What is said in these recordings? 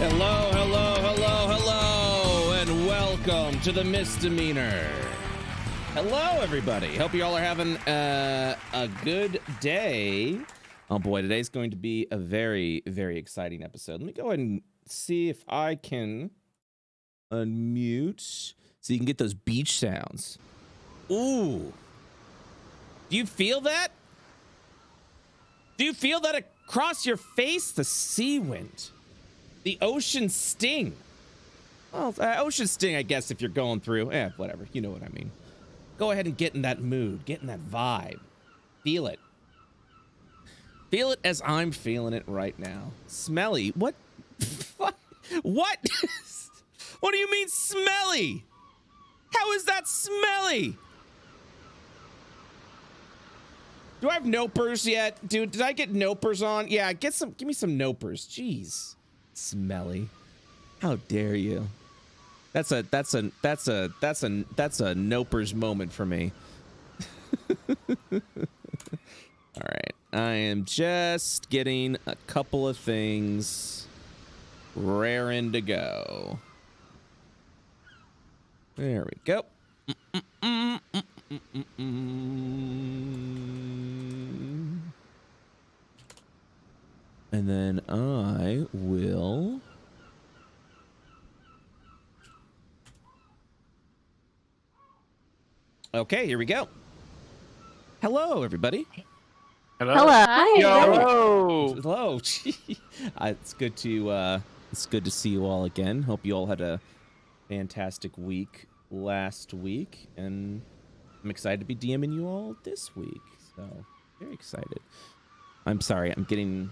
Hello, hello, hello, hello, and welcome to the Misdemeanor. Hello, everybody. Hope you all are having a good day. Oh boy, today's going to be a very, very exciting episode. Let me go ahead and see if I can unmute so you can get those beach sounds. Ooh. Do you feel that? Do you feel that across your face? The sea wind. The ocean sting. Well, ocean sting, I guess, if you're going through. Whatever. You know what I mean. Go ahead and get in that mood. Get in that vibe. Feel it. Feel it as I'm feeling it right now. Smelly. What? What? What? What do you mean smelly? How is that smelly? Do I have nopers yet? Dude, did I get nopers on? Yeah, give me some nopers. Jeez. Smelly. How dare you? That's a nopers moment for me. All right. I am just getting a couple of things raring to go. There we go. And then I will okay, here we go. Hello, everybody. Hello. Hello. Hi. Hello. Hello. It's good to see you all again. Hope you all had a fantastic week last week, and I'm excited to be DMing you all this week. So very excited. I'm sorry, I'm getting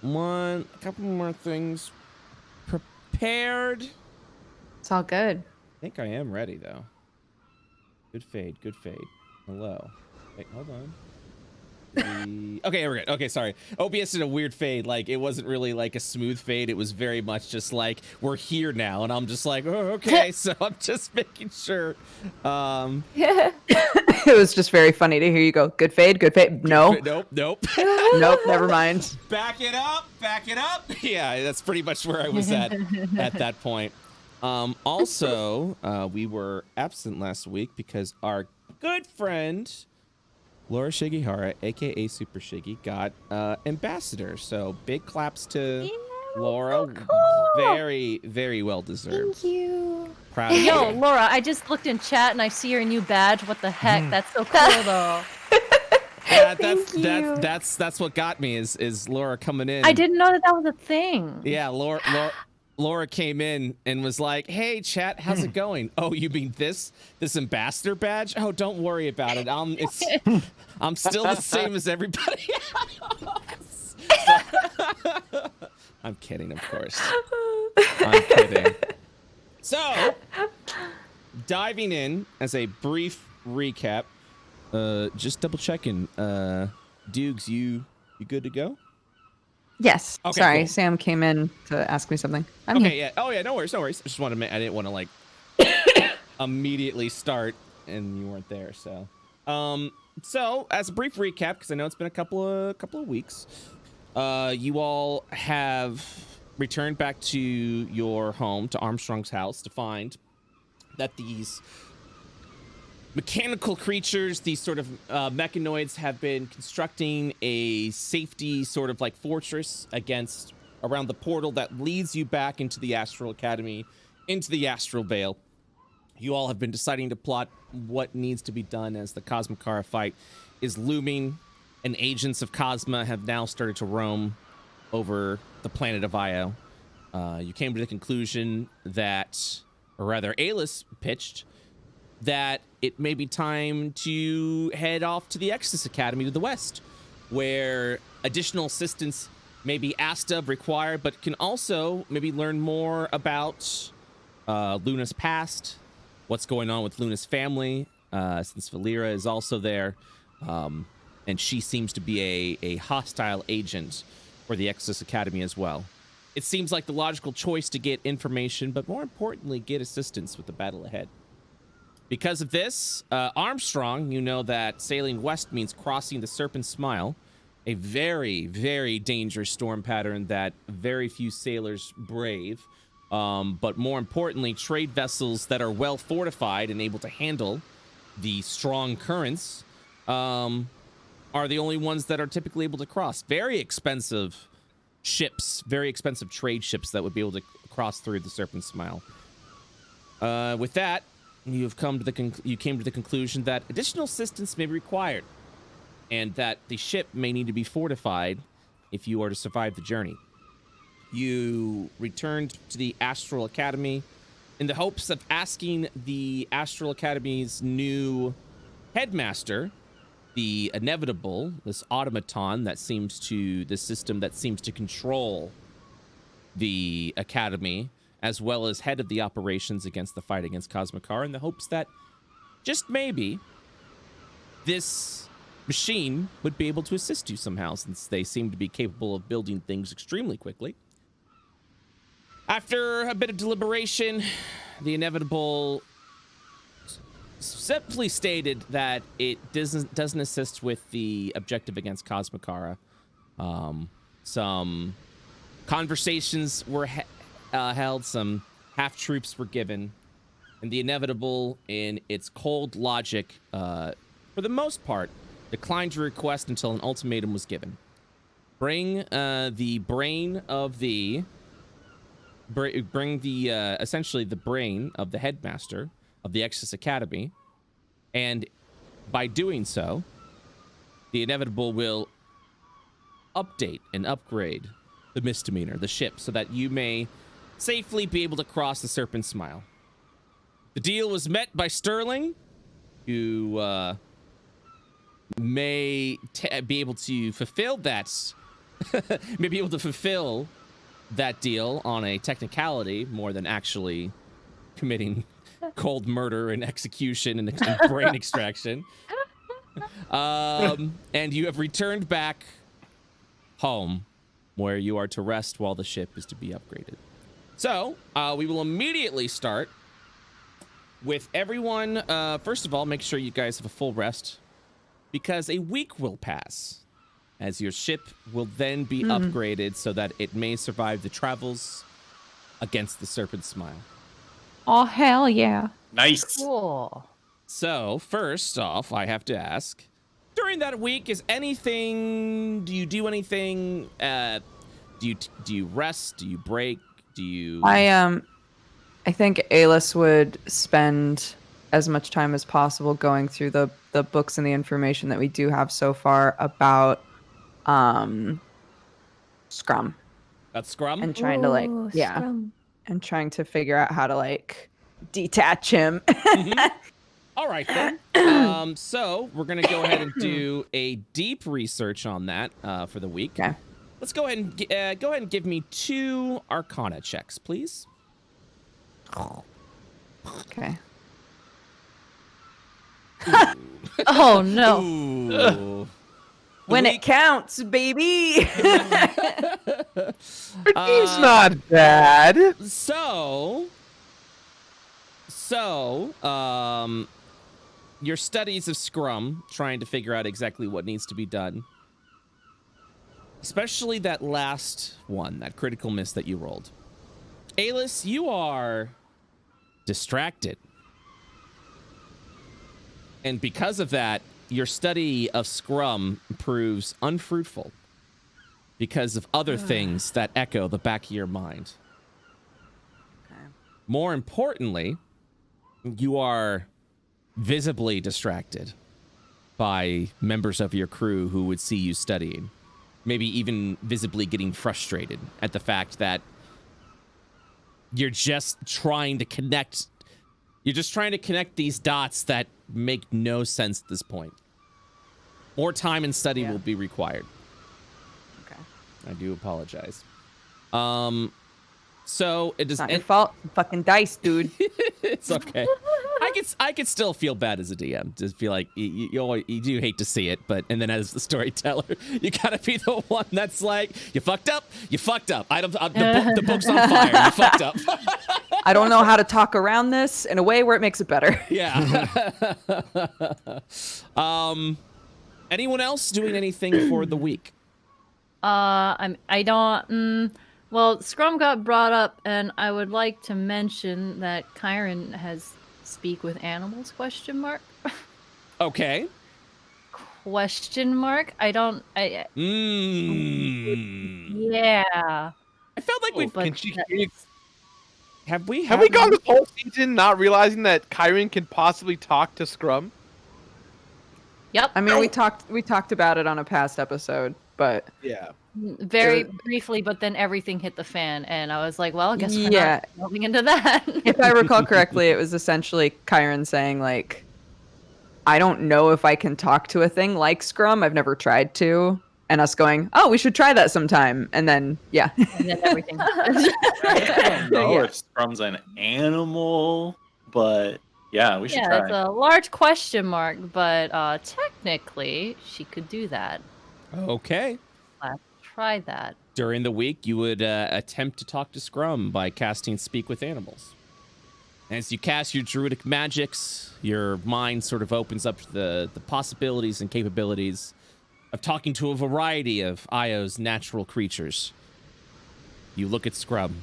a couple more things prepared. It's all good. I think I am ready though. Good fade, good fade. Hello. Wait, hold on. Okay, we're good. Okay, sorry. OBS did a weird fade. Like, it wasn't really like a smooth fade. It was very much just like, we're here now. And I'm just like, oh, okay. So I'm just making sure. It was just very funny to hear you go, good fade, good fade. No. Nope. Nope, never mind. Back it up. Yeah, that's pretty much where I was at that point. Also, we were absent last week because our good friend Laura Shigihara, aka Supershigi, got ambassador. So big claps to Laura. So cool. Very, very well deserved. Thank you. Proud of Yo, you. Laura, I just looked in chat and I see your new badge. What the heck? That's so cool, though. Yeah, Thank you. that's what got me is Laura coming in. I didn't know that was a thing. Yeah, Laura came in and was like, "Hey, chat, how's it going? Oh, you mean this ambassador badge? Oh, don't worry about it. I'm still the same as everybody else." I'm kidding, of course. I'm kidding. So, diving in as a brief recap, just double checking. Dukes, you good to go? Yes. Okay, Sorry, cool. Sam came in to ask me something. I'm Okay, here. yeah. Oh, yeah, no worries. I just wanted to I didn't want to like immediately start and you weren't there, so. So as a brief recap, because I know it's been a couple of weeks, you all have returned back to your home, to Armstrong's house, to find that these mechanical creatures, these sort of mechanoids, have been constructing a safety sort of like fortress around the portal that leads you back into the Astral Academy, into the Astral Veil. You all have been deciding to plot what needs to be done as the Cosmicara fight is looming, and agents of Cosma have now started to roam over the planet of Io. You came to the conclusion that, or rather, Alis pitched that it may be time to head off to the Exodus Academy to the west, where additional assistance may be asked of, required, but can also maybe learn more about Luna's past, what's going on with Luna's family, since Valera is also there, and she seems to be a hostile agent for the Exodus Academy as well. It seems like the logical choice to get information, but more importantly, get assistance with the battle ahead. Because of this, Armstrong, you know that sailing west means crossing the Serpent's Smile, a very, very dangerous storm pattern that very few sailors brave. But more importantly, trade vessels that are well fortified and able to handle the strong currents are the only ones that are typically able to cross. Very expensive ships, very expensive trade ships that would be able to cross through the Serpent's Smile. With that, you came to the conclusion that additional assistance may be required, and that the ship may need to be fortified if you are to survive the journey. You returned to the Astral Academy in the hopes of asking the Astral Academy's new headmaster, the Inevitable, this automaton that seems to, the system that seems to control the Academy, as well as head of the operations against the fight against Cosmicar, in the hopes that just maybe this machine would be able to assist you somehow, since they seem to be capable of building things extremely quickly. After a bit of deliberation, the Inevitable simply stated that it doesn't assist with the objective against Cosmicara. Some conversations were held, some half-truths were given, and the Inevitable, in its cold logic, for the most part, declined to request until an ultimatum was given. Bring the brain of the... Bring the, essentially the brain of the headmaster of the Exodus Academy, and by doing so, the Inevitable will update and upgrade the Misdemeanor, the ship, so that you may safely be able to cross the Serpent's Smile. The deal was met by Sterling, who may be able to fulfill that, may be able to fulfill that deal on a technicality more than actually committing cold murder and execution and brain extraction. And you have returned back home, where you are to rest while the ship is to be upgraded. So we will immediately start with everyone. First of all, make sure you guys have a full rest, because a week will pass as your ship will then be upgraded so that it may survive the travels against the Serpent's Smile. Oh, hell yeah. Nice. Cool. So, first off, I have to ask, during that week, do you do anything? Do you rest? Do you break? Do you... I think Alis would spend as much time as possible going through the books and the information that we do have so far about Scrum. That's Scrum? And trying to Scrum. and trying to figure out how to detach him. All right then. So we're gonna go ahead and do a deep research on that for the week. Okay. Let's go ahead and give me 2 Arcana checks, please. Okay. Oh no. Ooh. When it counts, baby. He's not bad. So, your studies of Scrum, trying to figure out exactly what needs to be done, especially that last one, that critical miss that you rolled. Alis, you are distracted. And because of that, your study of Scrum proves unfruitful because of other things that echo the back of your mind. Okay. More importantly, you are visibly distracted by members of your crew who would see you studying. Maybe even visibly getting frustrated at the fact that you're just trying to connect these dots that make no sense at this point. More time and study will be required. Okay. I do apologize. So it is Not your fault. Fucking dice, dude. It's okay. I could still feel bad as a DM. Just feel like you do hate to see it, and then as the storyteller, you gotta be the one that's like, you fucked up. The book's on fire. You fucked up. I don't know how to talk around this in a way where it makes it better. Yeah. Anyone else doing anything for the week? I don't. Well, Scrum got brought up, and I would like to mention that Kyron has speak with animals? Question mark. Okay. Question mark. I don't. I. Yeah. I felt like we've. Can she, Have we gone this whole season not realizing that Kyron can possibly talk to Scrum? Yep. I mean, we talked about it on a past episode, but Yeah. Very briefly, but then everything hit the fan, and I was like, well, I guess we're Yeah. not delving into that. if I recall correctly, it was essentially Kyron saying, like, I don't know if I can talk to a thing like Scrum. I've never tried to. And us going, oh, we should try that sometime. And then, yeah. And then everything happened. I don't know if Scrum's an animal, but yeah, we should try. It's a large question mark, but technically, she could do that. Okay. Let's try that. During the week, you would attempt to talk to Scrum by casting Speak with Animals. As you cast your druidic magics, your mind sort of opens up to the possibilities and capabilities of talking to a variety of Io's natural creatures. You look at Scrum.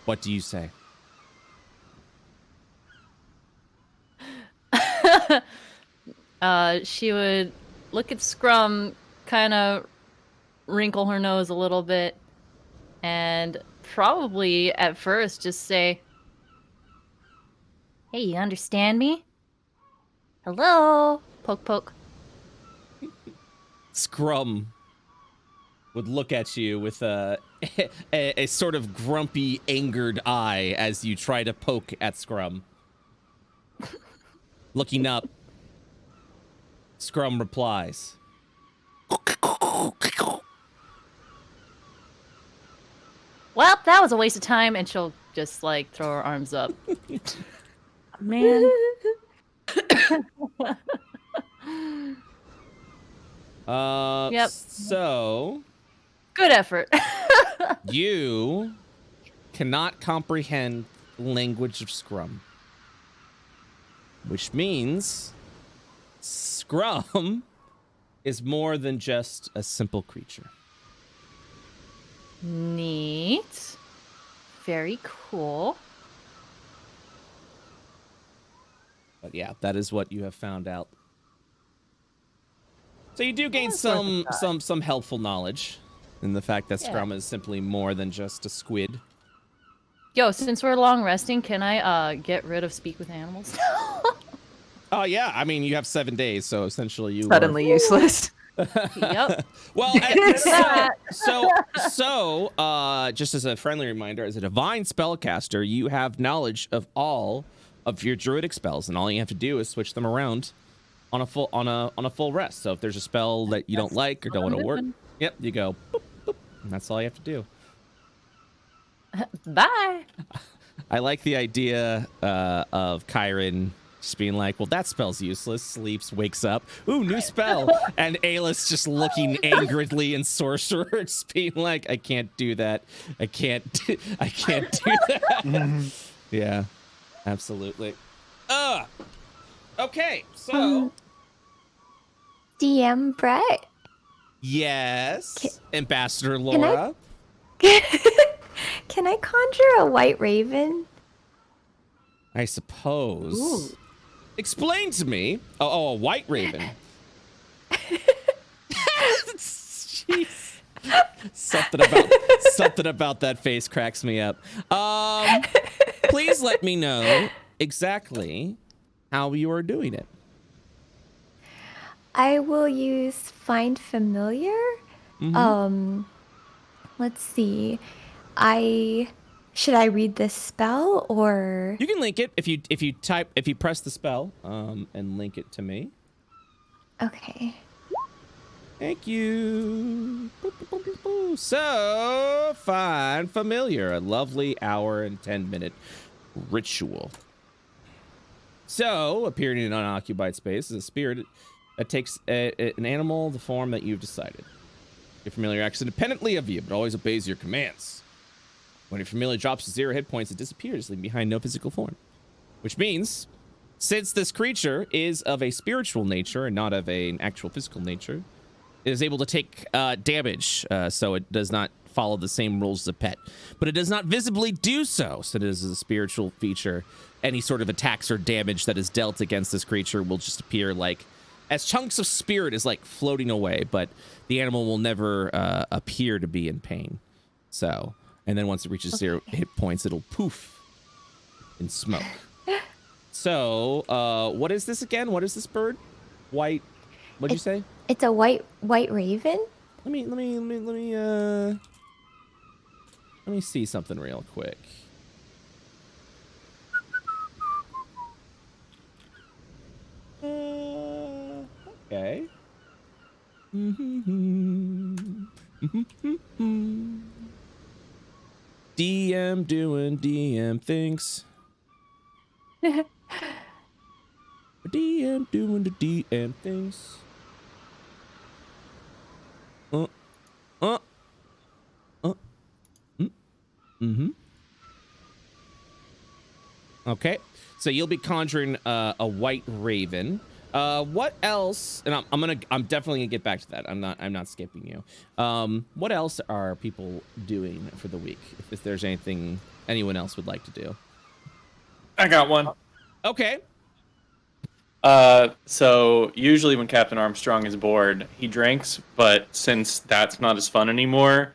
What do you say? She would look at Scrum, kind of wrinkle her nose a little bit, and probably at first just say, "Hey, you understand me? Hello?" Poke, poke. Scrum would look at you with a sort of grumpy, angered eye as you try to poke at Scrum. Looking up, Scrum replies. Well, that was a waste of time, and she'll just like throw her arms up. Man. Yep. So Good effort. you cannot comprehend language of Scrum, which means Scrum is more than just a simple creature. Neat. Very cool. But yeah, that is what you have found out. So you do gain some helpful knowledge in the fact that Scrum is simply more than just a squid. Yo, since we're long resting, can I get rid of Speak with Animals? Oh yeah, I mean you have 7 days, so essentially you Suddenly useless. Yep. Well, just as a friendly reminder, as a divine spellcaster, you have knowledge of all of your druidic spells, and all you have to do is switch them around on a full rest. So if there's a spell that you don't like or don't want to work, yep, you go boop, boop, and that's all you have to do. Bye. I like the idea of Kyron just being like, well, that spell's useless. Sleeps, wakes up. Ooh, new spell. And Ayla's just looking angrily and sorcerer, just being like, I can't do that. I can't do that. Yeah, absolutely. Okay, so. DM Brett? Yes. Ambassador Laura. Can I conjure a white raven? I suppose. Ooh. Explain to me. Oh, a white raven. Jeez. Something about that face cracks me up. Please let me know exactly how you are doing it. I will use Find Familiar. Let's see. Should I read this spell or? You can link it if you press the spell and link it to me. Okay. Thank you. So, Find Familiar, a lovely hour and 10-minute ritual. So, appearing in an unoccupied space is a spirit that takes an animal, the form that you've decided. Your familiar acts independently of you, but always obeys your commands. When your familiar drops to 0 hit points, it disappears, leaving behind no physical form. Which means Since this creature is of a spiritual nature and not of an actual physical nature, it is able to take damage, so it does not follow the same rules as a pet. But it does not visibly do so, so it is a spiritual feature. Any sort of attacks or damage that is dealt against this creature will just appear like as chunks of spirit is like floating away, but the animal will never appear to be in pain. So, and then once it reaches 0 hit points, it'll poof in smoke. So, what is this again? What is this bird? White. What'd you say? It's a white raven. Let me see something real quick. Okay. DM doing DM things. DM doing the DM things. Okay, so you'll be conjuring a white raven. What else? And I'm definitely gonna get back to that. I'm not skipping you. What else are people doing for the week? If there's anything anyone else would like to do. I got one. Okay. So usually when Captain Armstrong is bored, he drinks, but since that's not as fun anymore,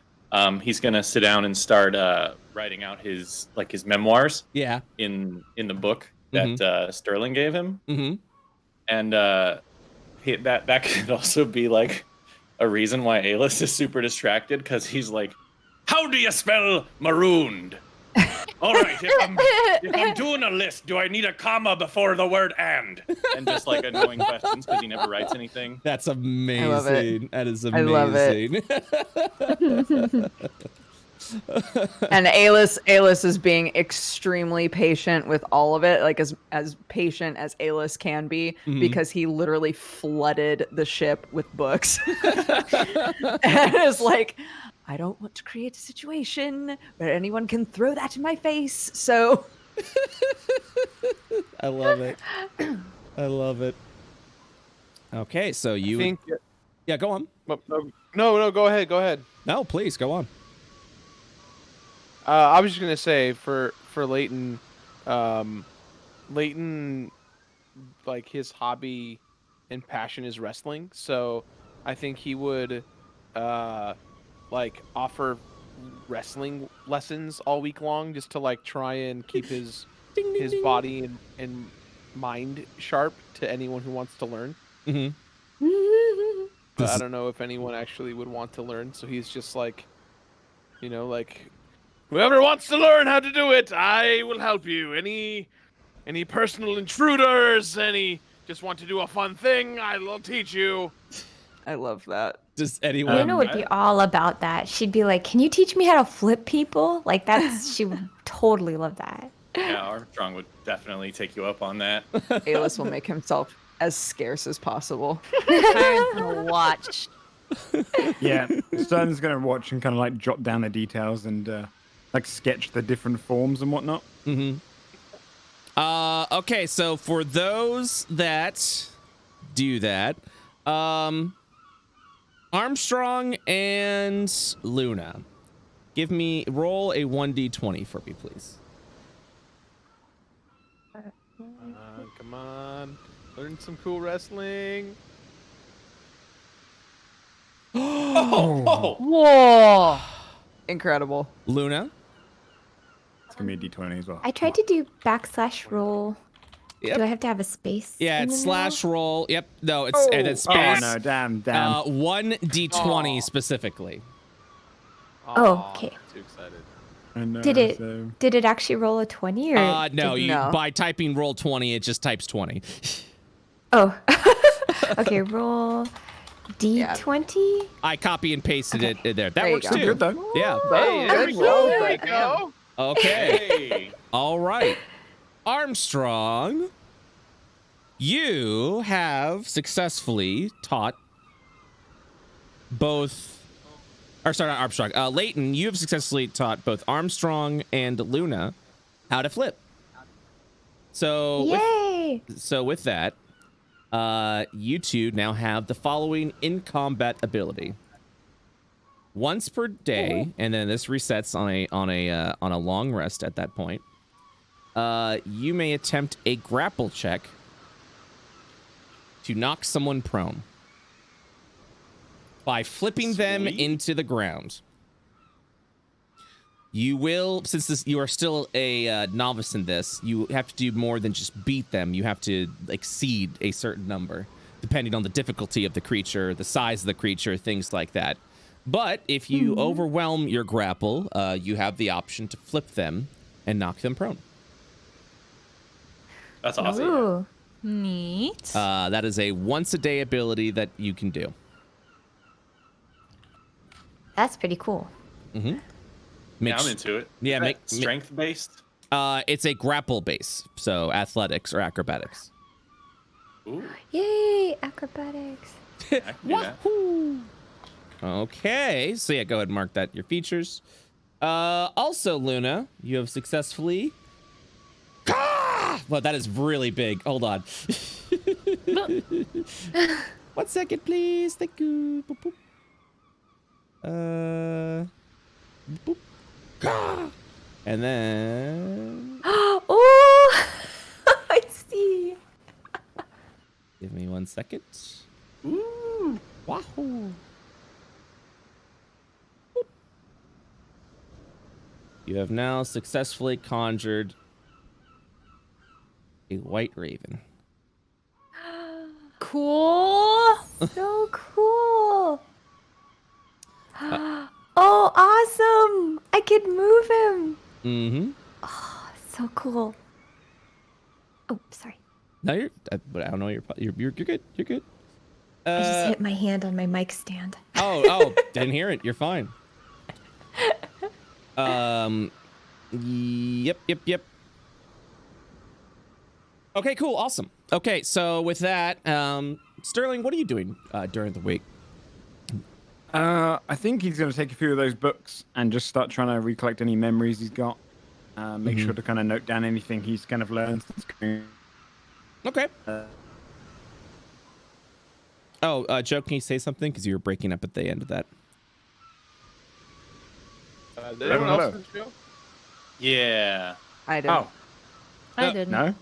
he's gonna sit down and start writing out his memoirs. Yeah. In the book that Sterling gave him. Mm-hmm. And that could also be like a reason why Alis is super distracted, because he's like, "How do you spell marooned? All right, if I'm doing a list, do I need a comma before the word and?" And just like annoying questions because he never writes anything. That's amazing. I love it. That is amazing. I love it. And Alis is being extremely patient with all of it, like as patient as Alis can be, because he literally flooded the ship with books. And it's like, I don't want to create a situation where anyone can throw that in my face. So I love it. I love it. Okay, so you think... Yeah, go on. No, go ahead. No, please go on. I was just gonna say for Leighton, Leighton, like his hobby and passion is wrestling. So I think he would like offer wrestling lessons all week long, just to like try and keep his his body and mind sharp to anyone who wants to learn. But I don't know if anyone actually would want to learn. So he's just like, you know, like, whoever wants to learn how to do it, I will help you. Any personal intruders, any just want to do a fun thing, I will teach you. I love that. Does anyone? Luna would be all about that. She'd be like, "Can you teach me how to flip people?" Like she would totally love that. Yeah, Armstrong would definitely take you up on that. Alis will make himself as scarce as possible. Kyron's gonna watch. Yeah, Stern's gonna watch and kind of like jot down the details and like sketch the different forms and whatnot. Okay, so for those that do that, Armstrong and Luna, roll a 1d20 for me, please. Come on, learn some cool wrestling. Whoa! Incredible. Luna? It's gonna be a d20 as well. I tried to do /roll. Yep. Do I have to have a space? Yeah, in it's the middle? /roll. Yep. No, it's and it's space. Oh no, damn. 1d20 specifically. Oh, okay. Too excited. I know, Did it so- did it actually roll a 20 or? No, No. by typing roll 20, it just types 20. Oh. Okay, roll D20. I copy and pasted it in there. That There you works go. too. Good though. Yeah. Hey, there we go. There we go. Okay. Hey. All right. Armstrong, you have successfully taught both, or sorry, not Armstrong. Leighton, you have successfully taught both Armstrong and Luna how to flip. So Yay! Yay. So with that, you two now have the following in combat ability. Once per day, and then this resets on a long rest at that point. You may attempt a grapple check to knock someone prone by flipping them into the ground. You will, since you are still a novice in this, you have to do more than just beat them. You have to exceed a certain number, depending on the difficulty of the creature, the size of the creature, things like that. But if you overwhelm your grapple, you have the option to flip them and knock them prone. That's awesome. Ooh. Neat. That is a once-a-day ability that you can do. That's pretty cool. Mm-hmm. Yeah, I'm into it. Yeah, Is that strength based. It's a grapple base, so athletics or acrobatics. Ooh, Yay, acrobatics. I can do that. Wahoo! Okay, so yeah, go ahead and mark that your features. Also, Luna, you have successfully. Well, that is really big. Hold on. 1 second, please. Thank you. Boop, boop. Boop. And then Oh, I see. give me 1 second. Ooh. Wahoo! Boop. You have now successfully conjured a white raven. Cool. So cool. Oh, awesome. I could move him. Mm-hmm. Oh, so cool. Oh, sorry. No, you're. But I don't know. You're good. You're good. I just hit my hand on my mic stand. Oh, didn't hear it. You're fine. Yep. Okay, cool, awesome. Okay, so with that, Sterling, what are you doing during the week? I think he's going to take a few of those books and just start trying to recollect any memories he's got. Make sure to kind of note down anything he's kind of learned since coming. Okay. Joe, can you say something? Because you were breaking up at the end of that. Did anyone else show? I Yeah. didn't. Oh, I didn't. no.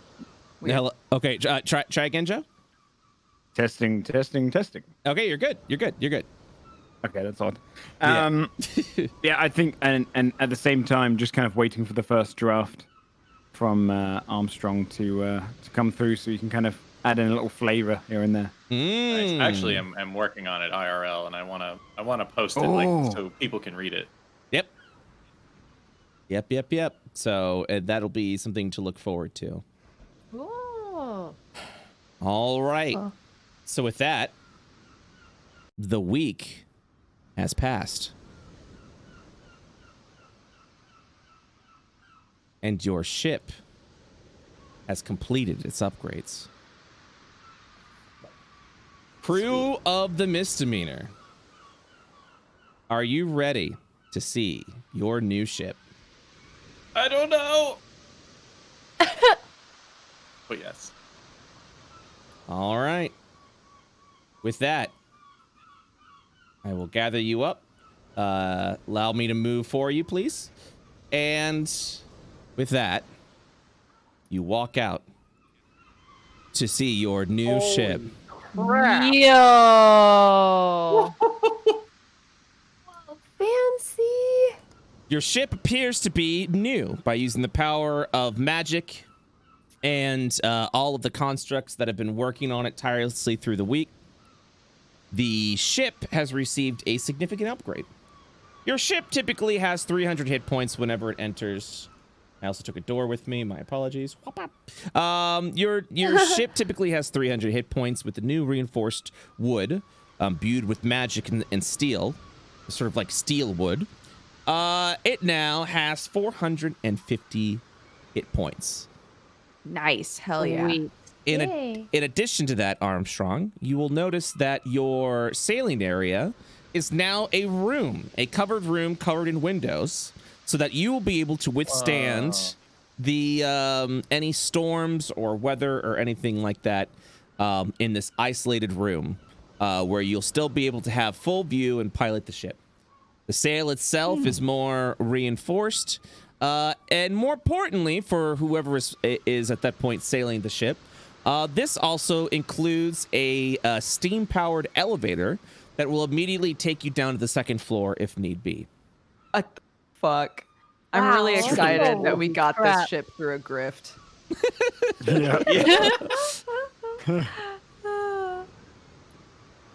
Hello. Okay, try again, Joe. Testing. Okay, you're good. Okay, that's odd. Yeah. Yeah, I think, and at the same time, just kind of waiting for the first draft from Armstrong to come through, so you can kind of add in a little flavor here and there. Nice. Actually, I'm working on it IRL, and I wanna post it like so people can read it. Yep. So that'll be something to look forward to. Oh. All right. Cool. So with that, the week has passed. And your ship has completed its upgrades. Crew of the Misdemeanor, are you ready to see your new ship? I don't know. But yes. All right. With that, I will gather you up. Allow me to move for you, please. And with that, you walk out to see your new ship. Yo. Fancy. Your ship appears to be new by using the power of magic and all of the constructs that have been working on it tirelessly through the week. The ship has received a significant upgrade. Your ship typically has 300 hit points whenever it enters. I also took a door with me. My apologies. Your ship typically has 300 hit points with the new reinforced wood, imbued with magic and steel, sort of like steel wood. It now has 450 hit points. Nice. Hell yeah. Sweet. Yay. In addition to that, Armstrong, you will notice that your sailing area is now a room, a covered room covered in windows, so that you will be able to withstand the any storms or weather or anything like that in this isolated room, where you'll still be able to have full view and pilot the ship. The sail itself is more reinforced, and more importantly, for whoever is at that point sailing the ship, this also includes a steam-powered elevator that will immediately take you down to the second floor if need be. Fuck. I'm really Wow. excited that we got this Crap. ship through a grift.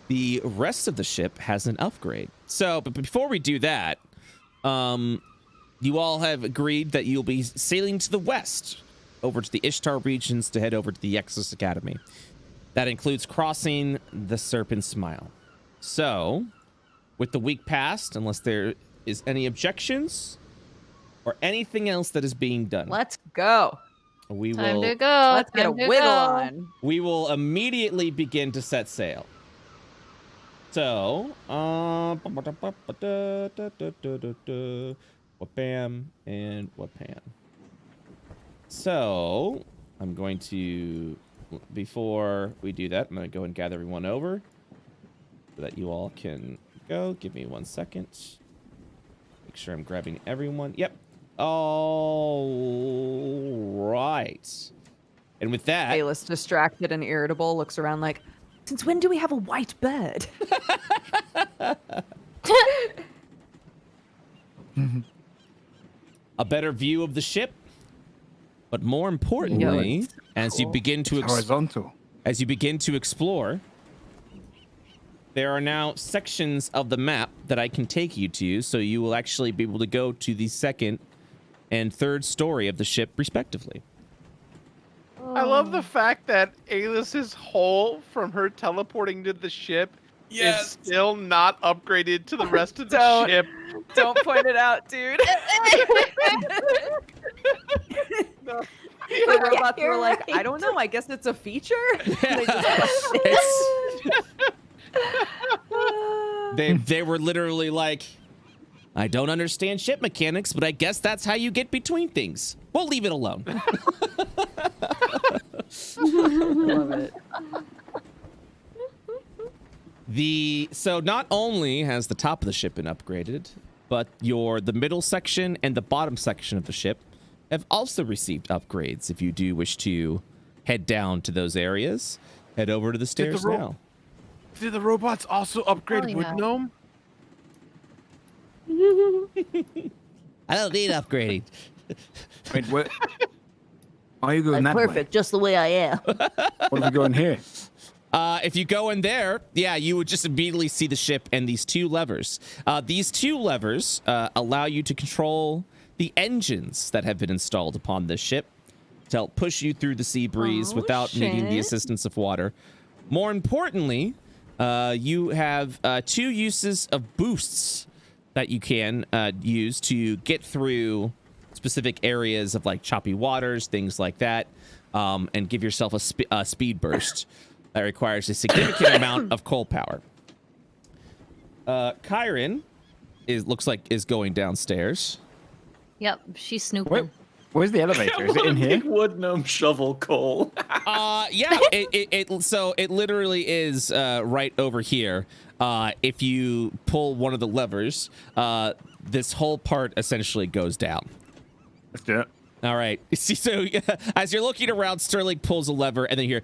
The rest of the ship has an upgrade. So, but before we do that, you all have agreed that you'll be sailing to the west, over to the Ishtar regions to head over to the Exos Academy. That includes crossing the Serpent Smile. So, with the week past, unless there is any objections or anything else that is being done, Let's go. we Time will to go. Let's get a time to wiggle go. on. we will immediately begin to set sail. So, wha-bam and wha-pam. So, I'm going to, before we do that, I'm going to go and gather everyone over so that you all can go. Give me 1 second. Make sure I'm grabbing everyone. Yep. All right. And with that, Ayla's distracted and irritable, looks around like, since when do we have a white bird? a better view of the ship, but more importantly, it's as you begin to Horizontal. as you begin to explore, there are now sections of the map that I can take you to, so you will actually be able to go to the second and third story of the ship, respectively. I love the fact that Alis's hole from her teleporting to the ship is still not upgraded to the rest of the Don't. ship. Don't point it out, dude. No. The robots You're were like, I right. don't know, I guess it's a feature? They were literally like, I don't understand ship mechanics, but I guess that's how you get between things. We'll leave it alone. Love it. So not only has the top of the ship been upgraded, but the middle section and the bottom section of the ship have also received upgrades. If you do wish to head down to those areas, head over to the stairs now. Did the robots also upgrade Oh, yeah. Wood Gnome? I don't need upgrading. Wait, what? Are you going that way? just the way I am. What are we going here? If you go in there, yeah, you would just immediately see the ship and these two levers. These two levers allow you to control the engines that have been installed upon this ship to help push you through the sea breeze without needing the assistance of water. More importantly, you have two uses of boosts that you can use to get through specific areas of like choppy waters, things like that, and give yourself a speed burst that requires a significant amount of coal power. Kyron looks like is going downstairs. Yep, she's snooping. Wait, where's the elevator? Is it in here? Big wood gnome shovel coal. Yeah, so it literally is right over here. If you pull one of the levers, this whole part essentially goes down. Let's do it. All right. See, so as you're looking around, Sterling pulls a lever, and then you hear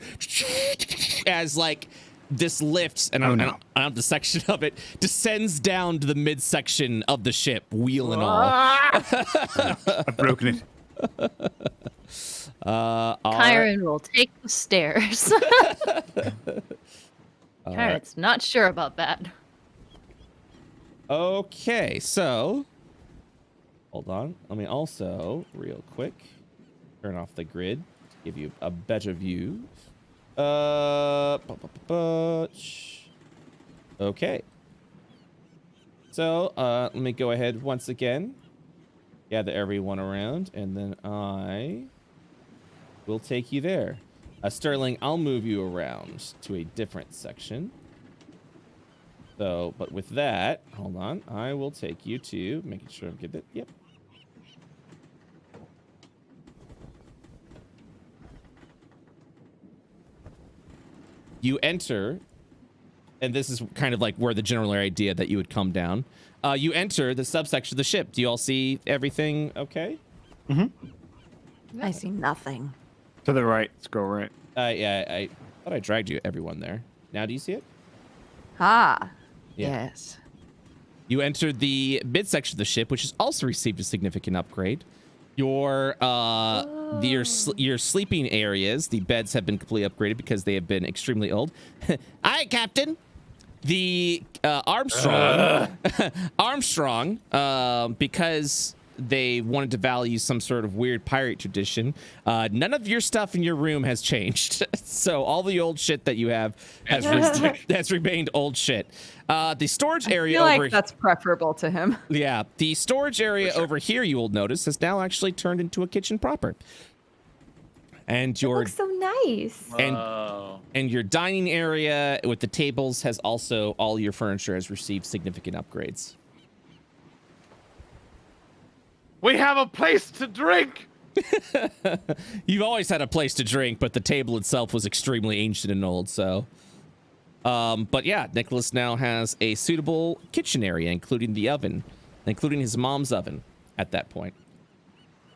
as like this lifts, and I don't know the section of it descends down to the midsection of the ship, wheel and all. I've broken it. Kyron will take the stairs. Kyron's not sure about that. Okay, so hold on. Let me also, real quick, turn off the grid to give you a better view. Okay. So, let me go ahead once again, gather everyone around, and then I will take you there. Sterling, I'll move you around to a different section. So, but with that, hold on, I will take you to, making sure I'm good. Yep. You enter, and this is kind of like where the general idea that you would come down. You enter the subsection of the ship. Do you all see everything okay? I see nothing. To the right. Scroll right. Yeah, I thought I dragged everyone there. Now do you see it? Ah. Yeah. Yes. You entered the midsection of the ship, which has also received a significant upgrade. Your sleeping areas, the beds have been completely upgraded because they have been extremely old. Aye, Captain. The Armstrong, because they wanted to value some sort of weird pirate tradition. None of your stuff in your room has changed. So all the old shit that you have has remained old shit. The storage area I feel like that's preferable to him. Yeah, the storage area over here, you will notice, has now actually turned into a kitchen proper. And your looks so nice. and your dining area with the tables has also, all your furniture has received significant upgrades. We have a place to drink. You've always had a place to drink, but the table itself was extremely ancient and old, so. But yeah, Nicholas now has a suitable kitchen area, including the oven, including his mom's oven at that point.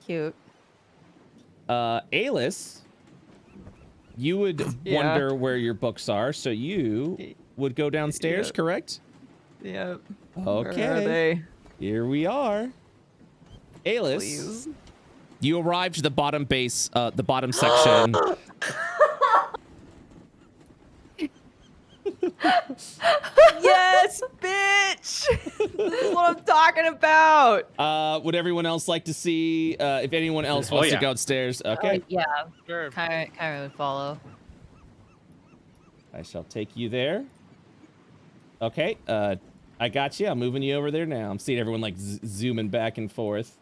Cute. Alice, you would wonder where your books are, so you would go downstairs, correct? Yep. Okay. Where are they? Here we are. Alice, Please. you arrived to the bottom base, the bottom section. Yes, bitch! This is what I'm talking about. Would everyone else like to see, if anyone else wants to go upstairs? Okay. Yeah, Sure. Kyra would follow. I shall take you there. Okay, I got you. I'm moving you over there now. I'm seeing everyone like zooming back and forth.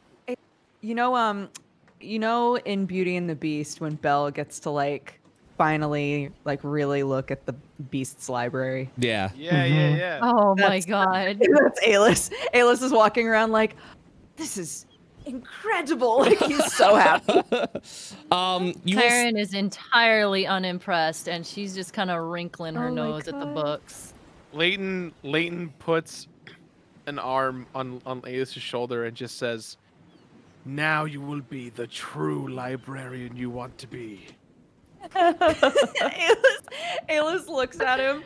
You know, in Beauty and the Beast, when Belle gets to like finally like really look at the Beast's library. Yeah. Yeah. Oh my That's- god. That's Alice. Alice is walking around like, this is incredible. Like he's so happy. Karen is entirely unimpressed, and she's just kind of wrinkling her Oh my nose at the God. books. Leighton puts an arm on Alice's shoulder and just says, "Now you will be the true librarian you want to be." Alice looks at him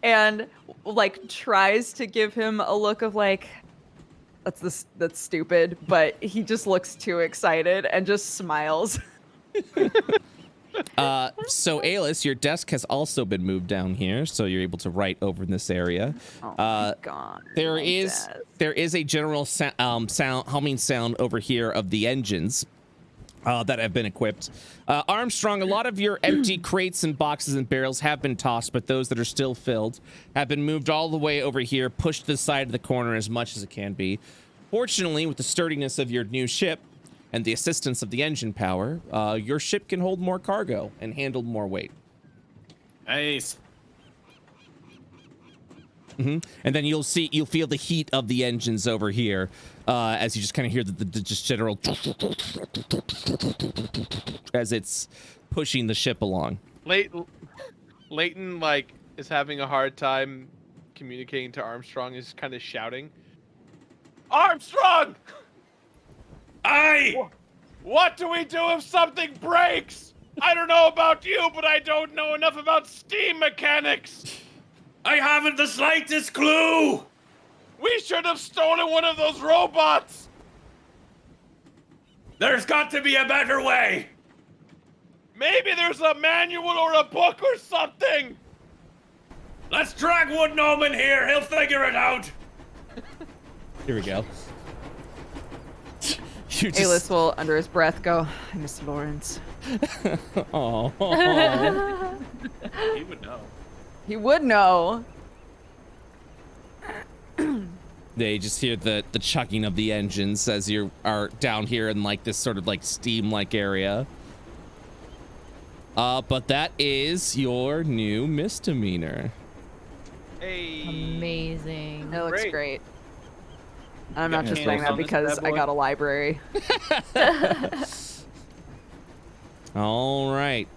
and like tries to give him a look of like, that's stupid, but he just looks too excited and just smiles. So Alice, your desk has also been moved down here, so you're able to write over in this area. Oh my God. There my is desk. a general humming sound over here of the engines that have been equipped. Armstrong, a lot of your empty crates and boxes and barrels have been tossed, but those that are still filled have been moved all the way over here, pushed to the side of the corner as much as it can be. Fortunately, with the sturdiness of your new ship and the assistance of the engine power, your ship can hold more cargo and handle more weight. Nice. And then you'll feel the heat of the engines over here as you just kind of hear the just general as it's pushing the ship along. Leighton like is having a hard time communicating to Armstrong. Is kind of shouting, "Armstrong! Aye! What do we do if something breaks? I don't know about you, but I don't know enough about steam mechanics. I haven't the slightest clue! We should have stolen one of those robots. There's got to be a better way! Maybe there's a manual or a book or something." Let's drag Wood Gnome in here, he'll figure it out! Here we go. You just, Alice will, under his breath, go, I miss Lawrence. oh. He would know. He would know. They just hear the chugging of the engines as you are down here in like this sort of like steam-like area. But that is your new misdemeanor. Hey. Amazing. That looks Great. great. I'm not Yeah, just yeah. saying that On this because bad I boy. got a library. All right.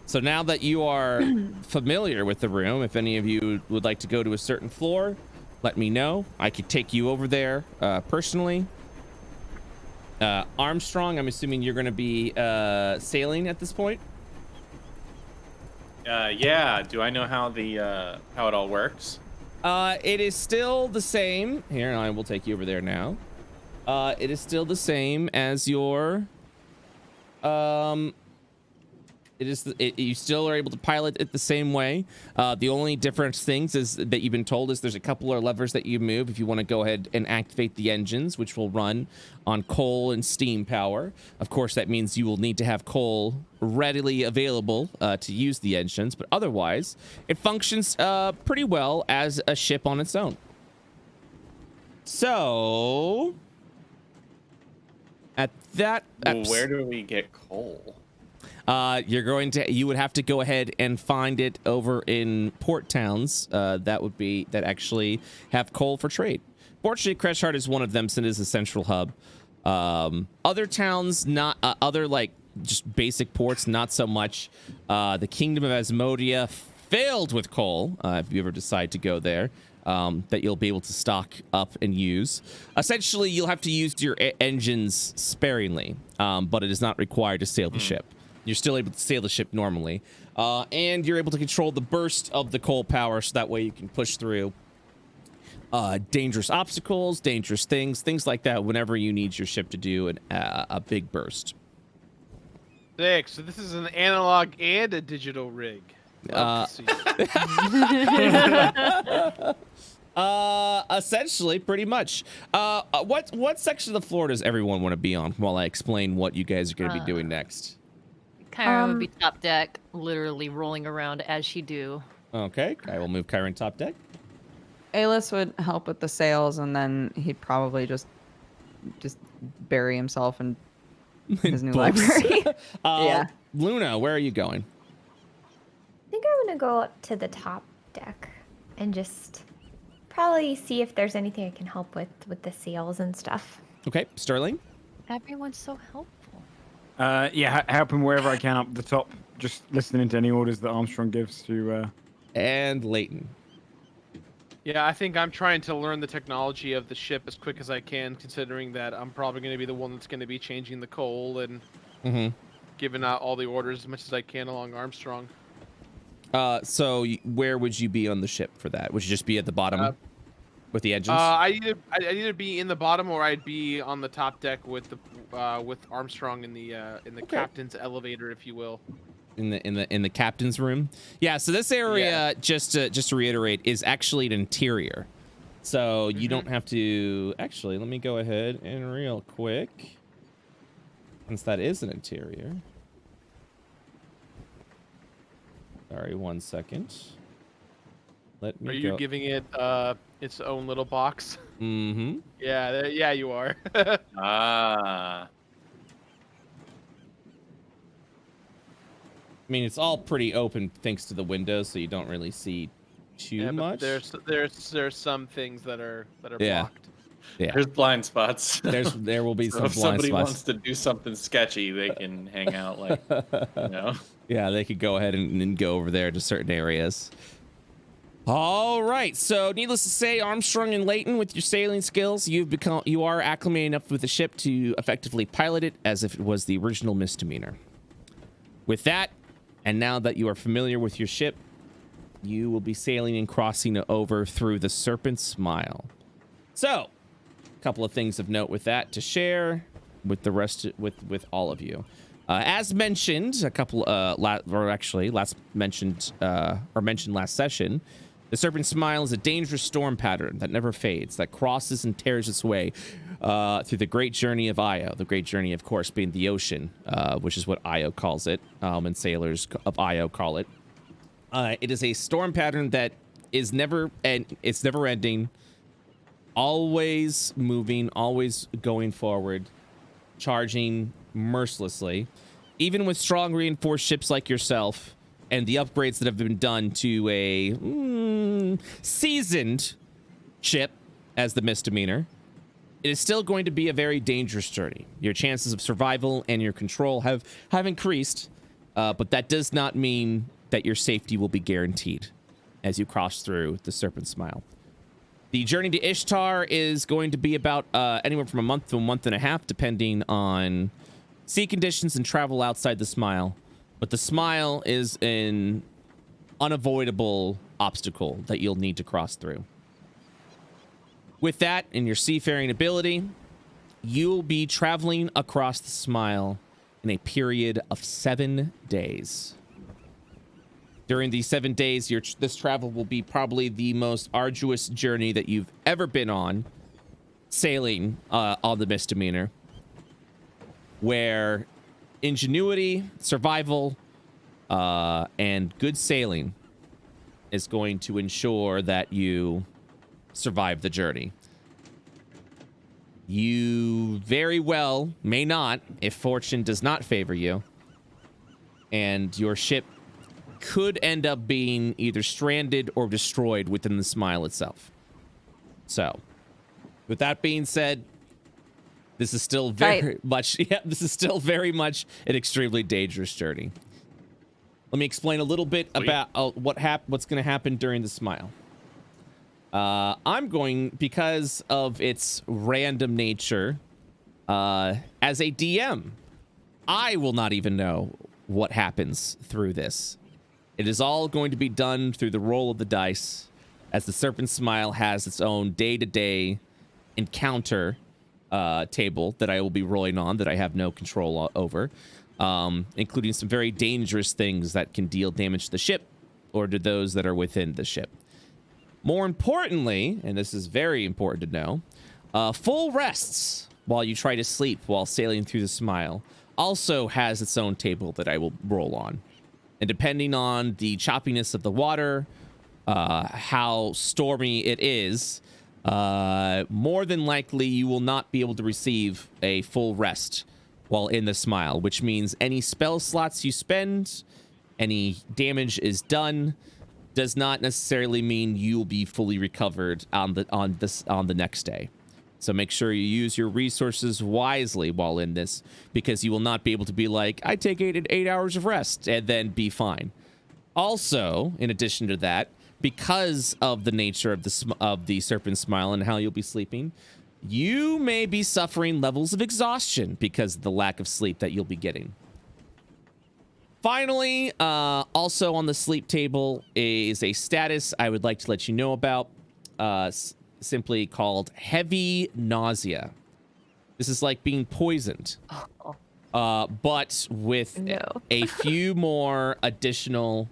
So now that you are familiar with the room, if any of you would like to go to a certain floor, let me know. I could take you over there personally. Armstrong, I'm assuming you're going to be sailing at this point. Yeah. Do I know how how it all works? It is still the same. Here, I will take you over there now. It is still the same as your. You still are able to pilot it the same way. The only different things is that you've been told is there's a couple of levers that you move if you want to go ahead and activate the engines, which will run on coal and steam power. Of course, that means you will need to have coal readily available to use the engines, but otherwise, it functions pretty well as a ship on its own. So, at that, Where do we get coal? You would have to go ahead and find it over in port towns that actually have coal for trade. Fortunately, Creshheart is one of them, since it is a central hub. Other towns, not other like just basic ports, not so much. The Kingdom of Asmodia filled with coal. If you ever decide to go there, that you'll be able to stock up and use. Essentially, you'll have to use your engines sparingly, but it is not required to sail the ship. You're still able to sail the ship normally. And you're able to control the burst of the coal power, so that way you can push through dangerous obstacles, dangerous things like that whenever you need your ship to do a big burst. Sick. So this is an analog and a digital rig. Essentially, pretty much. What section of the floor does everyone want to be on while I explain what you guys are going to be doing next? Kyra would be top deck, literally rolling around as she do. Okay, I will move Kyron top deck. Alis would help with the sails, and then he'd probably just bury himself in his new Books. library. Yeah. Luna, where are you going? I think I'm gonna go up to the top deck and just probably see if there's anything I can help with the sails and stuff. Okay, Sterling. Everyone's so helpful. Yeah, help him wherever I can up the top. Just listening to any orders that Armstrong gives to. And Leighton. Yeah, I think I'm trying to learn the technology of the ship as quick as I can, considering that I'm probably going to be the one that's going to be changing the coal and giving out all the orders as much as I can along Armstrong. So where would you be on the ship for that? Would you just be at the bottom with the engines? I'd either be in the bottom or I'd be on the top deck with Armstrong in the captain's elevator, if you will. In the captain's room. Yeah, so this area, just to reiterate, is actually an interior. So you don't have to. Actually, let me go ahead and real quick, since that is an interior. Sorry, 1 second. Let me. Are you giving it its own little box? Mm-hmm. Yeah, you are. I mean, it's all pretty open thanks to the windows, so you don't really see too much. There's some things that are blocked. Yeah. There's blind spots. There will be So some if blind somebody spots. wants to do something sketchy, they can hang out like, Yeah, they could go ahead and go over there to certain areas. All right, so needless to say, Armstrong and Leighton, with your sailing skills, you are acclimated enough with the ship to effectively pilot it as if it was the original Misdemeanor. With that, and now that you are familiar with your ship, you will be sailing and crossing over through the Serpent's Smile. So, a couple of things of note with that to share with the rest, with all of you. As mentioned, mentioned last session, the Serpent's Smile is a dangerous storm pattern that never fades, that crosses and tears its way through the great journey of Io. The great journey, of course, being the ocean, which is what Io calls it, and sailors of Io call it. It is a storm pattern that is never ending, always moving, always going forward, charging mercilessly. Even with strong reinforced ships like yourself and the upgrades that have been done to a seasoned ship as the Misdemeanor, it is still going to be a very dangerous journey. Your chances of survival and your control have increased but that does not mean that your safety will be guaranteed as you cross through the Serpent Smile. The journey to Ishtar is going to be about anywhere from a month to a month and a half, depending on sea conditions and travel outside the Smile. But the Smile is an unavoidable obstacle that you'll need to cross through. With that, in your seafaring ability, you'll be traveling across the Smile in a period of 7 days. During these 7 days, this travel will be probably the most arduous journey that you've ever been on, sailing on the Misdemeanor, where ingenuity, survival, and good sailing is going to ensure that you survive the journey. You very well may not, if fortune does not favor you, and your ship could end up being either stranded or destroyed within the Smile itself. So, with that being said, this is still very much an extremely dangerous journey. Let me explain a little bit about what's going to happen during the Smile. I'm going, because of its random nature, as a DM, I will not even know what happens through this. It is all going to be done through the roll of the dice, as the Serpent Smile has its own day-to-day encounter table that I will be rolling on that I have no control over, including some very dangerous things that can deal damage to the ship or to those that are within the ship. More importantly, and this is very important to know, full rests while you try to sleep while sailing through the Smile also has its own table that I will roll on. And depending on the choppiness of the water, how stormy it is, more than likely you will not be able to receive a full rest while in the Smile, which means any spell slots you spend, any damage is done, does not necessarily mean you'll be fully recovered on the next day. So make sure you use your resources wisely while in this, because you will not be able to be like, I take 8 hours of rest and then be fine. Also, in addition to that, because of the nature of the Serpent Smile and how you'll be sleeping, you may be suffering levels of exhaustion because of the lack of sleep that you'll be getting. Finally, also on the sleep table is a status I would like to let you know about, simply called heavy nausea. This is like being poisoned, but with a few more additional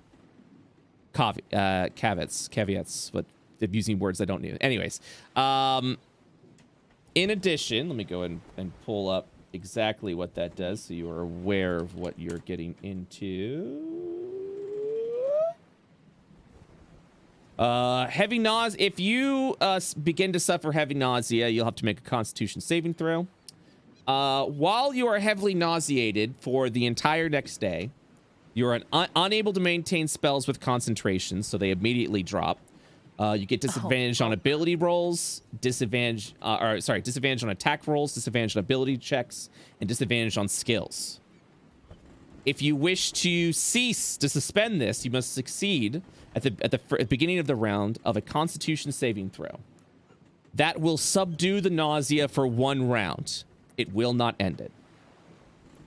caveats, but using words I don't need. Anyways, in addition, let me go and pull up exactly what that does so you are aware of what you're getting into. Heavy nausea. If you begin to suffer heavy nausea, you'll have to make a Constitution saving throw. While you are heavily nauseated for the entire next day, you're unable to maintain spells with concentration, so they immediately drop. You get disadvantage on ability rolls, disadvantage on attack rolls, disadvantage on ability checks, and disadvantage on skills. If you wish to suspend this, you must succeed at the beginning of the round of a Constitution saving throw. That will subdue the nausea for 1 round. It will not end it.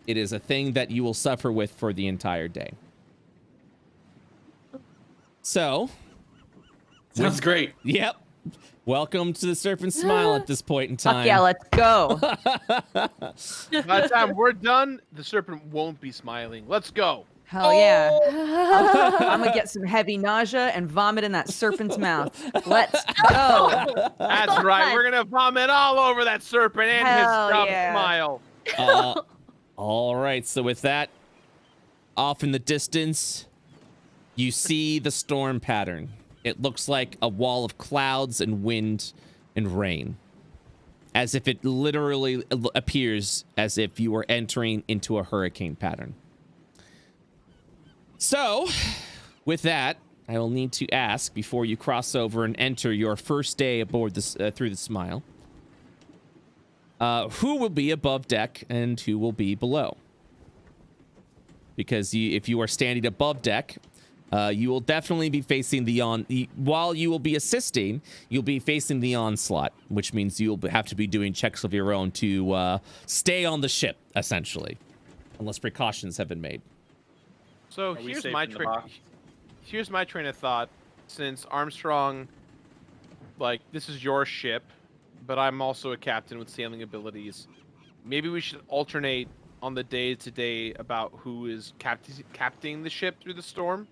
It is a thing that you will suffer with for the entire day. So, sounds great. Yep. Welcome to the Serpent Smile at this point in time. Fuck yeah, let's go. By the time we're done, the serpent won't be smiling. Let's go. Hell yeah. I'm gonna get some heavy nausea and vomit in that serpent's mouth. Let's go. That's right. We're gonna vomit all over that serpent and his dumb smile. All right. So with that, off in the distance, you see the storm pattern. It looks like a wall of clouds and wind and rain, as if it literally appears as if you were entering into a hurricane pattern. So, with that, I will need to ask before you cross over and enter your first day aboard this through the Smile, who will be above deck and who will be below? because if you are standing above deck, you will definitely be facing while you will be assisting, you'll be facing the onslaught, which means you'll have to be doing checks of your own to stay on the ship, essentially, unless precautions have been made. So here's my train of thought. Since Armstrong, like, this is your ship, but I'm also a captain with sailing abilities. Maybe we should alternate on the day-to-day about who is captaining the ship through the storm.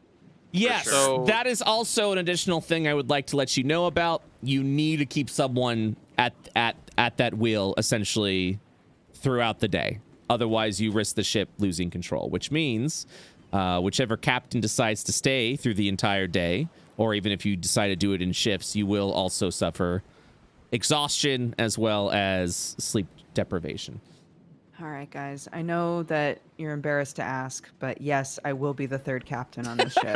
Yes, sure. that is also an additional thing I would like to let you know about. You need to keep someone at that wheel, essentially, throughout the day. Otherwise, you risk the ship losing control, which means whichever captain decides to stay through the entire day, or even if you decide to do it in shifts, you will also suffer exhaustion as well as sleep deprivation. All right, guys. I know that you're embarrassed to ask, but yes, I will be the third captain on this ship.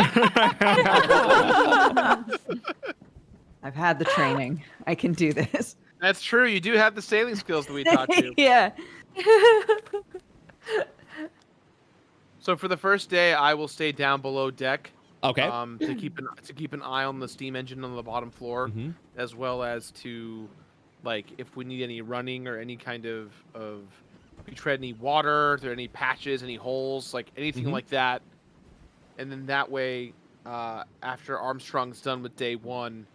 I've had the training. I can do this. That's true. You do have the sailing skills that we taught you. Yeah. So for the first day, I will stay down below deck. Okay. To keep an eye on the steam engine on the bottom floor, as well as to, like, if we need any running or any kind of if we tread any water, if there are any patches, any holes, like anything like that. And then that way, after Armstrong's done with day 1,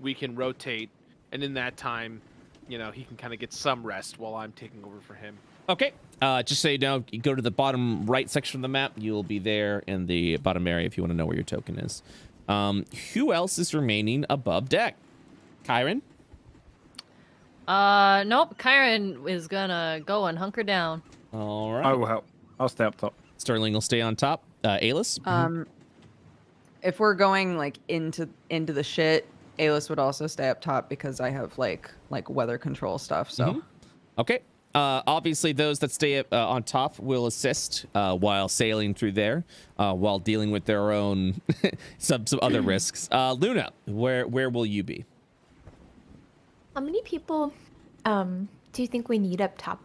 we can rotate, and in that time, he can kind of get some rest while I'm taking over for him. Okay. Just so you know, you go to the bottom right section of the map. You'll be there in the bottom area if you want to know where your token is. Who else is remaining above deck? Kyron? Nope. Kyron is gonna go and hunker down. All right. I will help. I'll stay up top. Sterling will stay on top. Alis? If we're going like into the shit, Alis would also stay up top because I have like weather control stuff. So Okay. Obviously, those that stay on top will assist while sailing through there, while dealing with their own some other risks. Luna, where will you be? How many people do you think we need up top?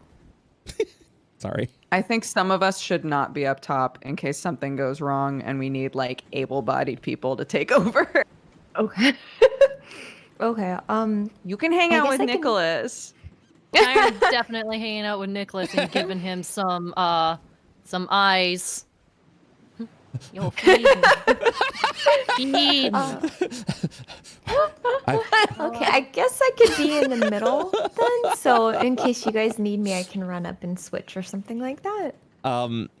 Sorry. I think some of us should not be up top in case something goes wrong and we need like able-bodied people to take over. Okay. Okay. You can hang I out guess with I can- Nicholas. Kyron's definitely hanging out with Nicholas and giving him some eyes. Yo, feed. Feed. Okay, I guess I could be in the middle then. So in case you guys need me, I can run up and switch or something like that.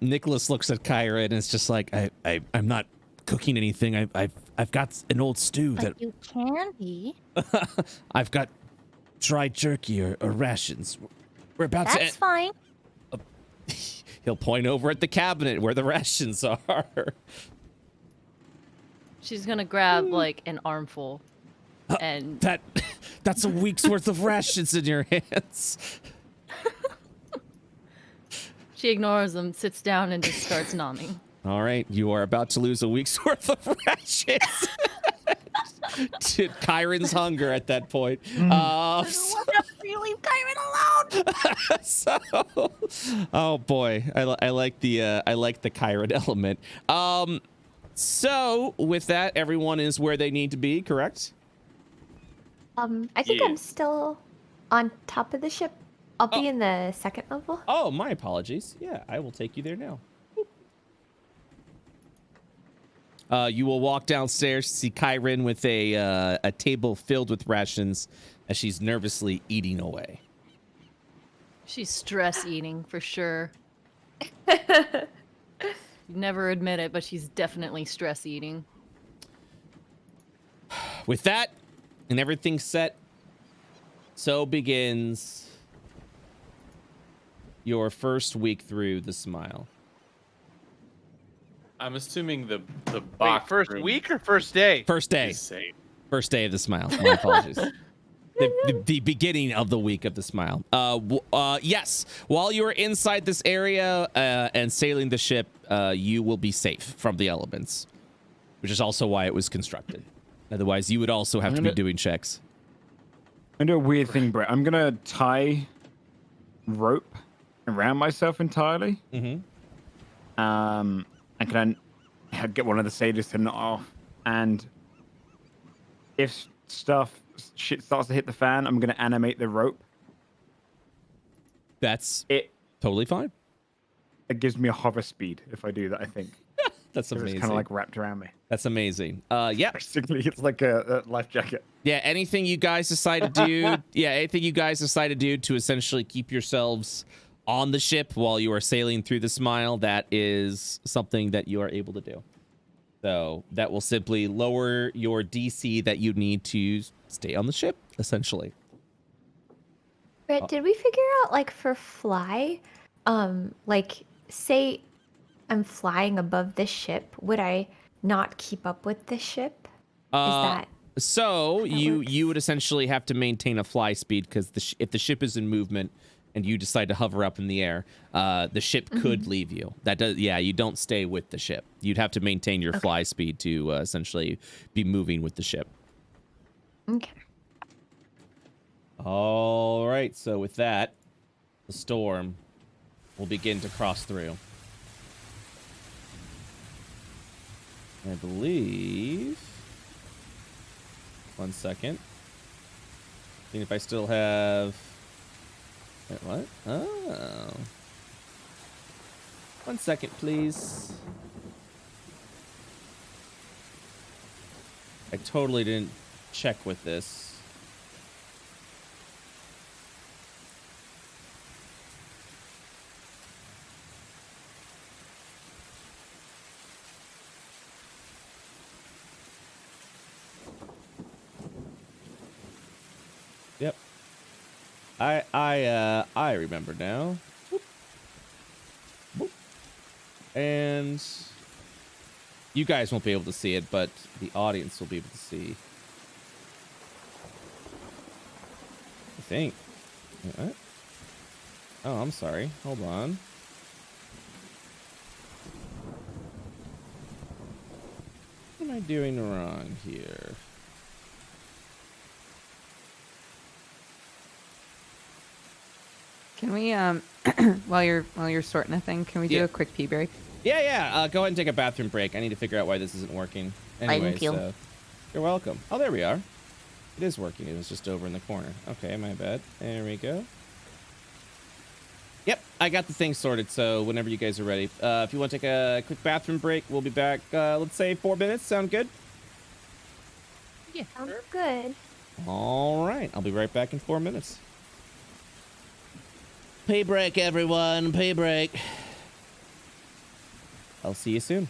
Nicholas looks at Kyra and it's just like, I'm not cooking anything. I've got an old stew But that you can be. I've got dry jerky or rations. We're about That's to. fine. He'll point over at the cabinet where the rations are. She's gonna grab like an armful, and That's a week's worth of rations in your hands. she ignores them, sits down, and just starts nomming. All right, you are about to lose a week's worth of rations. To Kyron's hunger at that point. Leave Kyron alone. So, oh boy, I like the Kyron element. So with that, everyone is where they need to be, correct? I think I'm still on top of the ship. I'll be in the second level. Oh, my apologies. Yeah, I will take you there now. You will walk downstairs, see Kyron with a table filled with rations as she's nervously eating away. She's stress eating for sure. Never admit it, but she's definitely stress eating. With that and everything set, so begins your first week through the Smile. I'm assuming the Wait, box first room week or first day? First day. is safe. First day of the Smile. My apologies. The beginning of the week of the Smile. Yes, while you are inside this area and sailing the ship, you will be safe from the elements, which is also why it was constructed. Otherwise, you would also have to be doing checks. I'm gonna do a weird thing, Brett. I'm gonna tie rope around myself entirely. Mm-hmm. and can I get one of the sailors to knot off? And if shit starts to hit the fan, I'm going to animate the rope. That's It totally fine. gives me a hover speed if I do that, I think. That's 'Cause amazing. it's kind of like wrapped around me. That's amazing. Yeah. Basically, it's like a life jacket. Yeah, anything you guys decide to do, to essentially keep yourselves on the ship while you are sailing through the Smile, that is something that you are able to do. So that will simply lower your DC that you need to stay on the ship, essentially. Brett, did we figure out, like, for fly, like, say I'm flying above the ship, would I not keep up with the ship? Is that So how that you works? would essentially have to maintain a fly speed, because if the ship is in movement and you decide to hover up in the air, the ship could leave you. You don't stay with the ship. You'd have to maintain your fly speed to essentially be moving with the ship. Okay. All right, so with that, the storm will begin to cross through. I believe. 1 second. Seeing if I still have. Wait, what? Oh. 1 second, please. I totally didn't check with this. Yep. I remember now. Whoop. Whoop. And you guys won't be able to see it, but the audience will be able to see. I think. Wait, what? Oh, I'm sorry. Hold on. What am I doing wrong here? Can we while you're sorting a thing, can we do Yeah. a quick pee break? Yeah. Go ahead and take a bathroom break. I need to figure out why this isn't working. Anyway, Thank you. so you're welcome. Oh, there we are. It is working. It was just over in the corner. Okay, my bad. There we go. Yep, I got the thing sorted, so whenever you guys are ready. If you want to take a quick bathroom break, we'll be back, let's say 4 minutes. Sound good? Sounds good. All right, I'll be right back in 4 minutes. Pay break, everyone. Pay break. I'll see you soon.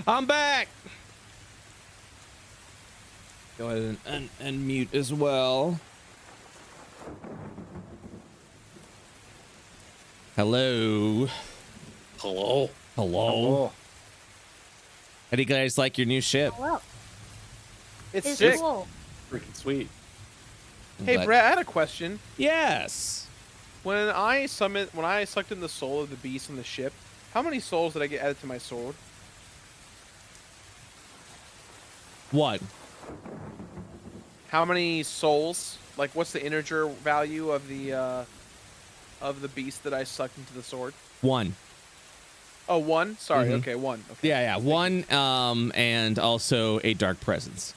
I'm back. Go ahead and mute as well. Hello. Hello. Hello. How do you guys like your new ship? Well, It's it's sick. cool. Freaking sweet. Hey, But- Brett, I had a question. Yes. When I sucked in the soul of the beast on the ship, how many souls did I get added to my sword? What? How many souls? Like, what's the integer value of the beast that I sucked into the sword? 1. Oh, 1? Sorry. Mhm. Okay, 1. Okay. Yeah. 1. And also a dark presence.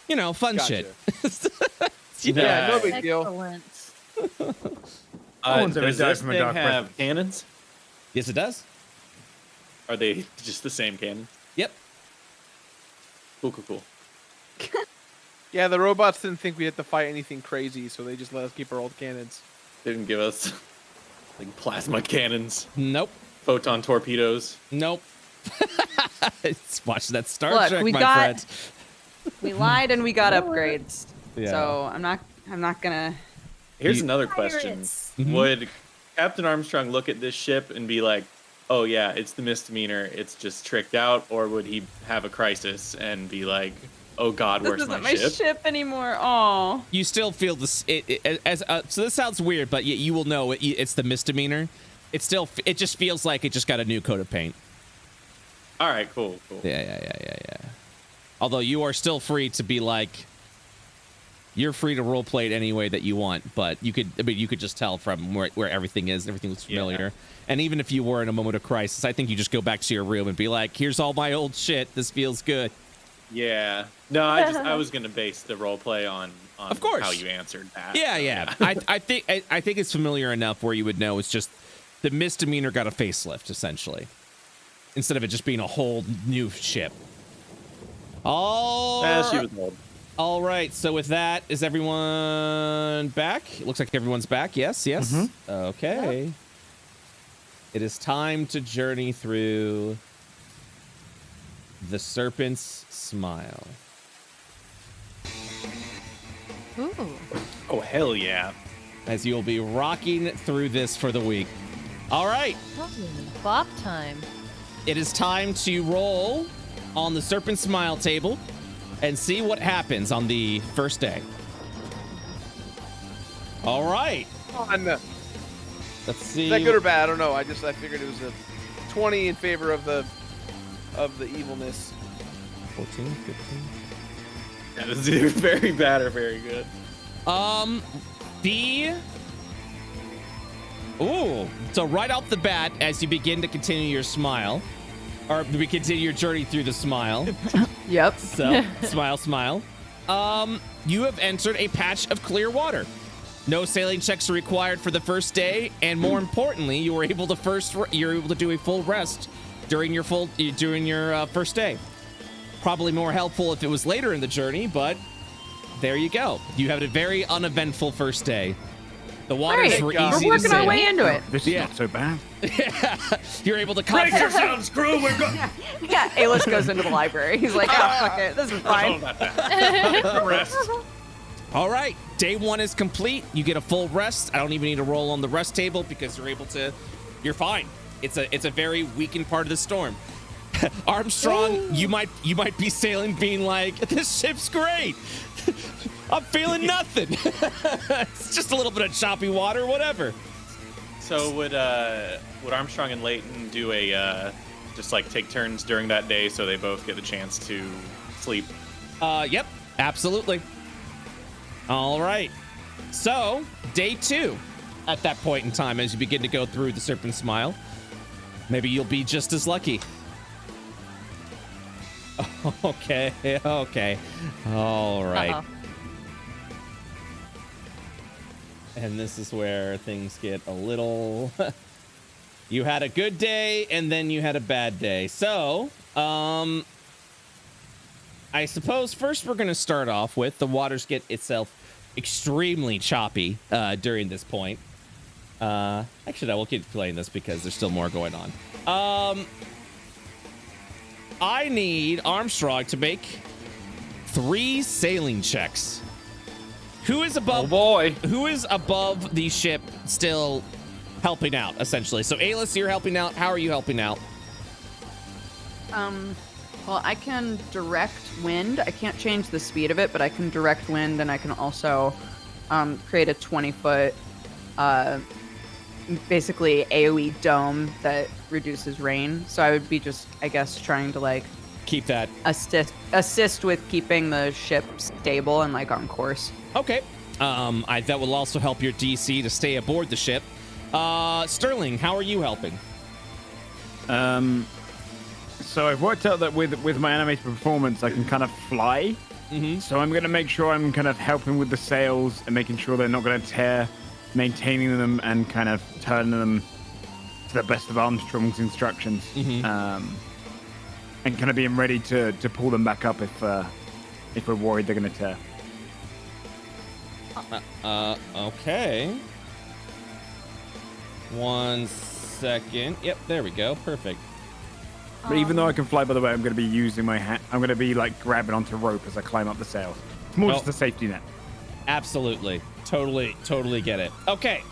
You know, fun Gotcha. shit. You know? Yeah, no big deal. Excellent. No one's ever Does died this from a thing dark have presence. cannons? Yes, it does. Are they just the same cannon? Yep. Cool. Yeah, the robots didn't think we had to fight anything crazy, so they just let us keep our old cannons. They didn't give us like plasma cannons, Nope. photon torpedoes. Nope. Watch that Star Look, Trek, we my got- friend. We lied and we got upgrades. Yeah. So I'm not gonna. Here's You- another question. Pirates. Mhm. Would Captain Armstrong look at this ship and be like, oh yeah, it's the misdemeanor, it's just tricked out? Or would he have a crisis and be like, oh god, This where's isn't my my ship? ship anymore. Oh. You still feel this so this sounds weird, but you will know it's the misdemeanor. It just feels like it just got a new coat of paint. All right, cool. Yeah. Although you are still free to be like, you're free to roleplay it any way that you want, but you could just tell from where everything is. Everything looks familiar. Yeah. And even if you were in a moment of crisis, I think you just go back to your room and be like, here's all my old shit. This feels good. Yeah. No, I was gonna base the role play on Of course. how you answered that. Yeah. So, I think it's familiar enough where you would know it's just the misdemeanor got a facelift, essentially, instead of it just being a whole new ship. she was old. All right. So with that, is everyone back? It looks like everyone's back. Yes. Okay. It is time to journey through the Serpent's Smile. Ooh. Oh hell yeah. As you'll be rocking through this for the week. All right. Bop time. It is time to roll on the Serpent Smile table and see what happens on the first day. All right. On the, Let's see. is that good or bad? I don't know. I figured it was a 20 in favor of the evilness. 14, 15. That is either very bad or very good. So right off the bat, as you begin to continue your smile, or we continue your journey through the smile. Yep. So, smile. You have entered a patch of clear water. No sailing checks are required for the first day, and more importantly, you were able to you're able to do a full rest during your first day. Probably more helpful if it was later in the journey, but there you go. You have a very uneventful first day. The waters Great. were We're easy We're to working our sail. way into it. This is Yeah. not so bad. You're able to Brace comfort. yourselves, crew. We're going. Yeah, Alis goes into the library. He's like, oh, fuck it. This is fine. Rest. All right, day 1 is complete. You get a full rest. I don't even need to roll on the rest table because you're fine. It's a very weakened part of the storm. Armstrong, you might be sailing being like, this ship's great. I'm feeling nothing. It's just a little bit of choppy water, whatever. So would Armstrong and Leighton do a just like take turns during that day so they both get the chance to sleep? Yep, absolutely. All right. So, day 2, at that point in time, as you begin to go through the Serpent Smile, maybe you'll be just as lucky. Okay. Okay. All right. Uh-oh. And this is where things get a little. You had a good day, and then you had a bad day. So, I suppose first we're going to start off with the waters get itself extremely choppy during this point. Actually, I will keep playing this because there's still more going on. I need Armstrong to make 3 sailing checks. Who is above? Oh boy. Who is above the ship still helping out, essentially? So, Alis, you're helping out. How are you helping out? Well, I can direct wind. I can't change the speed of it, but I can direct wind, and I can also create a 20-foot, basically AoE dome that reduces rain. So I would be just, I guess, trying to like Keep that. assist with keeping the ship stable and like on course. Okay. That will also help your DC to stay aboard the ship. Sterling, how are you helping? So I've worked out that with my animated performance, I can kind of fly. Mm-hmm. So I'm going to make sure I'm kind of helping with the sails and making sure they're not going to tear, maintaining them and kind of turning them to the best of Armstrong's instructions. Mm-hmm. And kind of being ready to pull them back up if we're worried they're going to tear. Okay. 1 second. Yep, there we go. Perfect. But even though I can fly, by the way, I'm going to be using my hand. I'm going to be like grabbing onto rope as I climb up the sails. It's more just a safety net. Absolutely. Totally get it. Okay.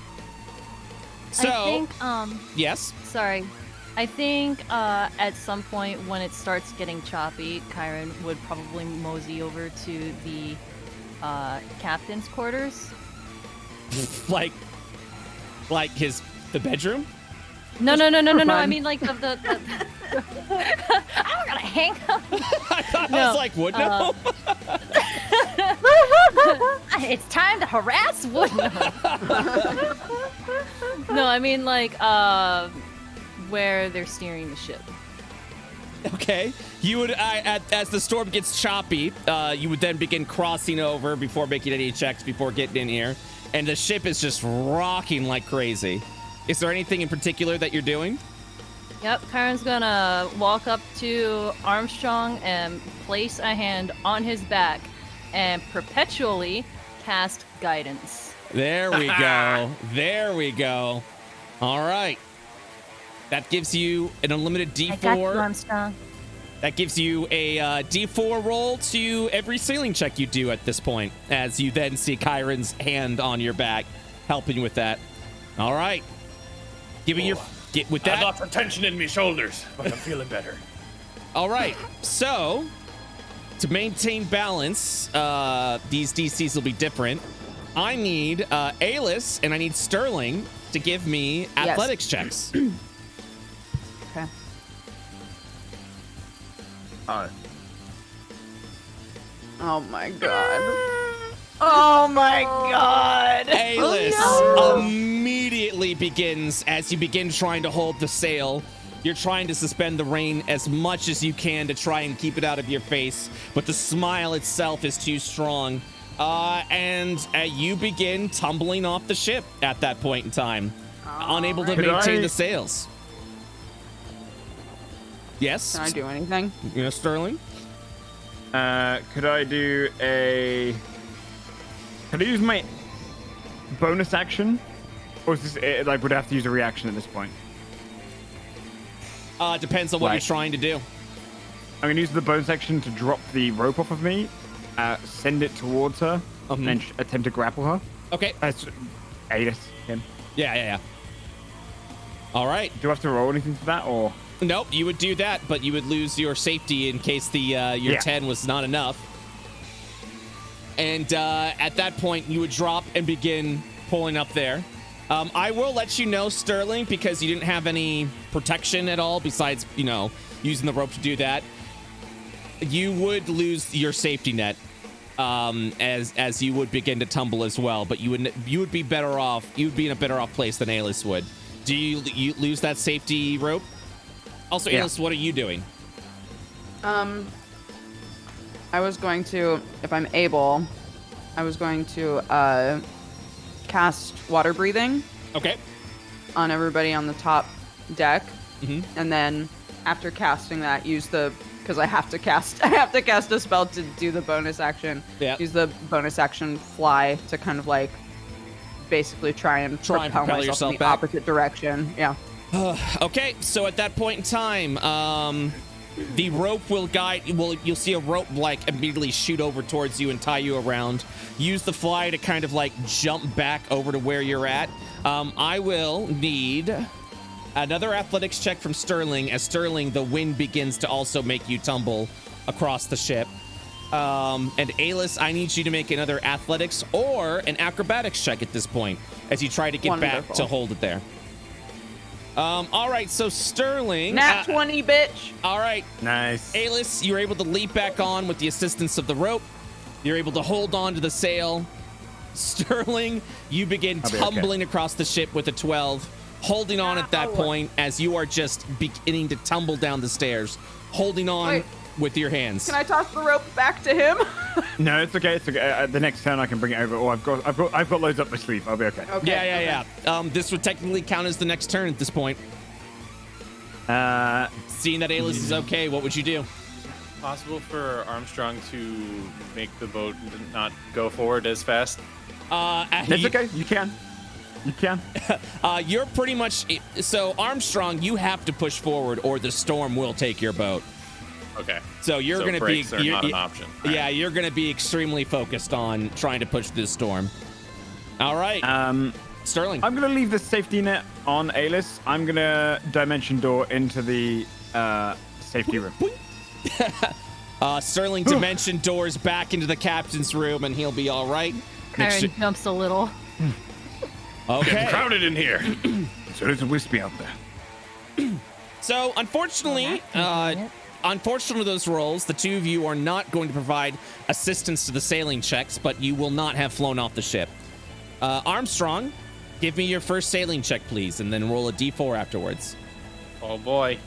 So, I think, yes. sorry. I think at some point when it starts getting choppy, Kyron would probably mosey over to the captain's quarters. like the bedroom? No. I Run. mean, like the I'm gonna hang up. I thought I No, was like, would no? It's time to harass Woodno. No, I mean like where they're steering the ship. Okay. You would, as the storm gets choppy, you would then begin crossing over before making any checks before getting in here. And the ship is just rocking like crazy. Is there anything in particular that you're doing? Yep, Kyron's gonna walk up to Armstrong and place a hand on his back and perpetually cast guidance. There we go. There we go. All right. That gives you an unlimited D4. I got you, Armstrong. That gives you a D4 roll to every sailing check you do at this point, as you then see Kyron's hand on your back, helping you with that. All right. Get with I have that. lots of tension in my shoulders, but I'm feeling better. All right. So, to maintain balance, these DCs will be different. I need Alis and I need Sterling to give me athletics checks. Okay. Oh my god. Oh my god. Alis immediately begins, as you begin trying to hold the sail, you're trying to suspend the rain as much as you can to try and keep it out of your face, but the smile itself is too strong. And you begin tumbling off the ship at that point in time, unable to maintain the sails. Yes? Can I do anything? You know, Sterling? Could I do a... Could I use my bonus action? Or is this, like, would I have to use a reaction at this point? Depends on what you're trying to do. I'm going to use the bonus action to drop the rope off of me, send it towards her, and then attempt to grapple her. Okay. Alis, him. Yeah. All right. Do I have to roll anything for that, or...? Nope, you would do that, but you would lose your safety in case the your 10 was not enough. And at that point, you would drop and begin pulling up there. I will let you know, Sterling, because you didn't have any protection at all besides, you know, using the rope to do that. You would lose your safety net as you would begin to tumble as well, but you would be better off. You'd be in a better off place than Alis would. Do you lose that safety rope? Also, Alis, what are you doing? I was going to, if I'm able, I was going to cast water breathing Okay. on everybody on the top deck, Mm-hmm. and then after casting that, use the because I have to cast a spell to do the bonus action. Yeah. Use the bonus action fly to kind of like basically try and propel myself yourself in the back. opposite direction. Yeah. Okay, so at that point in time, the rope will guide. You'll see a rope like immediately shoot over towards you and tie you around. Use the fly to kind of like jump back over to where you're at. I will need another athletics check from Sterling. As Sterling, the wind begins to also make you tumble across the ship. And Alis, I need you to make another athletics or an acrobatics check at this point as you try to get back Wonderful. to hold it there. All right, so Sterling. Nat 20, bitch. All right, Nice. Alis, you're able to leap back on with the assistance of the rope. You're able to hold on to the sail. Sterling, you begin I'll be okay. tumbling across the ship with a 12, holding on at that point as you are just beginning to tumble down the stairs, holding on Wait. with your hands. Can I toss the rope back to him? No, it's okay. It's okay. The next turn I can bring it over. Oh, I've got loads up my sleeve. I'll be okay. Okay. Yeah. This would technically count as the next turn at this point. Seeing that Alis is okay, what would you do? Possible for Armstrong to make the boat not go forward as fast? It's okay. You can. You can. You're pretty much so Armstrong. You have to push forward, or the storm will take your boat. Okay. So you're going to be brakes are not an option. All Yeah, right. you're going to be extremely focused on trying to push this storm. All right, Sterling. I'm gonna leave the safety net on Alis. I'm gonna dimension door into the safety room. Sterling dimension doors back into the captain's room, and he'll be all right. Make Kyron sure- jumps a little. Okay. Crowded in here. So there's a wispy out there. So unfortunately, unfortunately, those rolls, the two of you are not going to provide assistance to the sailing checks, but you will not have flown off the ship. Armstrong, give me your first sailing check, please, and then roll a d4 afterwards. Oh boy.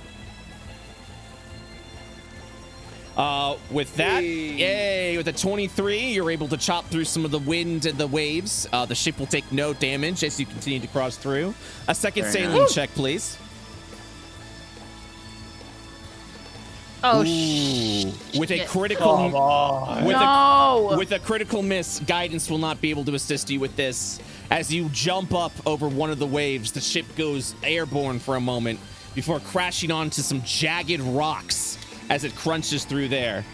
With that, yay, with a 23, you're able to chop through some of the wind and the waves. The ship will take no damage as you continue to cross through. A second Very sailing nice. check, please. Oh, Ooh, with a shit. critical No! with a critical miss, guidance will not be able to assist you with this. As you jump up over one of the waves, the ship goes airborne for a moment before crashing onto some jagged rocks as it crunches through there.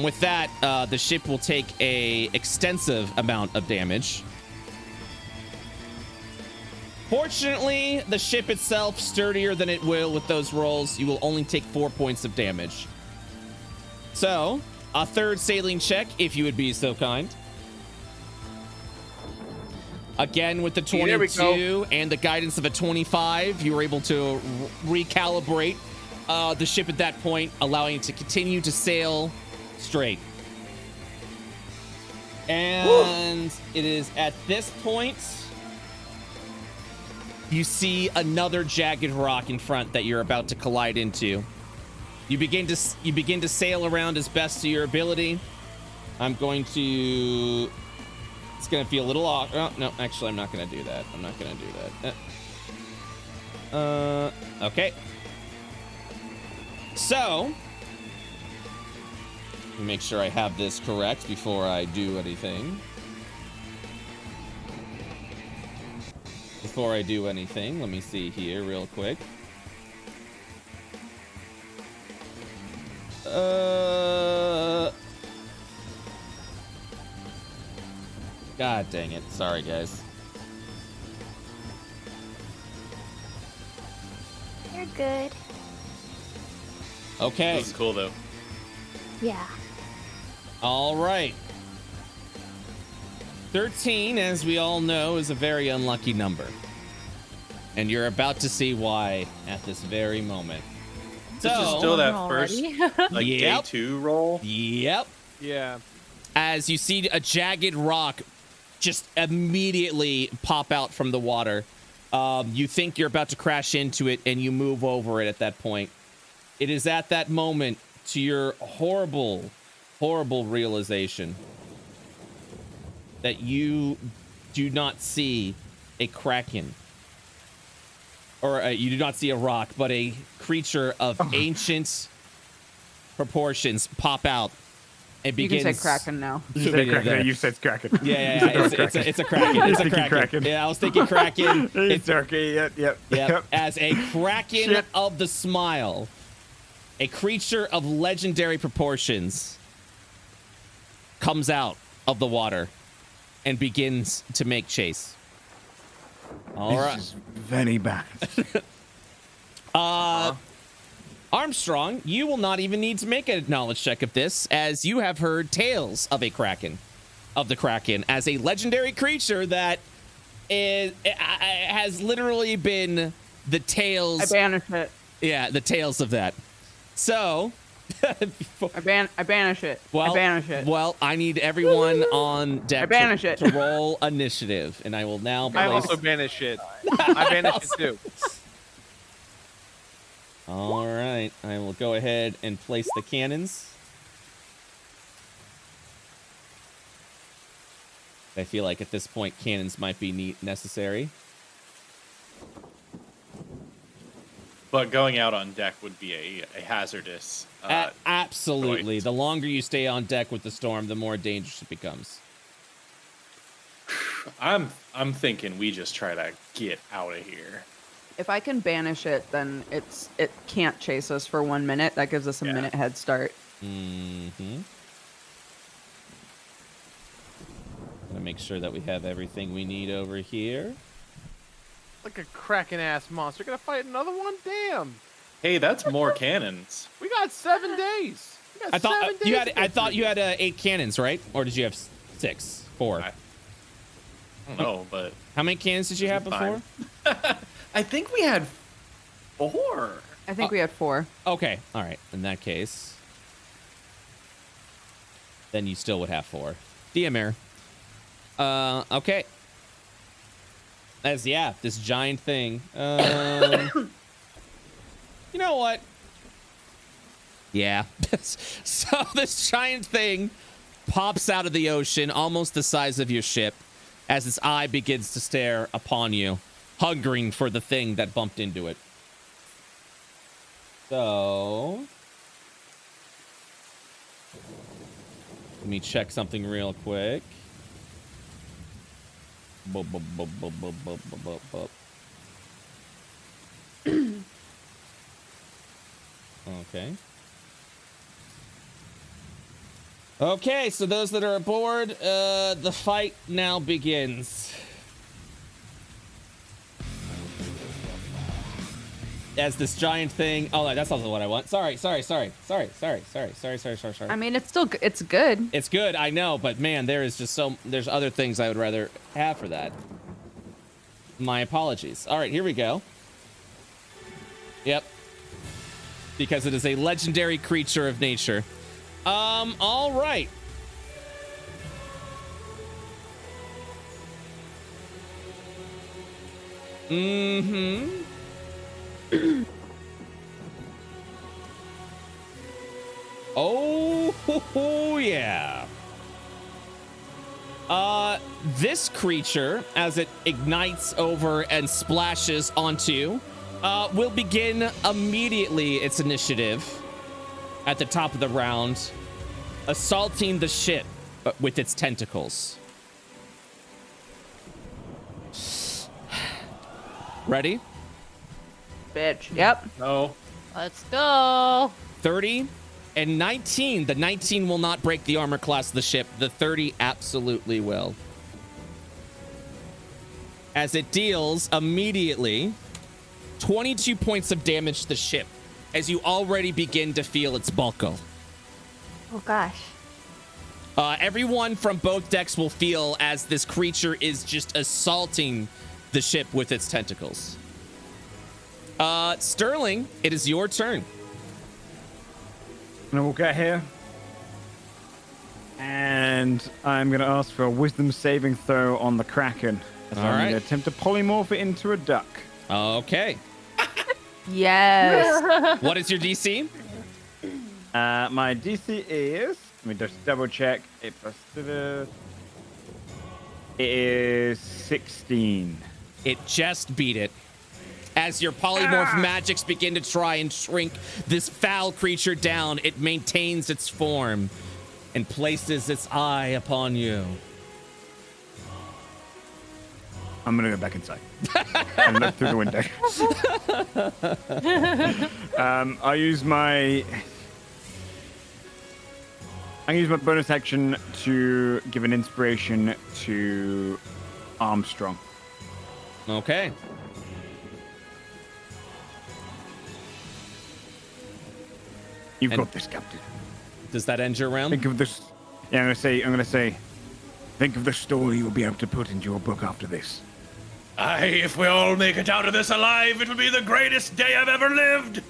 With that, the ship will take a extensive amount of damage. Fortunately, the ship itself sturdier than it will with those rolls. You will only take 4 points of damage. So, a third sailing check, if you would be so kind. Again, with the There we 22 and the guidance of a 25, you were able to recalibrate the ship at that point, allowing it to continue to sail straight. And it is at this point you see another jagged rock in front that you're about to collide into. You begin to sail around as best to your ability. I'm going to. It's going to feel a little off. Oh, no, actually, I'm not going to do that. I'm not going to do that. Okay. So, let me make sure I have this correct before I do anything. Before I do anything, let me see here real quick. God dang it. Sorry, guys. You're good. Okay. This is cool though. Yeah. All right. 13, as we all know, is a very unlucky number. And you're about to see why at this very moment. This is So, still that Already? first like day Yep. 2 roll. yep. Yeah. As you see a jagged rock just immediately pop out from the water. You think you're about to crash into it, and you move over it at that point. It is at that moment, to your horrible, horrible realization that you do not see a kraken, or you do not see a rock, but a creature of ancient proportions pop out and You begins. can say Kraken now. You said Kraken. You said Kraken. Yeah. It's a kraken. It's a kraken. Yeah, I was thinking kraken. It's turkey. Yep. As a kraken Shit. of the smile, a creature of legendary proportions comes out of the water and begins to make chase. All right. This is very bad. Armstrong, you will not even need to make a knowledge check of this, as you have heard tales of the kraken, as a legendary creature that has literally been the tales. I banish it. Yeah, the tales of that. So, I banish it. well, I banish it. Well, I need everyone on deck I banish it. to roll initiative, and I will now I place. also banish it. I banish it too. All right, I will go ahead and place the cannons. I feel like at this point, cannons might be necessary. But going out on deck would be a hazardous. Absolutely. choice. The longer you stay on deck with the storm, the more dangerous it becomes. I'm thinking we just try to get out of here. If I can banish it, then it can't chase us for 1 minute. That gives us a minute head start. Mm-hmm. Gonna make sure that we have everything we need over here. Like a Kraken ass monster. Gonna fight another one? Damn. Hey, that's more cannons. We got 7 days. We got I thought 7 days you to had. get I thought through you had 8 cannons, right? Or did you have 6, 4? I don't know, but How many cannons did you have before? fine. I think we had 4. I think we had 4. Okay, all right. In that case, then you still would have 4. Demeanor. Okay. As this giant thing. You know what? Yeah. So this giant thing pops out of the ocean, almost the size of your ship, as its eye begins to stare upon you, hungering for the thing that bumped into it. So, let me check something real quick. Okay. Okay, so those that are aboard, the fight now begins. As this giant thing. Oh, that's not what I want. Sorry. I mean, it's still it's good. It's good, I know, but man, there's other things I would rather have for that. My apologies. All right, here we go. Yep. Because it is a legendary creature of nature. All right. Mm-hmm. Oh, yeah. This creature, as it ignites over and splashes onto, will begin immediately its initiative at the top of the round, assaulting the ship with its tentacles. Ready? Bitch. Yep. No. Let's go. 30 and 19. The 19 will not break the armor class of the ship. The 30 absolutely will. As it deals immediately 22 points of damage to the ship, as you already begin to feel its buckle. Oh gosh. Everyone from both decks will feel as this creature is just assaulting the ship with its tentacles. Sterling, it is your turn. And we'll get here. And I'm going to ask for a wisdom saving throw on the Kraken. As All I'm right. going to attempt to polymorph it into a duck. Okay. Yes. What is your DC? My DC is Let me just double check. It is 16. It just beat it. As your polymorph magics begin to try and shrink this foul creature down, it maintains its form and places its eye upon you. I'm gonna go back inside and look through the window. I use my bonus action to give an inspiration to Armstrong. Okay. You've And- got this, Captain. Does that end your round? Think of this. Yeah, I'm gonna say. Think of the story you'll be able to put into your book after this. Aye, if we all make it out of this alive, it will be the greatest day I've ever lived.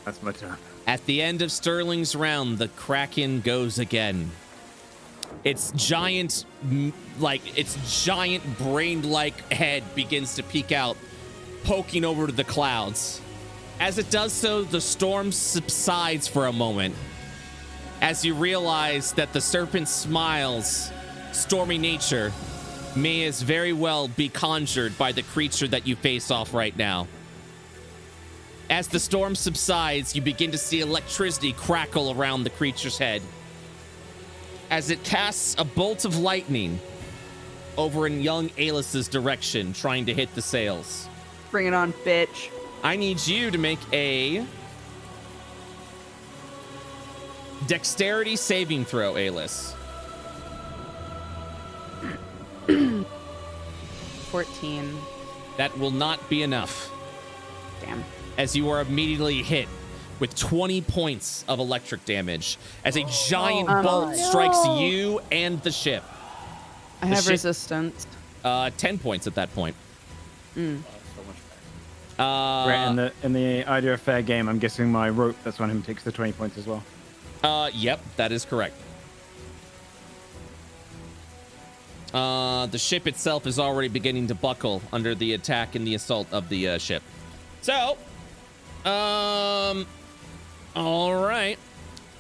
That's my turn. At the end of Sterling's round, the Kraken goes again. Its giant brain-like head begins to peek out, poking over to the clouds. As it does so, the storm subsides for a moment, as you realize that the serpent smile's stormy nature may as very well be conjured by the creature that you face off right now. As the storm subsides, you begin to see electricity crackle around the creature's head as it casts a bolt of lightning over in young Aelis's direction, trying to hit the sails. Bring it on, bitch. I need you to make a dexterity saving throw, Aelis. 14. That will not be enough, Damn. as you are immediately hit with 20 points of electric damage as a giant bolt strikes you and the ship. I The have ship- resistance. 10 points at that point. So much better. Right, in the idea of fair game, I'm guessing my rope that's on him takes the 20 points as well. Yep, that is correct. The ship itself is already beginning to buckle under the attack and the assault of the ship. So, all right.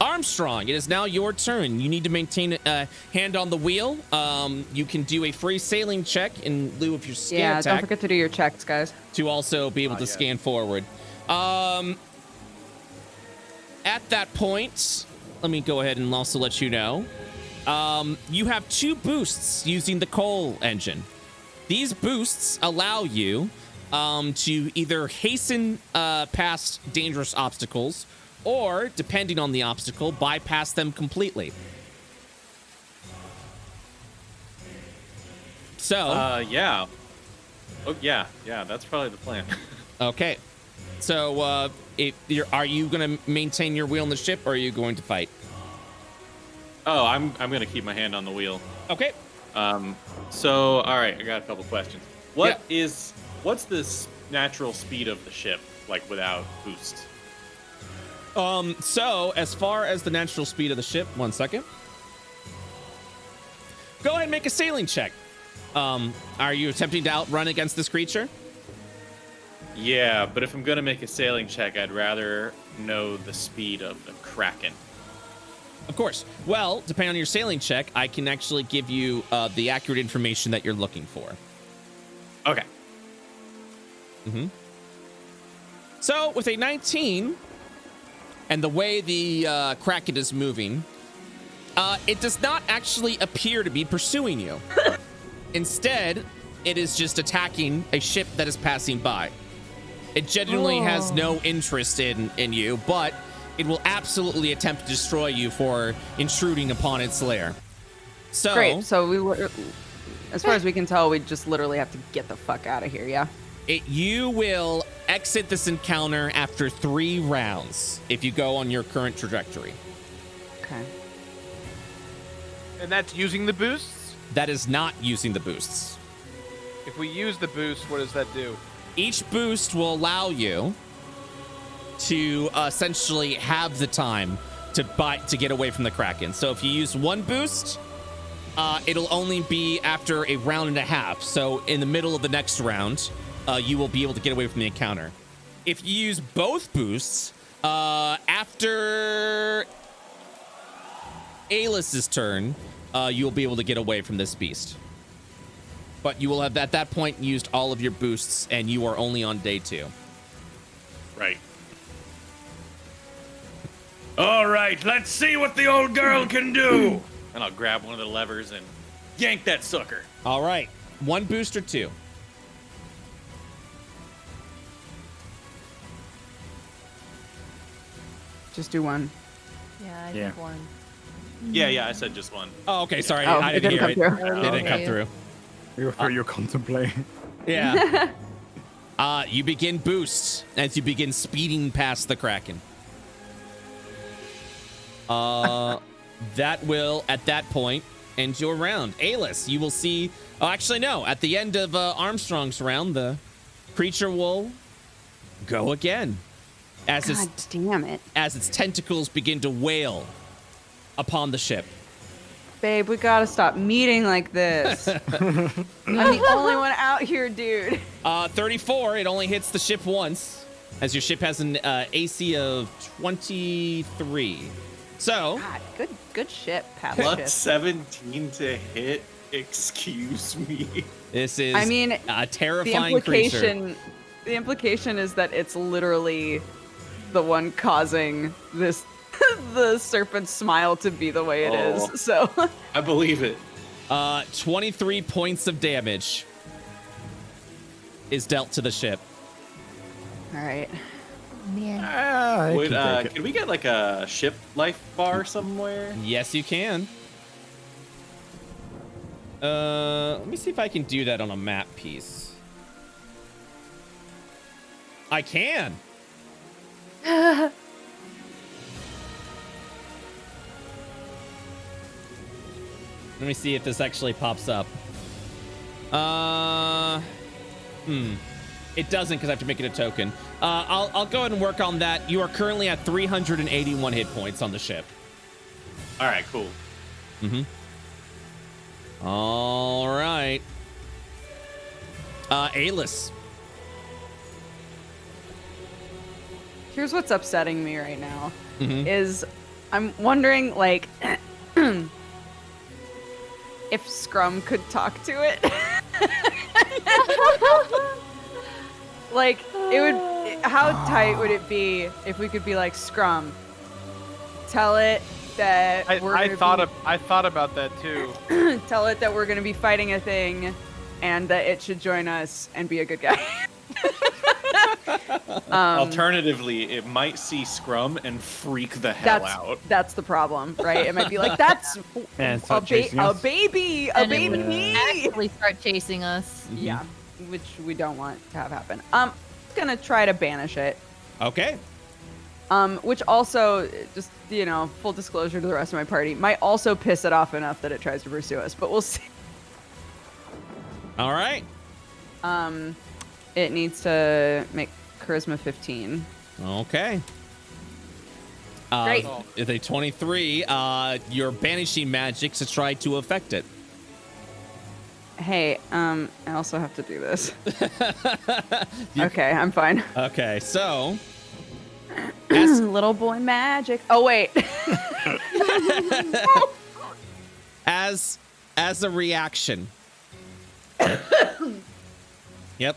Armstrong, it is now your turn. You need to maintain a hand on the wheel. You can do a free sailing check in lieu of your scan Yeah, attack don't forget to do your checks, guys. to also be able to scan forward. At that point, let me go ahead and also let you know. You have 2 boosts using the coal engine. These boosts allow you to either hasten past dangerous obstacles or, depending on the obstacle, bypass them completely. So, Yeah. Oh, yeah, that's probably the plan. okay. So, are you going to maintain your wheel in the ship, or are you going to fight? Oh, I'm gonna keep my hand on the wheel. Okay. So, all right, I got a couple questions. What's the natural speed of the ship, like without boosts? So as far as the natural speed of the ship, 1 second. Go ahead and make a sailing check. Are you attempting to outrun against this creature? Yeah, but if I'm gonna make a sailing check, I'd rather know the speed of the Kraken. Of course. Well, depending on your sailing check, I can actually give you the accurate information that you're looking for. Okay. So with a 19, and the way the Kraken is moving, it does not actually appear to be pursuing you. Instead, it is just attacking a ship that is passing by. It genuinely has no interest in you, but it will absolutely attempt to destroy you for intruding upon its lair. So, Great. So we were, as far as we can tell, we just literally have to get the fuck out of here. Yeah. You will exit this encounter after 3 rounds if you go on your current trajectory. Okay. And that's using the boosts? That is not using the boosts. If we use the boost, what does that do? Each boost will allow you to essentially have the time to get away from the Kraken. So if you use 1 boost, it'll only be after a round and a half. So in the middle of the next round, you will be able to get away from the encounter. If you use both boosts, after Aelis's turn, you'll be able to get away from this beast. But you will have at that point used all of your boosts, and you are only on day 2. Right. All right, let's see what the old girl can do. And I'll grab one of the levers and yank that sucker. All right. 1 boost or 2? Just do one. Yeah, I Yeah. think one. Yeah, I said just one. Oh, okay. Sorry. Oh, I it didn't hear didn't come it. through. It didn't come Okay. through. You're contemplating. Yeah. You begin boosts as you begin speeding past the Kraken. That will, at that point, end your round. Aelis, you will see... Oh, actually, no. At the end of Armstrong's round, the creature will go again. As God damn it. its tentacles begin to wail upon the ship. Babe, we gotta stop meeting like this. I'm the only one out here, dude. 34, it only hits the ship once, as your ship has an AC of 23. So, God, good ship, past Plus ship. 17 to hit. Excuse me. this is I mean, a The terrifying creature. implication is that it's literally the one causing this the serpent's smile to be the way it Oh. is. So I believe it. 23 points of damage is dealt to the ship. all right. Man. Would, can we get like a ship life bar somewhere? Yes, you can. Let me see if I can do that on a map piece. I can. Let me see if this actually pops up. It doesn't because I have to make it a token. I'll go ahead and work on that. You are currently at 381 hit points on the ship. All right, cool. All right. Aelis. Here's what's upsetting me right now Mhm. is I'm wondering like if Scrum could talk to it. Like it would how tight would it be if we could be like Scrum, tell it that we're I gonna thought about that too. tell it that we're going to be fighting a thing and that it should join us and be a good guy. Alternatively, it might see Scrum and freak the hell out. That's the problem, right? It might be like, that's Yeah, a, start chasing us. baby, a And it baby would me. actually start chasing us. Yeah, which we don't want to have happen. I'm gonna try to banish it. Okay. Which also, just, you know, full disclosure to the rest of my party, might also piss it off enough that it tries to pursue us, but we'll see. All right. It needs to make charisma 15. Okay. Great. With a 23, you're banishing magic to try to affect it. Hey, I also have to do this. Okay, I'm fine. Okay, so Little boy magic. Oh, wait. as a reaction, yep,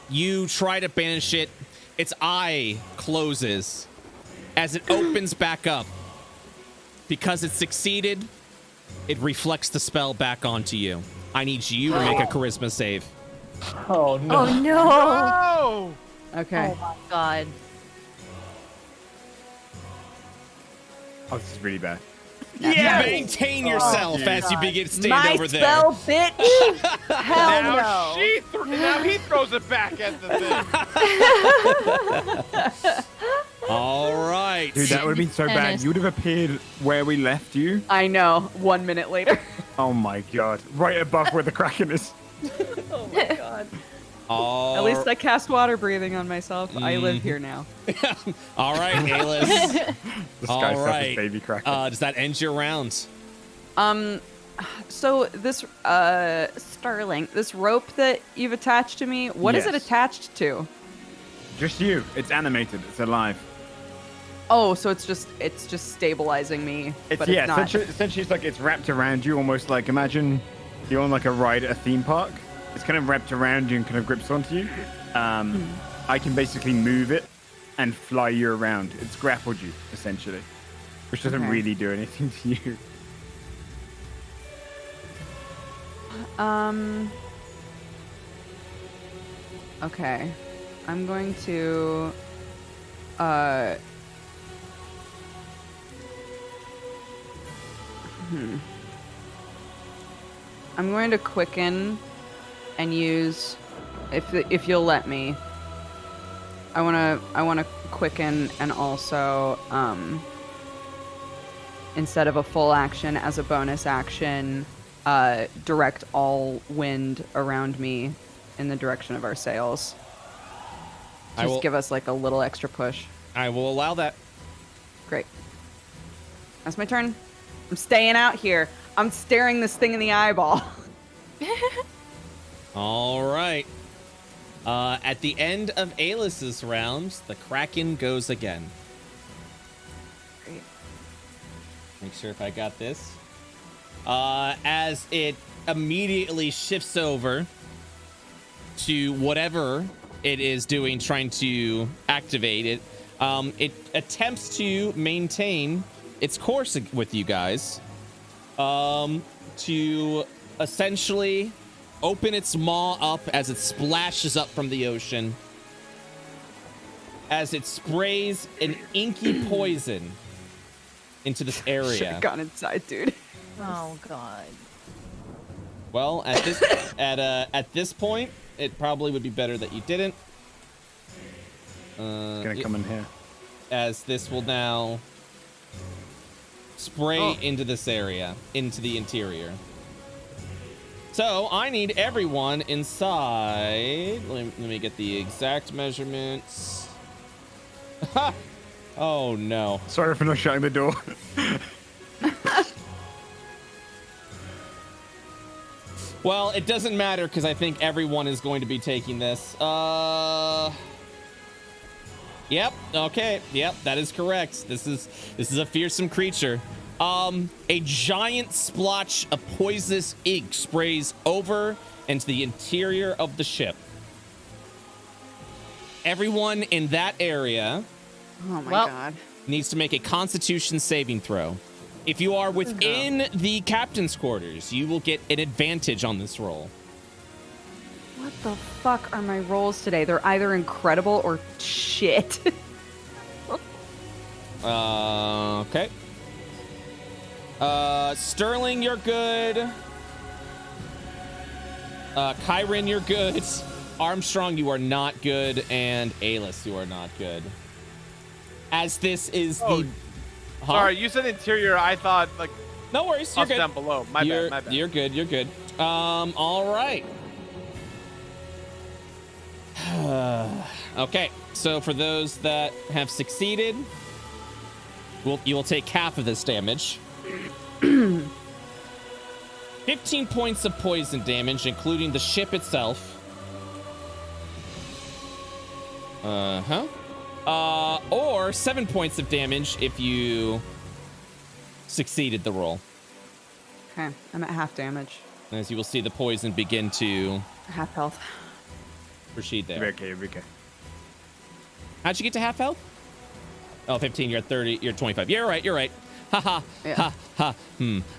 you try to banish it. Its eye closes as it opens back up. Because it succeeded, it reflects the spell back onto you. I need you to make a charisma save. Oh no. Oh no! Oh! Okay. Oh my god. Oh, this is really bad. Yeah, maintain yourself as you begin to stand My over there. spell, bitch. Hell Now no. now he throws it back at the thing. All right. Dude, that would have been so bad. Tennis. You would have appeared where we left you. I know. 1 minute later. Oh my god. Right above where the Kraken is. Oh my god. All At least I cast water breathing on myself. I live here now. All right, Aelis. The All sky stuff right. is baby Kraken. Does that end your round? So this Starling, this rope that you've attached to me, what is it Yes. attached to? Just you. It's animated. It's alive. Oh, so it's just stabilizing me, but it's not. Essentially it's like it's wrapped around you, almost like imagine you're on like a ride at a theme park. It's kind of wrapped around you and kind of grips onto you. I can basically move it and fly you around. It's grappled you essentially, which doesn't really do anything to you. Okay. I'm going to I'm going to quicken and use, if you'll let me. I wanna quicken and also instead of a full action, as a bonus action, direct all wind around me in the direction of our sails. Just give us like a little extra push. I will allow that. Great. That's my turn. I'm staying out here. I'm staring this thing in the eyeball. All right. At the end of Aelis's round, the Kraken goes again. Great. Make sure if I got this. As it immediately shifts over to whatever it is doing, trying to activate it. It attempts to maintain its course with you guys. To essentially open its maw up as it splashes up from the ocean. As it sprays an inky poison into this area. Should've gone inside, dude. Oh god. Well, at this point, it probably would be better that you didn't. It's gonna come in here. As this will now spray into this area, into the interior. So I need everyone inside. Let me get the exact measurements. Oh no. Sorry for not shutting the door. Well, it doesn't matter because I think everyone is going to be taking this. Yep. Okay. Yep. That is correct. This is a fearsome creature. A giant splotch of poisonous ink sprays over into the interior of the ship. Everyone in that area Oh my god. needs to make a Constitution saving throw. If you are within the captain's quarters, you will get an advantage on this roll. What the fuck are my rolls today? They're either incredible or shit. Okay. Sterling, you're good. Kyron, you're good. Armstrong, you are not good. And Aelis, you are not good. As this is the... Huh? Sorry, you said interior. I thought like No worries, you're us good. down below. My bad. You're good, you're good. All right. Okay, so for those that have succeeded, you will take half of this damage. 15 points of poison damage, including the ship itself. Or 7 points of damage if you succeeded the roll. Okay, I'm at half damage. As you will see, the poison begin to Half health. proceed there. You're okay. How'd you get to half health? Oh, 15, you're at 30, you're at 25. You're right. Ha ha, Yeah. ha.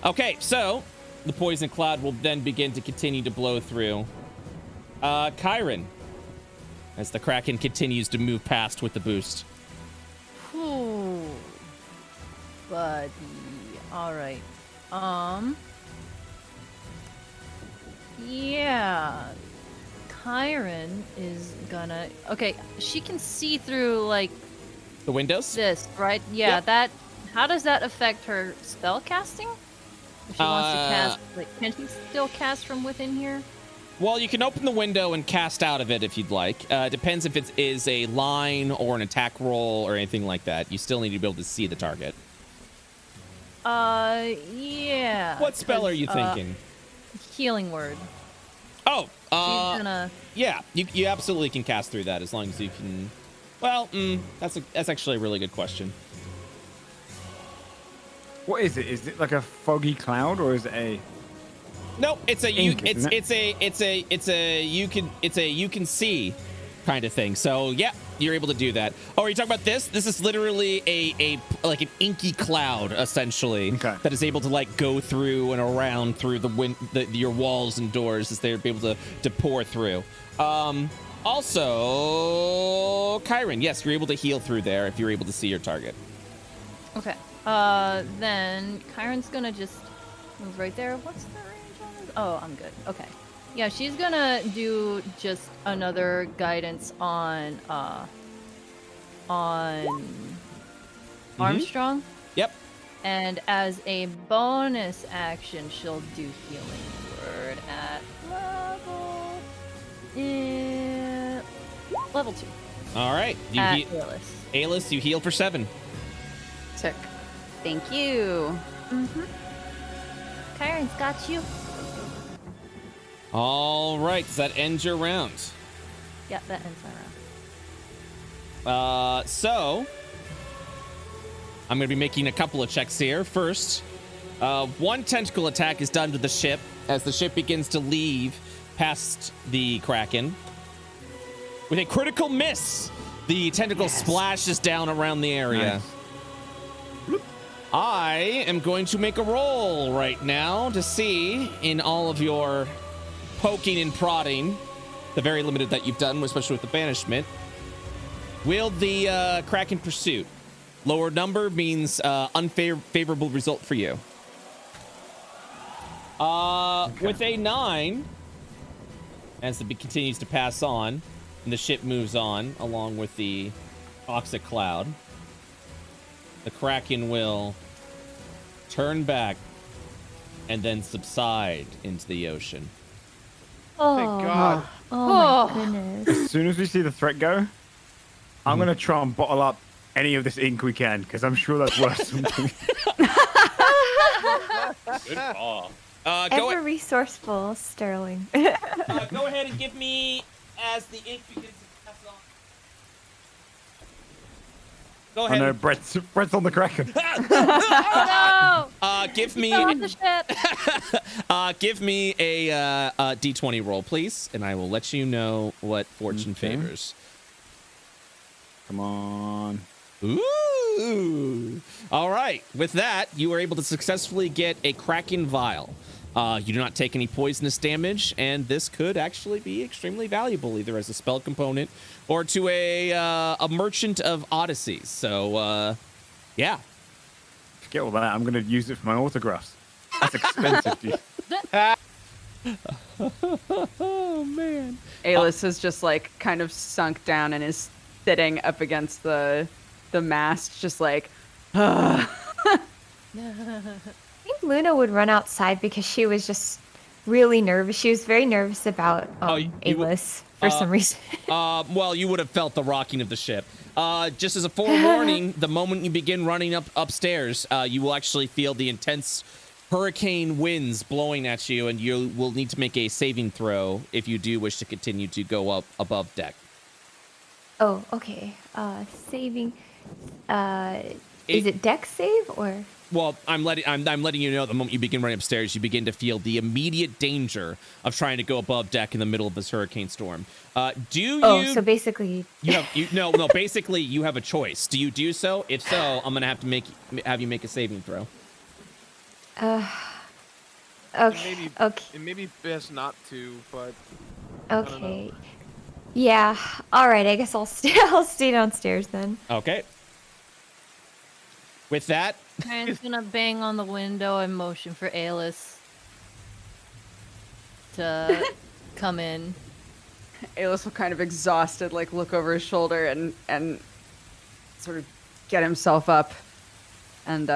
Okay, so the poison cloud will then begin to continue to blow through. Kyron, as the Kraken continues to move past with the boost. Whew. Buddy. Alright. Yeah. Kyron is gonna... Okay, she can see through, like, The windows? this, right? Yeah, Yep. that... How does that affect her spell casting? If she wants to cast... Like, can she still cast from within here? Well, you can open the window and cast out of it if you'd like. Depends if it is a line or an attack roll or anything like that. You still need to be able to see the target. Yeah. What spell are you thinking? Healing word. Oh, She's gonna... yeah, you absolutely can cast through that as long as you can. Well, that's actually a really good question. What is it? Is it like a foggy cloud or is it a? Nope, it's a Ink, isn't it's a you can see kind of thing. So yeah, you're able to do that. Oh, are you talking about this? This is literally a like an inky cloud essentially that is able to like go through and around through your walls and doors as they're able to pour through. Also, Kyron, yes, you're able to heal through there if you're able to see your target. Okay. Then Kyron's gonna just move right there. What's the range on this? Oh, I'm good. Okay. Yeah, she's gonna do just another guidance on Armstrong. Yep. And as a bonus action, she'll do healing word at level 2. All right. Alis, you heal for 7. Sick. Thank you. Kyron's got you. All right. Does that end your round? Yeah, that ends my round. So I'm going to be making a couple of checks here. First, one tentacle attack is done to the ship as the ship begins to leave past the Kraken. With a critical miss, the tentacle splashes down around the area. Nice. I am going to make a roll right now to see in all of your poking and prodding, the very limited that you've done, especially with the banishment, will the Kraken pursuit. Lower number means unfavorable result for you. With a 9, as it continues to pass on, and the ship moves on along with the toxic cloud, the Kraken will turn back and then subside into the ocean. Oh, Thank God. Oh my goodness. As soon as we see the threat go, I'm gonna try and bottle up any of this ink we can, because I'm sure that's worth something. Good call. Ever resourceful, Sterling. Go ahead and give me, as the ink begins to pass on. Go I ahead. know Brett's on the Kraken. Oh no! Give me, Fell off the ship. give me a D20 roll, please, and I will let you know what fortune favors. Come on. Ooh! All right. With that, you were able to successfully get a Kraken vial. You do not take any poisonous damage, and this could actually be extremely valuable, either as a spell component or to a merchant of odysseys. So, yeah. Forget all that. I'm going to use it for my autographs. That's expensive, dude. Oh, man. Alis is just like kind of sunk down and is sitting up against the mast, just like, I think Luna would run outside because she was just really nervous. She was very nervous about Alis for some reason. Well, you would have felt the rocking of the ship. Just as a forewarning, the moment you begin running upstairs, you will actually feel the intense hurricane winds blowing at you, and you will need to make a saving throw if you do wish to continue to go up above deck. Oh, okay. Saving. Is it deck save or? Well, I'm letting you know the moment you begin running upstairs, you begin to feel the immediate danger of trying to go above deck in the middle of this hurricane storm. So basically, basically you have a choice. Do you do so? If so, I'm gonna have to have you make a saving throw. Okay. It may be best not to, but. Okay. Yeah. All right. I guess I'll stay downstairs then. Okay. With that, Karen's gonna bang on the window and motion for Alis to come in. Alis will kind of exhausted, like look over his shoulder and sort of get himself up and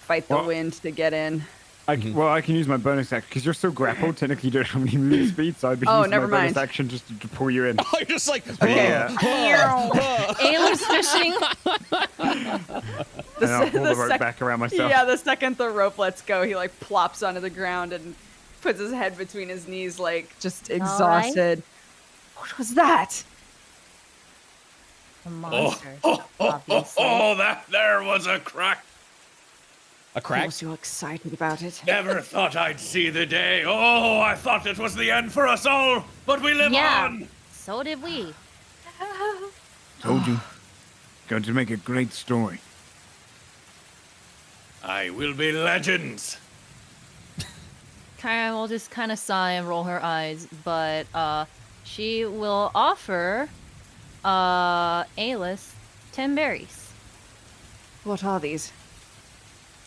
fight the wind to get in. I can use my bonus action because you're so grappled. Technically, you don't have any movement speed, so I'd be using my bonus action just to pull you in. Oh, you're just like, Alis fishing. And I'll pull the rope back around myself. Yeah, the second the rope lets go, he like plops onto the ground and puts his head between his knees, like just exhausted. What was that? A monster. Oh, that there was a crack. A crack? I'm so excited about it. Never thought I'd see the day. Oh, I thought it was the end for us all, but we live Yeah. on. So did we. Told you. Going to make a great story. I will be legends. Kyra will just kind of sigh and roll her eyes, but she will offer Alice 10 berries. What are these?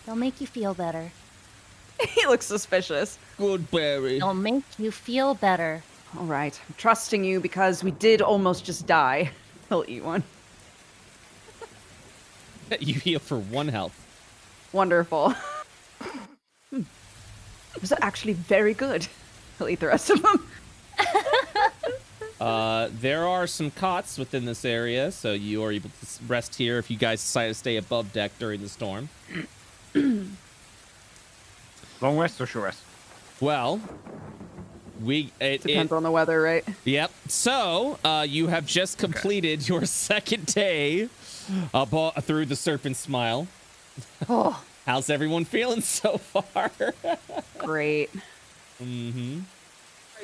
They'll make you feel better. He looks suspicious. Good berry. They'll make you feel better. All right, I'm trusting you because we did almost just die. He'll eat one. You heal for 1 health. Wonderful. It was actually very good. He'll eat the rest of them. There are some cots within this area, so you are able to rest here if you guys decide to stay above deck during the storm. Long rest or short rest? Well, Depends on the weather, right? Yep. So, you have just completed your second day through the Serpent Smile. Oh, How's everyone feeling so far? Great. Mm-hmm.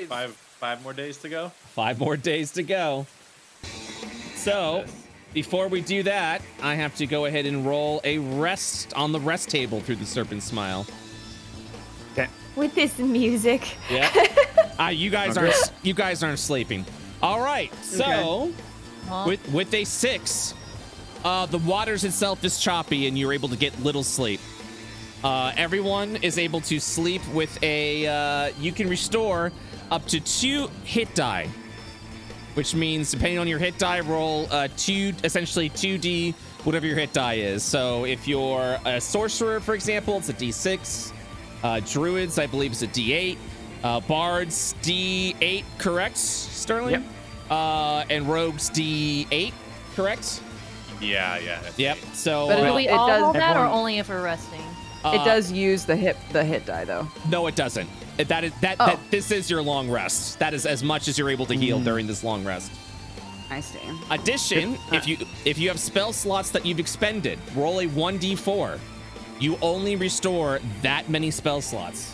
Five more days to go. 5 more days to go. So, before we do that, I have to go ahead and roll a rest on the rest table through the Serpent Smile. Okay. With this music. Yeah. You guys aren't sleeping. All right. So, with a 6, the waters itself is choppy, and you're able to get little sleep. Everyone is able to sleep with a. You can restore up to 2 hit die, which means depending on your hit die, roll essentially 2d, whatever your hit die is. So if you're a sorcerer, for example, it's a d6. Druids, I believe, is a d8. Bards, d8, correct, Sterling? Yep. And rogues, d8, correct? Yeah. Yep. So But do we it all does- hold that, or everyone- only if we're resting? It does use the hit die though. no, it doesn't. This is your long rest. That is as much as you're able to heal during this long rest. I see. Addition, if you have spell slots that you've expended, roll a 1d4. You only restore that many spell slots.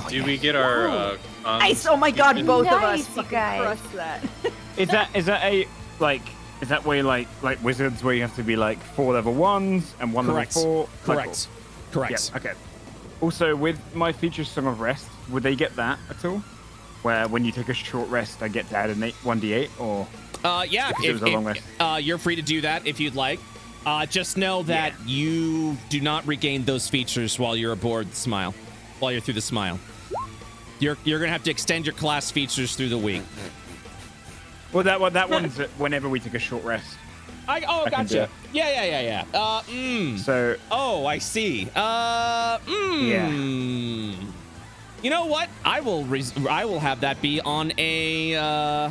Do we get our? Nice. Oh my God, both of us Nice, you fucking guys. crushed that. Is that way like wizards where you have to be like 4 level 1s and 1 Correct. level 4? Correct. Correct. Yeah, okay. Also, with my feature Song of Rest, would they get that at all? Where when you take a short rest, I get to add 1d8 or? Yeah, Because it was a long rest. you're free to do that if you'd like. Just know that you do not regain those features while you're aboard the Smile, while you're through the Smile. You're gonna have to extend your class features through the week. Well, that one's whenever we take a short rest. I can do gotcha. it. Yeah. So Oh, I see. You know what? I will have that be on a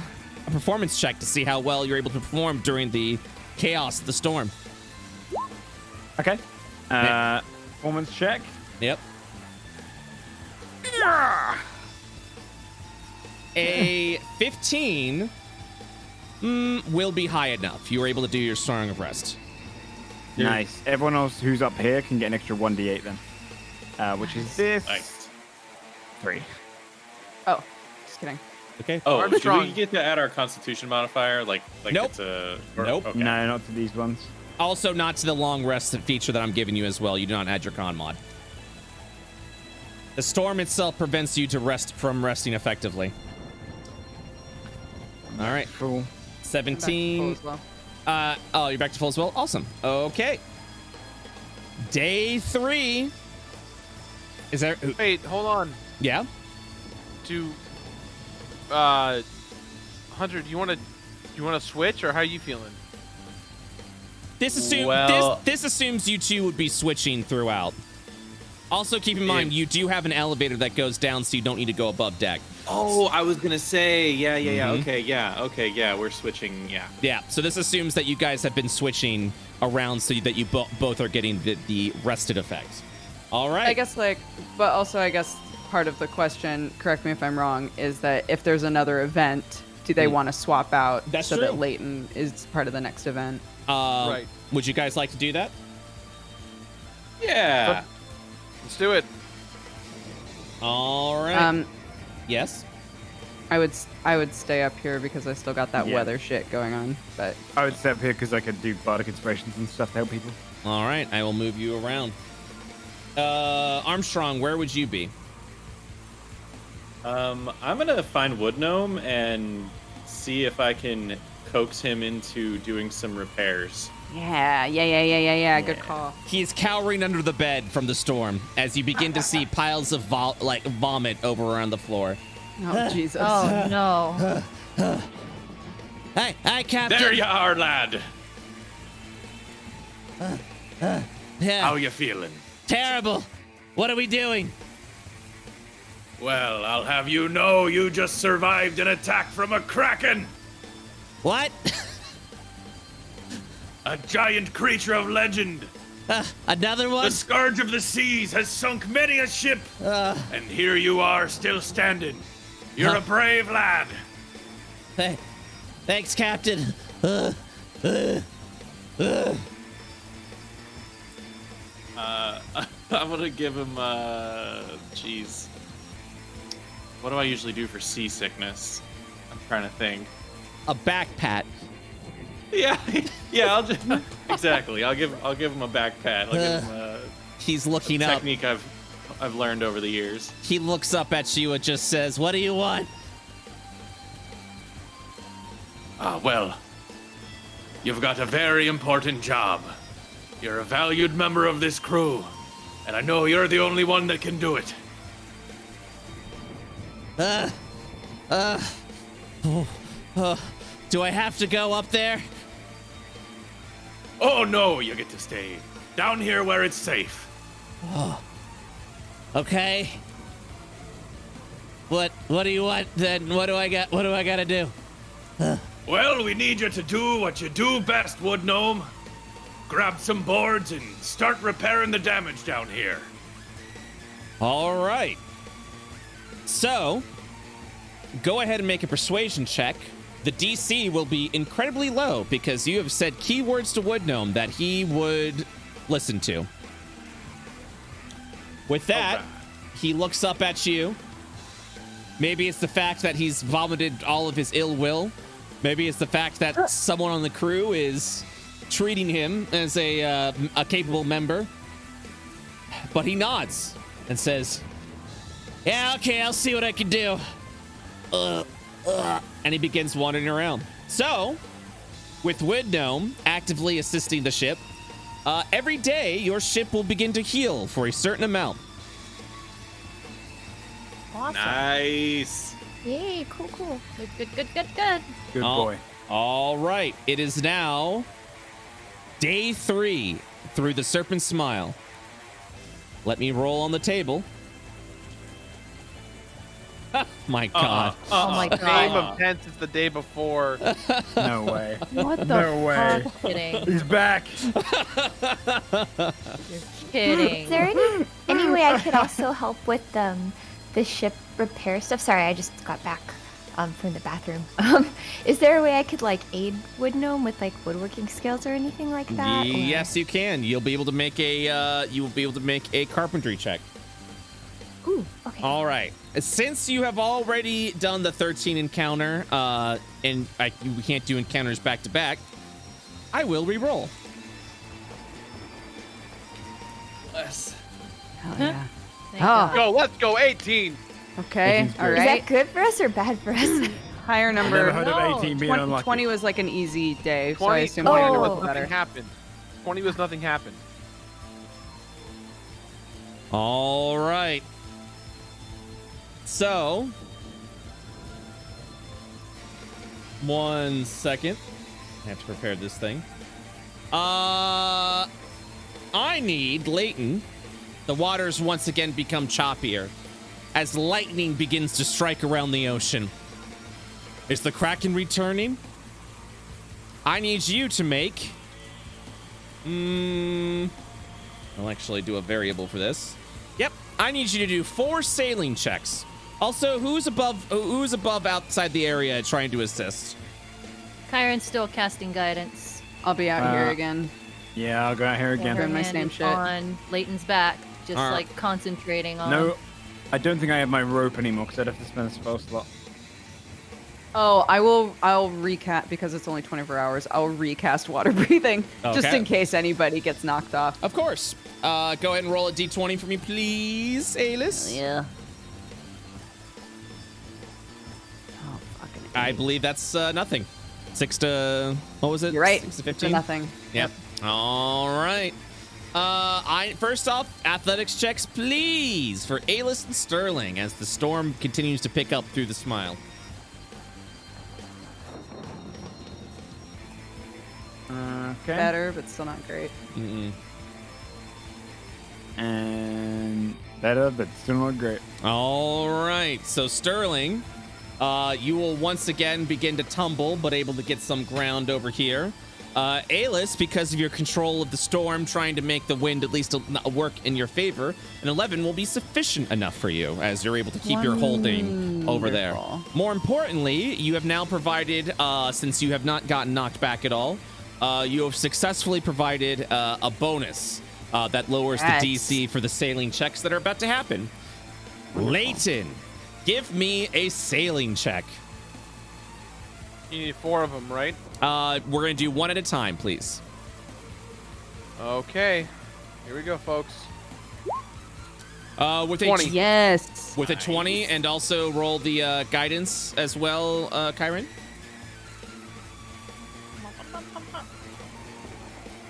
performance check to see how well you're able to perform during the chaos, the storm. okay. Performance check. Yep. A 15 will be high enough. You were able to do your Song of Rest. Nice. Everyone else who's up here can get an extra 1d8 then, which is this Nice. 3. Oh, just kidding. Okay. Oh, do Armstrong. we get to add our Constitution modifier? Like Nope. it's a. Nope. Okay. No, not to these ones. Also, not to the long rest feature that I'm giving you as well. You do not add your con mod. The storm itself prevents you from resting effectively. All right. Cool. 17. Full as well. Oh, you're back to full as well? Awesome. Okay. Day 3. Is there... Wait, hold on. Yeah? Hunter, do you want to switch, or how are you feeling? This assumes you two would be switching throughout. Also, keep in mind, you do have an elevator that goes down, so you don't need to go above deck. Oh, I was gonna say, yeah. Mhm. Okay, yeah. We're switching, yeah. Yeah, so this assumes that you guys have been switching around so that you both are getting the rested effect. All right. I guess but also I guess part of the question, correct me if I'm wrong, is that if there's another event, do they want to swap out That's so true. that Leighton is part of the next event? Right. Would you guys like to do that? Yeah. Let's do it. All right. Yes. I would stay up here because I still got that Yeah. weather shit going on. But I would step here because I could do bardic inspirations and stuff to help people. All right. I will move you around. Armstrong, where would you be? I'm gonna find Wood Gnome and see if I can coax him into doing some repairs. yeah. Good call. He is cowering under the bed from the storm as you begin to see piles of vomit over around the floor. Oh Jesus. Oh no. Hey, Captain. There you are, lad. Yeah, How you feeling? terrible. What are we doing? Well, I'll have you know you just survived an attack from a kraken. What? A giant creature of legend. Another The one? scourge of the seas has sunk many a ship. And here you are, still standing. You're a brave lad. Hey, thanks, Captain. I'm gonna give him, jeez. What do I usually do for seasickness? I'm trying to think. A back pat. Yeah, I'll just exactly. I'll give him a back pat. I'll give him He's a looking up. technique I've learned over the years. He looks up at you and just says, "What do you want?" Well, you've got a very important job. You're a valued member of this crew, and I know you're the only one that can do it. Do I have to go up there? Oh no, you get to stay down here where it's safe. Okay. What do you want then? What do I got to do? Well, we need you to do what you do best, Wood Gnome. Grab some boards and start repairing the damage down here. All right. So, go ahead and make a persuasion check. The DC will be incredibly low because you have said keywords to Wood Gnome that he would listen to. With that, Okay. he looks up at you. Maybe it's the fact that he's vomited all of his ill will. Maybe it's the fact that someone on the crew is treating him as a capable member. But he nods and says, "Yeah, okay, I'll see what I can do." And he begins wandering around. So, with Wood Gnome actively assisting the ship, every day your ship will begin to heal for a certain amount. Awesome. Nice. Yay, cool. Good. Good Oh. boy. All right, it is now day 3 through the Serpent's Smile. Let me roll on the table. My God. Oh my Game god. of Tents is the day before. No way. What the No way. fuck? Kidding. He's back. Kidding. Is there any way I could also help with the ship repair stuff? Sorry, I just got back from the bathroom. Is there a way I could like aid Wood Gnome with like woodworking skills or anything like that? or- Yes, you can. You'll be able to make a carpentry check. Ooh, okay. All right. Since you have already done the 13 encounter, and we can't do encounters back to back, I will re-roll. Bless. Hell yeah. Thank Oh. God. Go, let's go, 18. Okay. 18's All good. Is right. that good for us or bad for us? Higher Never number. heard No, of 18 being 20, unlucky. 20 was like an easy day, so I 20, assume 20 higher Oh. number was was better. nothing happened. 20 was nothing happened. All right. So, 1 second. I have to prepare this thing. I need Leighton. The waters once again become choppier as lightning begins to strike around the ocean. Is the Kraken returning? I need you to make. I'll actually do a variable for this. Yep, I need you to do 4 sailing checks. Also, who's above outside the area trying to assist? Kyron's still casting guidance. I'll be out here again. Yeah, I'll go out here again. Doing my Hand same is shit. on Leighton's back, just Alright. like concentrating on. No, I don't think I have my rope anymore because I'd have to spend a spell slot. Oh, I'll recast because it's only 24 hours. I'll recast water breathing just Okay. in case anybody gets knocked off. Of course. Go ahead and roll a d20 for me, please, Alis. Yeah. Oh, fucking I believe that's nothing. 6 to what was it? You're right. 6 to So 15. nothing. Yep. All right. First off, athletics checks, please, for Alis and Sterling as the storm continues to pick up through the smile. Okay. Better, but still not great. Mm-mm. And better, but still not great. All right. So Sterling, you will once again begin to tumble, but able to get some ground over here. Alis, because of your control of the storm, trying to make the wind at least work in your favor, an 11 will be sufficient enough for you as you're able to keep your holding over there. Wonderful. More importantly, you have now provided, since you have not gotten knocked back at all, you have successfully provided a bonus that lowers Yes. the DC for the sailing checks that are about to happen. Leighton, give me a sailing check. You need 4 of them, right? We're going to do one at a time, please. Okay. Here we go, folks. With 20. Yes. With a 20, and also roll the guidance as well, Kyron.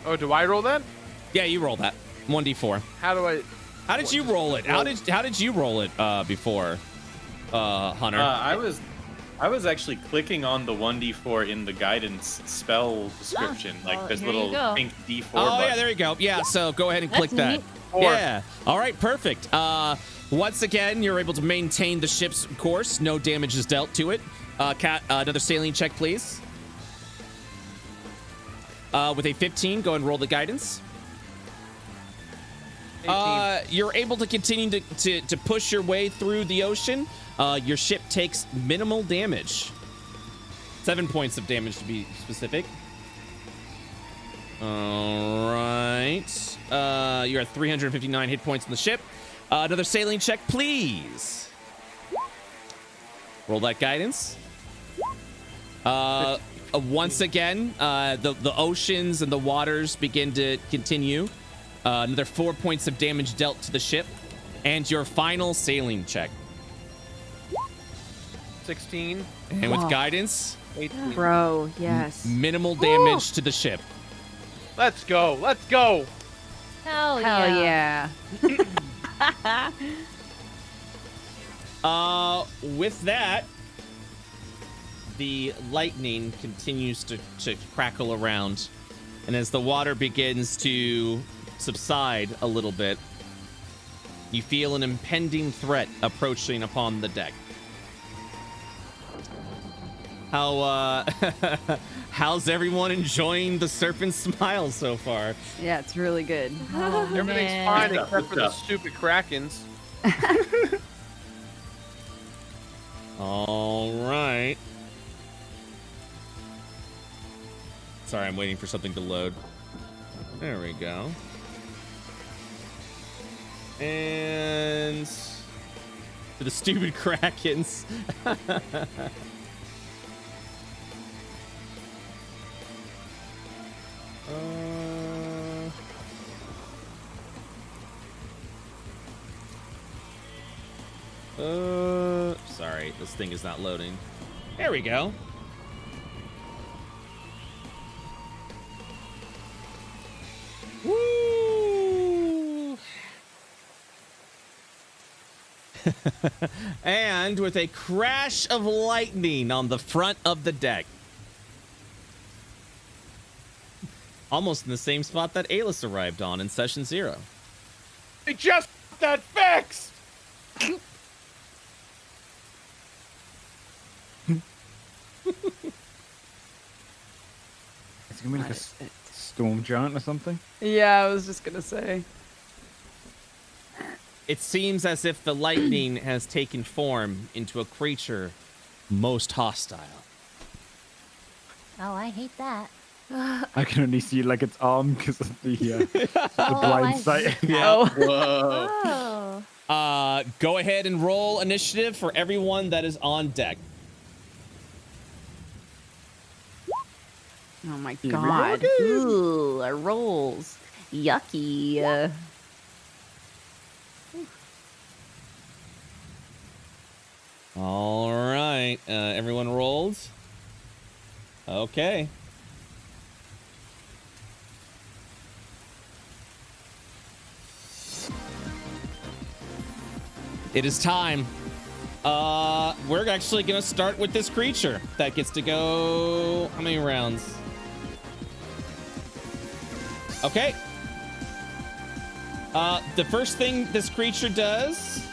Oh, do I roll that? Yeah, you roll that. 1d4. How do I? How did you roll it? How did you roll it before, Hunter? I was actually clicking on the 1d4 in the guidance spell description. well, Like there's here you little go. pink d4 Oh, button. yeah, there you go. Yeah, so go ahead and That's click that. neat. 4. Yeah. All right, perfect. Once again, you're able to maintain the ship's course. No damage is dealt to it. Cat, another sailing check, please. With a 15, go and roll the guidance. 18. You're able to continue to push your way through the ocean. Your ship takes minimal damage. 7 points of damage to be specific. All right. You're at 359 hit points on the ship. Another sailing check, please. Roll that guidance. Once again, the oceans and the waters begin to continue. Another 4 points of damage dealt to the ship. And your final sailing check. 16. And with guidance, 18. Bro, yes. minimal damage to the ship. Let's go. Let's go. Hell Hell yeah. yeah. With that, the lightning continues to crackle around. And as the water begins to subside a little bit, you feel an impending threat approaching upon the deck. How's everyone enjoying the serpent smile so far? Yeah, it's really good. Everything's man. fine Good except for the stuff. stupid krakens. All right. Sorry, I'm waiting for something to load. There we go. And for the stupid krakens. Sorry, this thing is not loading. There we go. Woo! And with a crash of lightning on the front of the deck. Almost in the same spot that Alis arrived on in session 0. They just got that fixed. It's gonna be like a storm giant or something. Yeah, I was just gonna say. It seems as if the lightning has taken form into a creature most hostile. Oh, I hate that. I can only see like its arm because of the Oh, I blind see. sight. Oh. Whoa. Oh. Go ahead and roll initiative for everyone that is on deck. Oh my Here we go god. again. Ooh, our rolls. Yucky. All right. Everyone rolled. Okay. It is time. We're actually gonna start with this creature that gets to go how many rounds? Okay. The first thing this creature does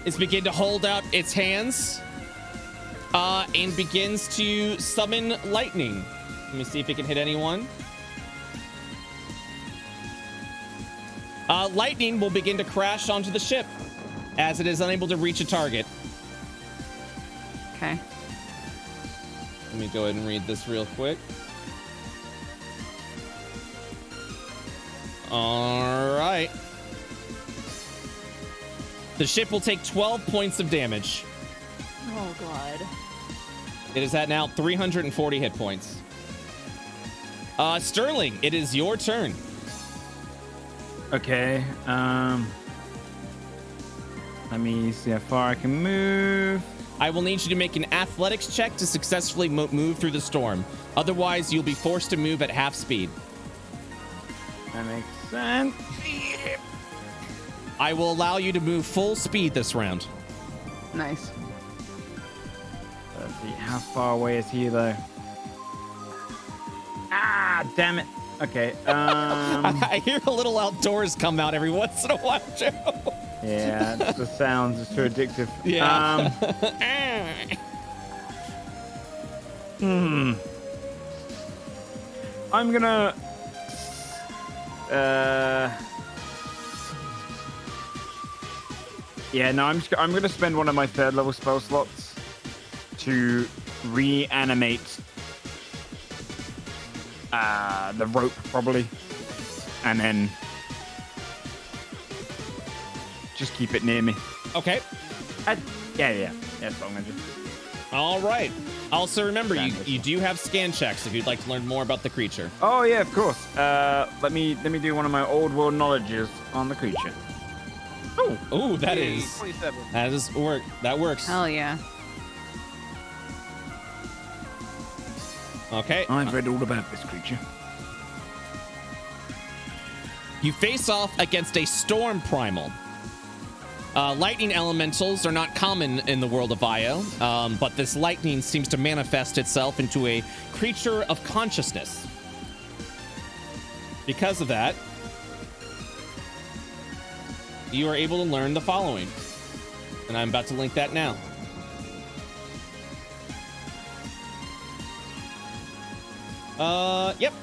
is begin to hold out its hands and begins to summon lightning. Let me see if it can hit anyone. Lightning will begin to crash onto the ship as it is unable to reach a target. Okay. Let me go ahead and read this real quick. All right. The ship will take 12 points of damage. Oh god. It is at now 340 hit points. Sterling, it is your turn. Okay. Let me see how far I can move. I will need you to make an athletics check to successfully move through the storm. Otherwise, you'll be forced to move at half speed. That makes sense. I will allow you to move full speed this round. Nice. Let's see, how far away is he though? Ah, damn it. Okay. I hear a little outdoors come out every once in a while, Joe. Yeah, the sounds are too addictive. Yeah. I'm gonna. Yeah, no, I'm gonna spend one of my third level spell slots to reanimate the rope probably, and then just keep it near me. Okay. Yeah, that's what I'm gonna do. All right. Also, remember, you Standard. do have scan checks if you'd like to learn more about the creature. Oh yeah, of course. Let me do one of my old world knowledges on the creature. Oh, that Hey, is 27. that works. Hell yeah. Okay. I've read all about this creature. You face off against a storm primal. Lightning elementals are not common in the world of Io, but this lightning seems to manifest itself into a creature of consciousness. Because of that, you are able to learn the following. And I'm about to link that now. Yep.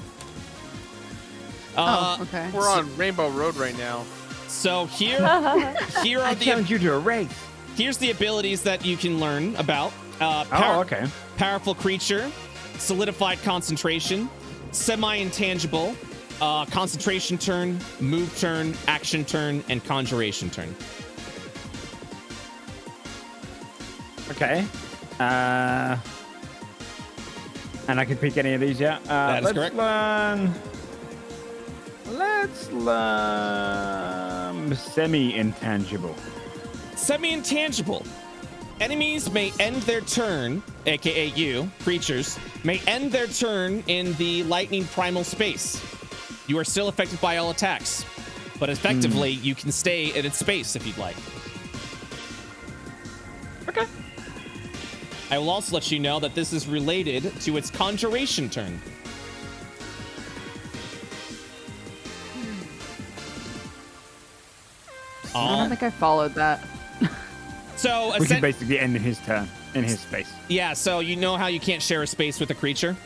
Oh, okay. We're on Rainbow Road right now. So here are the Challenge you to a race. here's the abilities that you can learn about. Okay. Powerful creature, solidified concentration, semi-intangible, concentration turn, move turn, action turn, and conjuration turn. Okay. And I can pick any of these, yeah? That is correct. Let's learn semi-intangible. Semi-intangible. Enemies may end their turn, aka you, creatures, may end their turn in the lightning primal space. You are still affected by all attacks, but effectively you can stay in its space if you'd like. Okay. I will also let you know that this is related to its conjuration turn. I don't think I followed that. So We can basically end in his turn, in his space. yeah, so you know how you can't share a space with a creature?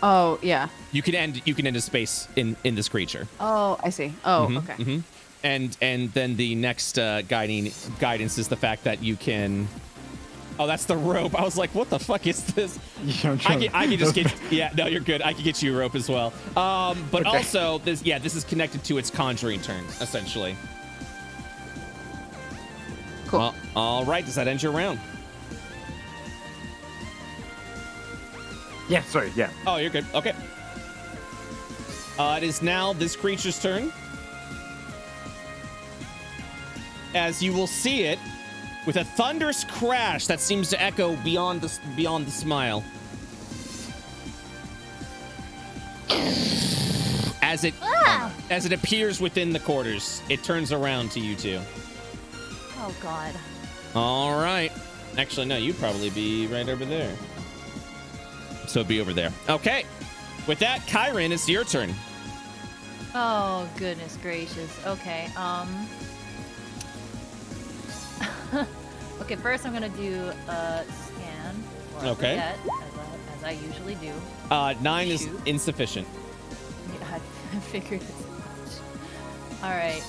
Oh, yeah. You can end a space in this creature. Oh, I see. Oh, Mhm, okay. mhm. And then the next guidance is the fact that you can Oh, that's the rope. I was like, what the fuck is this? Yeah, I'm I trying- can just get. Yeah, no, you're good. I can get you a rope as well. But Okay. also this. Yeah, this is connected to its conjuring turn essentially. Cool. Well, all right. Does that end your round? Yeah, sorry, yeah. Oh, you're good. Okay. It is now this creature's turn. As you will see it, with a thunderous crash that seems to echo beyond the smile. As it appears within the quarters, it turns around to you two. Oh God. All right. Actually, no, you'd probably be right over there. So it'd be over there. Okay. With that, Kyron, it's your turn. Oh goodness gracious. Okay. Okay, first I'm gonna do a scan. Or Okay. Forget, as I usually do. 9 is Shoot. insufficient. Yeah, I figured as much. All right.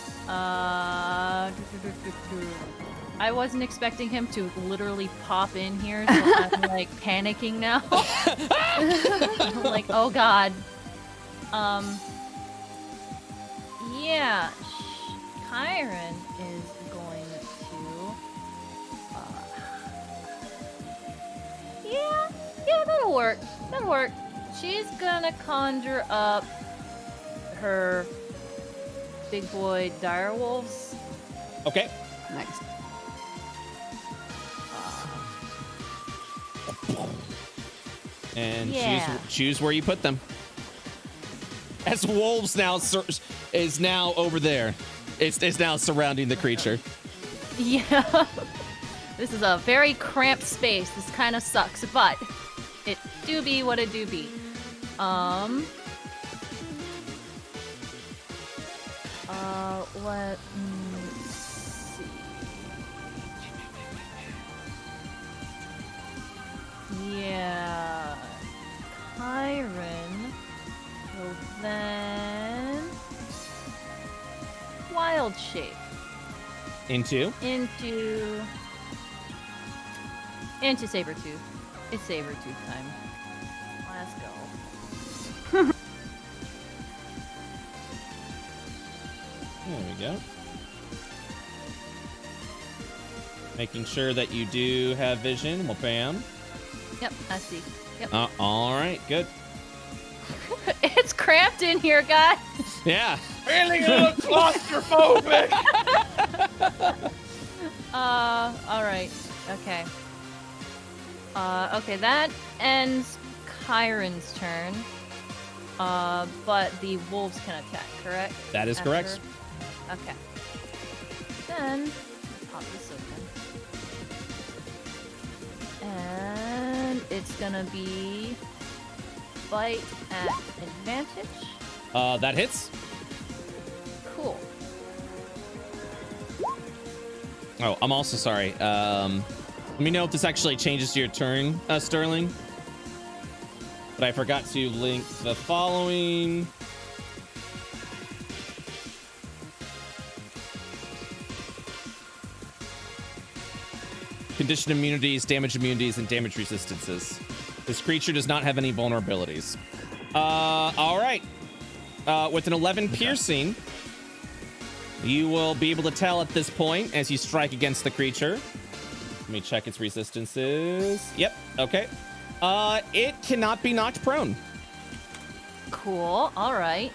I wasn't expecting him to literally pop in here, so I'm like panicking now. I'm like, oh God. Yeah, Kyron is going to. Yeah, that'll work. That'll work. She's gonna conjure up her big boy direwolves. Okay. Nice. And Yeah. choose where you put them. As wolves now is now over there. It's now surrounding the creature. Yeah. This is a very cramped space. This kind of sucks, but it do be what it do be. Let me see. Yeah. Kyron will then wild shape Into. into Sabertooth. It's Sabertooth time. Let's go. There we go. Making sure that you do have vision. Well, bam. Yep, I see. Yep. All right, good. It's cramped in here, guys. Yeah. Feeling a little claustrophobic. All right. Okay. Okay, that ends Kyron's turn. But the wolves can attack, correct? That is correct. Okay. Then let's pop this open. And it's gonna be bite at advantage. That hits. Cool. Oh, I'm also sorry. Let me know if this actually changes to your turn, Sterling. But I forgot to link the following. Condition immunities, damage immunities, and damage resistances. This creature does not have any vulnerabilities. All right. With an 11 piercing, you will be able to tell at this point as you strike against the creature. Let me check its resistances. Yep. Okay. It cannot be knocked prone. Cool. All right.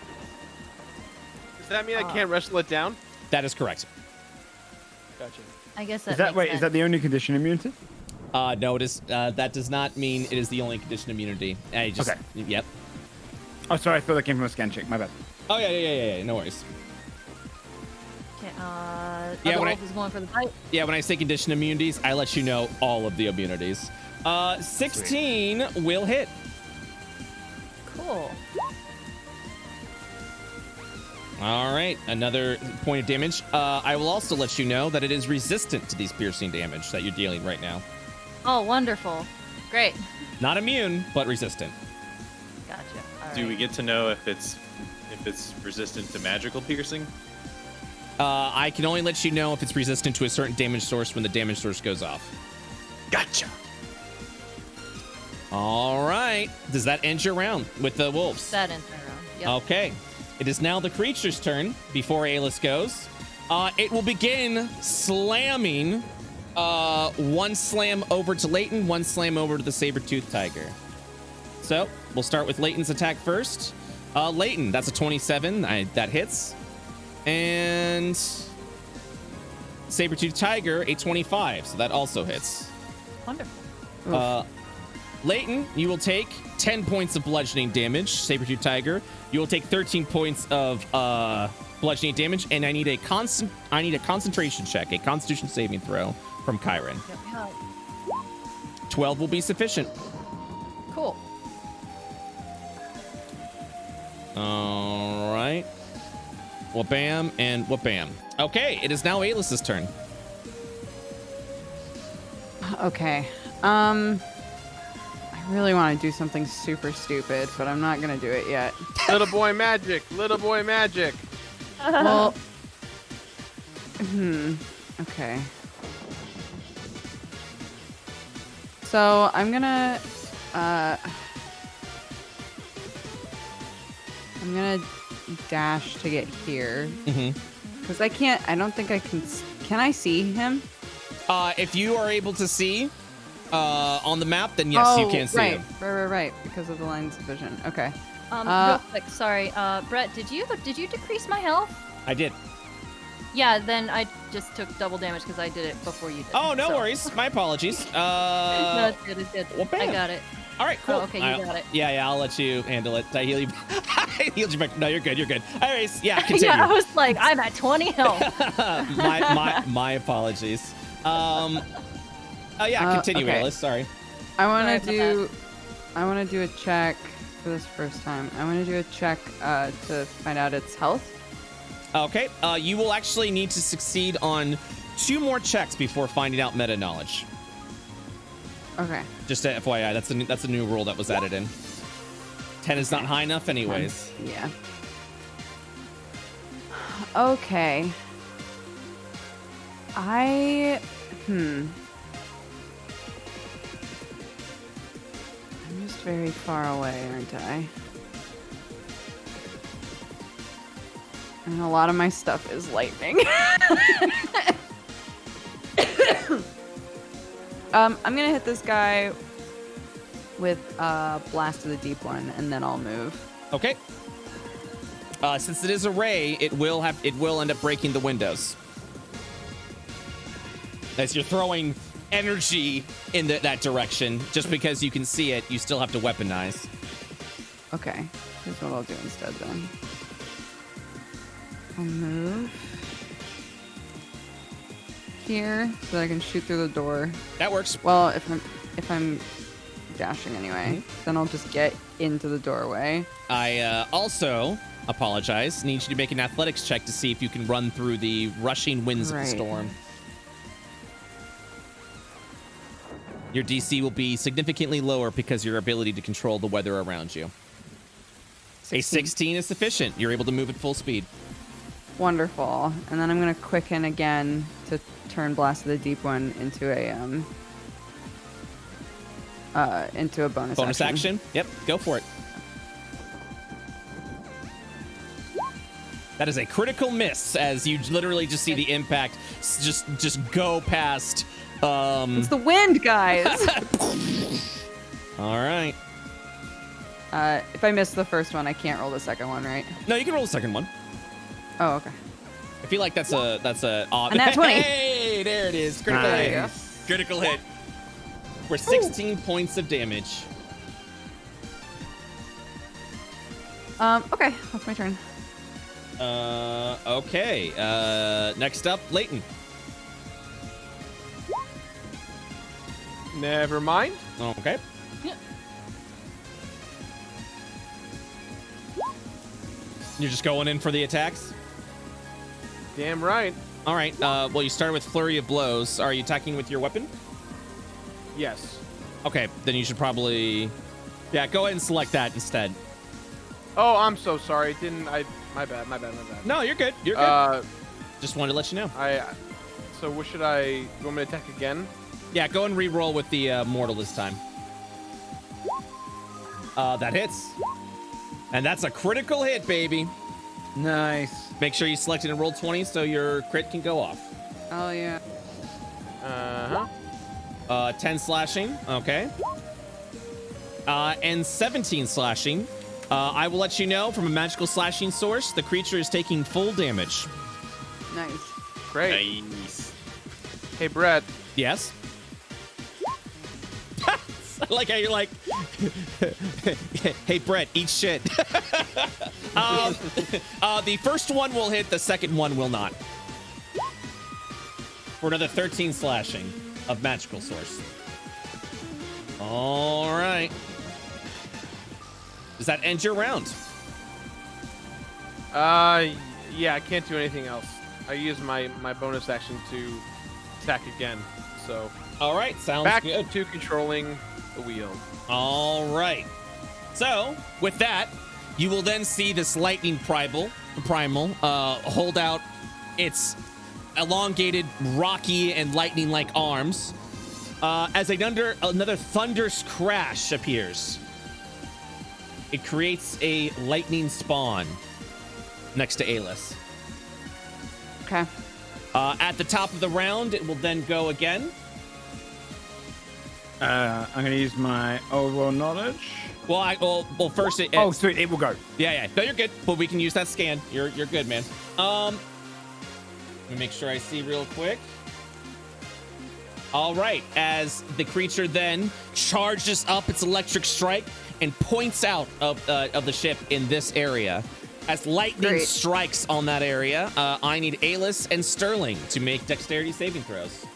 Does that mean I can't wrestle it down? That is correct. Gotcha. I guess that Is that makes wait? sense. Is that the only condition immunity? No, it is. That does not mean it is the only condition immunity. I just. Okay. Yep. Oh, sorry, I thought that came from a scan check. My bad. Oh yeah. No worries. Okay, Yeah, the when wolf is going for the bite. Yeah, when I say condition immunities, I let you know all of the immunities. 16 will hit. Cool. All right, another point of damage. I will also let you know that it is resistant to these piercing damage that you're dealing right now. Oh, wonderful. Great. Not immune, but resistant. Gotcha. All Do we right. get to know if it's resistant to magical piercing? I can only let you know if it's resistant to a certain damage source when the damage source goes off. Gotcha. All right. Does that end your round with the wolves? That ends my round. Yep. Okay. It is now the creature's turn before Alis goes. It will begin slamming. One slam over to Leighton, one slam over to the saber-toothed tiger. So we'll start with Leighton's attack first. Leighton, that's a 27. That hits. And saber-toothed tiger, a 25. So that also hits. Wonderful. Leighton, you will take 10 points of bludgeoning damage. Saber-toothed tiger, you will take 13 points of bludgeoning damage, and I need a concentration check, a Constitution saving throw from Chiron. Yep. 12 will be sufficient. Cool. All right. Wha-bam and wha-bam. Okay, it is now Alis's turn. Okay. I really want to do something super stupid, but I'm not gonna do it yet. Little boy magic. Little boy magic. Well, okay. So I'm gonna dash to get here because I can't. I don't think I can. Can I see him? If you are able to see on the map, then yes, you can see him. Right. Because of the lines of vision. Okay. Real quick, sorry, Brett, did you decrease my health? I did. Yeah, then I just took double damage because I did it before you did. Oh, no so. worries. My apologies. No, it's good. It's good. Well, bam. I got it. All right, cool. Oh, okay, you got it. Yeah, I'll let you handle it. Did I heal you? I healed you back. No, you're good. Anyways, yeah, continue. Yeah, I was like, I'm at 20 health. my apologies. Continue, okay. Alice. Sorry. I want to do a check for this first time. I want to do a check to find out its health. Okay. You will actually need to succeed on 2 more checks before finding out meta knowledge. Okay. Just a FYI, that's a new rule that was added in. 10 is not high enough, anyways. Yeah. Okay. I'm just very far away, aren't I? And a lot of my stuff is lightning. I'm gonna hit this guy with Blast of the Deep One, and then I'll move. Okay. Since it is a ray, it will end up breaking the windows. As you're throwing energy in that direction, just because you can see it, you still have to weaponize. Okay, here's what I'll do instead then. I'll move here so that I can shoot through the door. That works. Well, if I'm dashing anyway, then I'll just get into the doorway. I also apologize. Need you to make an athletics check to see if you can run through the rushing winds of the storm. Your DC will be significantly lower because of your ability to control the weather around you. 16. A 16 is sufficient. You're able to move at full speed. Wonderful. And then I'm going to quicken again to turn Blast of the Deep One into a bonus action. Yep, go for it. That is a critical miss, as you literally just see the impact just go past. It's the wind, guys. All right. If I miss the first one, I can't roll the second one, right? No, you can roll the second one. Oh, okay. I feel like that's a And that's 20. Hey, there it is. Critical hit. Critical hit. For 16 points of damage. Okay, that's my turn. Okay. Next up, Leighton. Never mind. Okay. Yeah. You're just going in for the attacks? Damn right. All right. Well, you start with Flurry of Blows. Are you attacking with your weapon? Yes. Okay, then you should probably... Yeah, go ahead and select that instead. Oh, I'm so sorry. My bad. No, you're good. You're good. Just wanted to let you know. So what should I... You want me to attack again? Yeah, go and re-roll with the mortal this time. That hits. And that's a critical hit, baby. Nice. Make sure you select it and roll 20 so your crit can go off. Oh yeah. 10 slashing. Okay. And 17 slashing. I will let you know from a magical slashing source, the creature is taking full damage. Nice. Great. Nice. Hey, Brett. Yes? I like how you're like, hey, Brett, eat shit. The first one will hit, the second one will not. For another 13 slashing of magical source. All right. Does that end your round? Yeah, I can't do anything else. I use my bonus action to attack again. So All right, sounds back good. to controlling the wheel. All right. So, with that, you will then see this lightning primal hold out its elongated, rocky, and lightning-like arms as another thunderous crash appears. It creates a lightning spawn next to Alis. Okay. At the top of the round, it will then go again. I'm going to use my overall knowledge. Well, first it. Oh, sweet. It will go. Yeah. No, you're good. But we can use that scan. You're good, man. Let me make sure I see real quick. All right. As the creature then charges up its electric strike and points out of the ship in this area. As lightning strikes on that area, I need Alis and Sterling to make dexterity saving throws.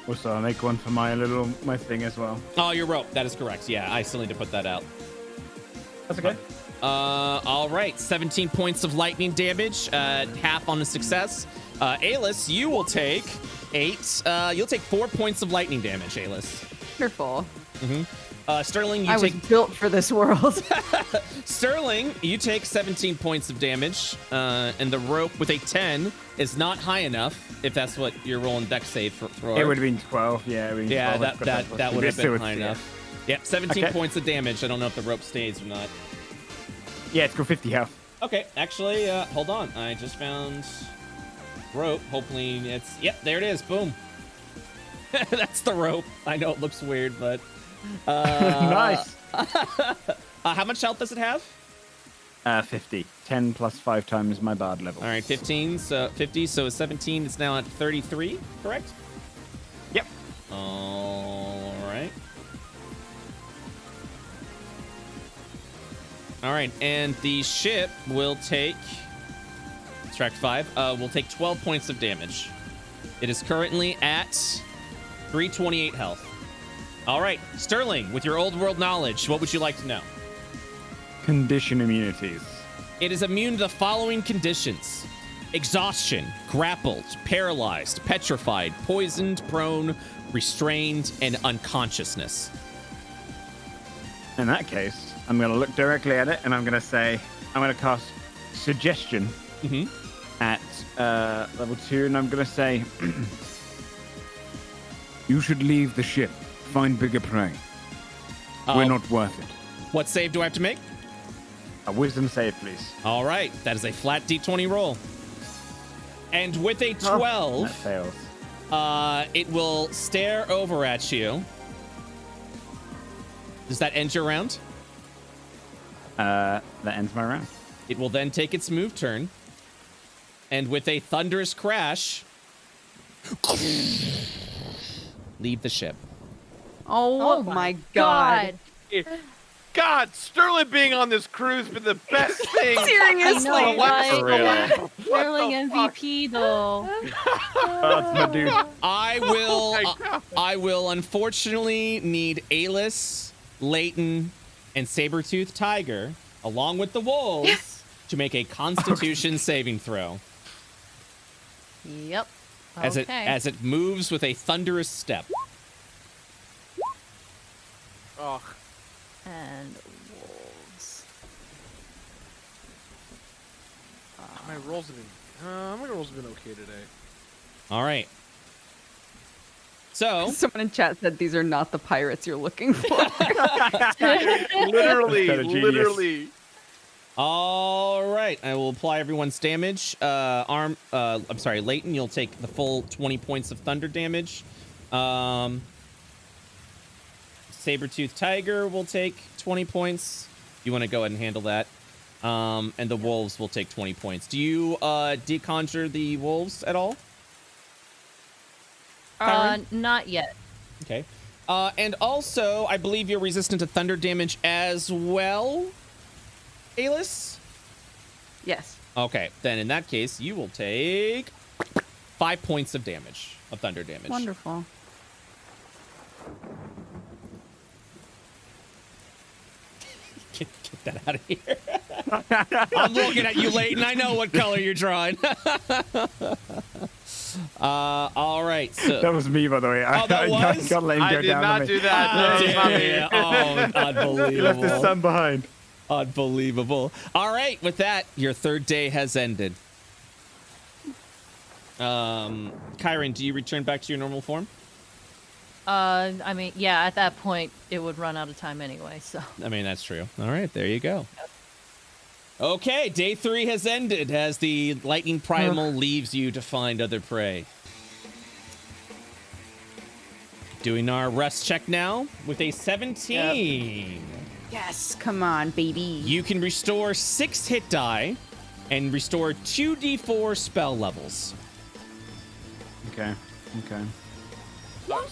Also, I'll make one for my thing as well. Oh, your rope. That is correct. Yeah, I still need to put that out. That's okay. All right. 17 points of lightning damage, half on a success. Alis, you will take 8. You'll take 4 points of lightning damage, Alis. Wonderful. Sterling, I was built for this world. Sterling, you take 17 points of damage, and the rope with a 10 is not high enough. If that's what you're rolling dex save for. It would have been 12. Yeah, it would have been 12. that would have been high enough. Yep, 17 Okay. points of damage. I don't know if the rope stays or not. Yeah, it's got 50 health. Okay, actually, hold on. I just found rope. Hopefully it's... Yep, there it is. Boom. That's the rope. I know it looks weird, but... Nice. How much health does it have? 50. 10 plus 5 times my bard level. All right, 15. So 50. So 17. It's now at 33. Correct? Yep. All right. All right, and the ship will take... Subtract 5. Will take 12 points of damage. It is currently at 328 health. All right, Sterling, with your old world knowledge, what would you like to know? Condition immunities. It is immune to the following conditions: exhaustion, grappled, paralyzed, petrified, poisoned, prone, restrained, and unconsciousness. In that case, I'm going to look directly at it and I'm going to say, I'm going to cast Suggestion at level 2, and I'm going to say, you should leave the ship. Find bigger prey. We're not worth it. What save do I have to make? A wisdom save, please. All right, that is a flat d20 roll. And with a 12, That fails. it will stare over at you. Does that end your round? That ends my round. It will then take its move turn. And with a thunderous crash, leave the ship. Oh, my god. God, Sterling being on this cruise been the best thing. Seriously. I know, right? For real. Sterling MVP though. That's my dude. I will unfortunately need Alis, Leighton, and Sabertooth Tiger, along with the wolves, to make a Constitution saving throw. Yep. As Okay. it moves with a thunderous step. Oh, And wolves. my rolls have been. My rolls have been okay today. All right. So Someone in chat said these are not the pirates you're looking for. Literally, That's genius. literally. all right, I will apply everyone's damage. I'm sorry, Leighton, you'll take the full 20 points of thunder damage. Saber-toothed tiger will take 20 points. You want to go ahead and handle that. And the wolves will take 20 points. Do you deconjure the wolves at all? Kyron? Not yet. Okay. And also, I believe you're resistant to thunder damage as well, Alis? Yes. Okay, then in that case, you will take 5 points of damage, of thunder damage. Wonderful. Get that out of here. I'm looking at you, Leighton. I know what color you're drawing. All right. So That was me, by the way. Oh, that I was? gotta let him I go did down on not me. do that. That was not me. yeah. Oh, unbelievable. He left his son behind. Unbelievable. All right. With that, your third day has ended. Kyron, do you return back to your normal form? I mean, yeah, at that point, it would run out of time anyway, so. I mean, that's true. All right, there you go. Okay, day 3 has ended as the lightning primal leaves you to find other prey. Doing our rest check now with a 17. Yes, come on, baby. You can restore 6 hit die and restore 2d4 spell levels. Okay.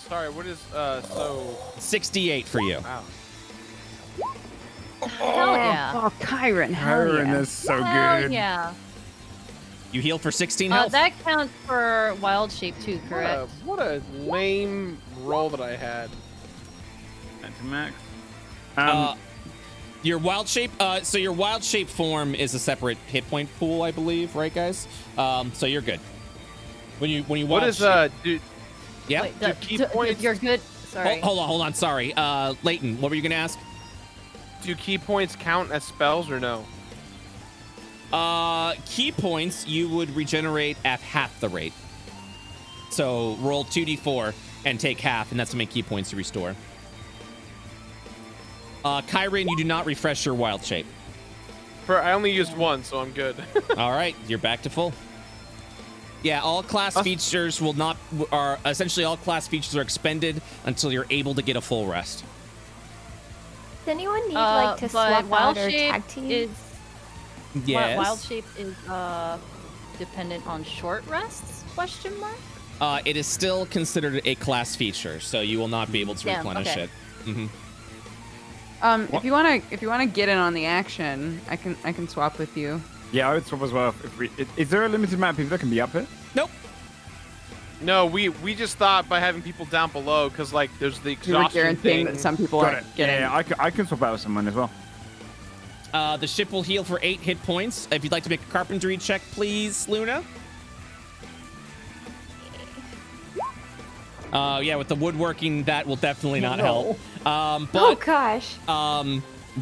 Sorry, what is so? 68 for you. Wow. Hell yeah. Oh, Kyron, hell Kyron yeah. is so Hell good. yeah. You heal for 16 health. That counts for wild shape too, correct? What a lame roll that I had. That's a max. Your wild shape, so your wild shape form is a separate hit point pool, I believe, right, guys? So you're good. When you What wild is shape, dude? yeah. Wait, do key points- you're good. Sorry. Hold on. Sorry, Leighton, what were you gonna ask? Do key points count as spells or no? Key points you would regenerate at half the rate. So roll 2d4 and take half, and that's how many key points you restore. Kyron, you do not refresh your wild shape. I only used one, so I'm good. All right, you're back to full. Yeah, all class features essentially all class features are expended until you're able to get a full rest. Does anyone need like to but swap wild out or shape tag team? is Yes. wild shape is dependent on short rests? Question mark. It is still considered a class feature, so you will not be able to Damn, replenish okay. it. Mm-hmm. If you wanna get in on the action, I can swap with you. Yeah, I would swap as well. Is there a limited amount of people that can be up here? Nope. No, we just thought by having people down below, because like there's the You were exhaustion guaranteeing thing. that some people Got aren't it. getting. Yeah, I can swap out with someone as well. The ship will heal for 8 hit points. If you'd like to make a carpentry check, please, Luna. Yeah, with the woodworking, that will definitely not help. Oh But gosh.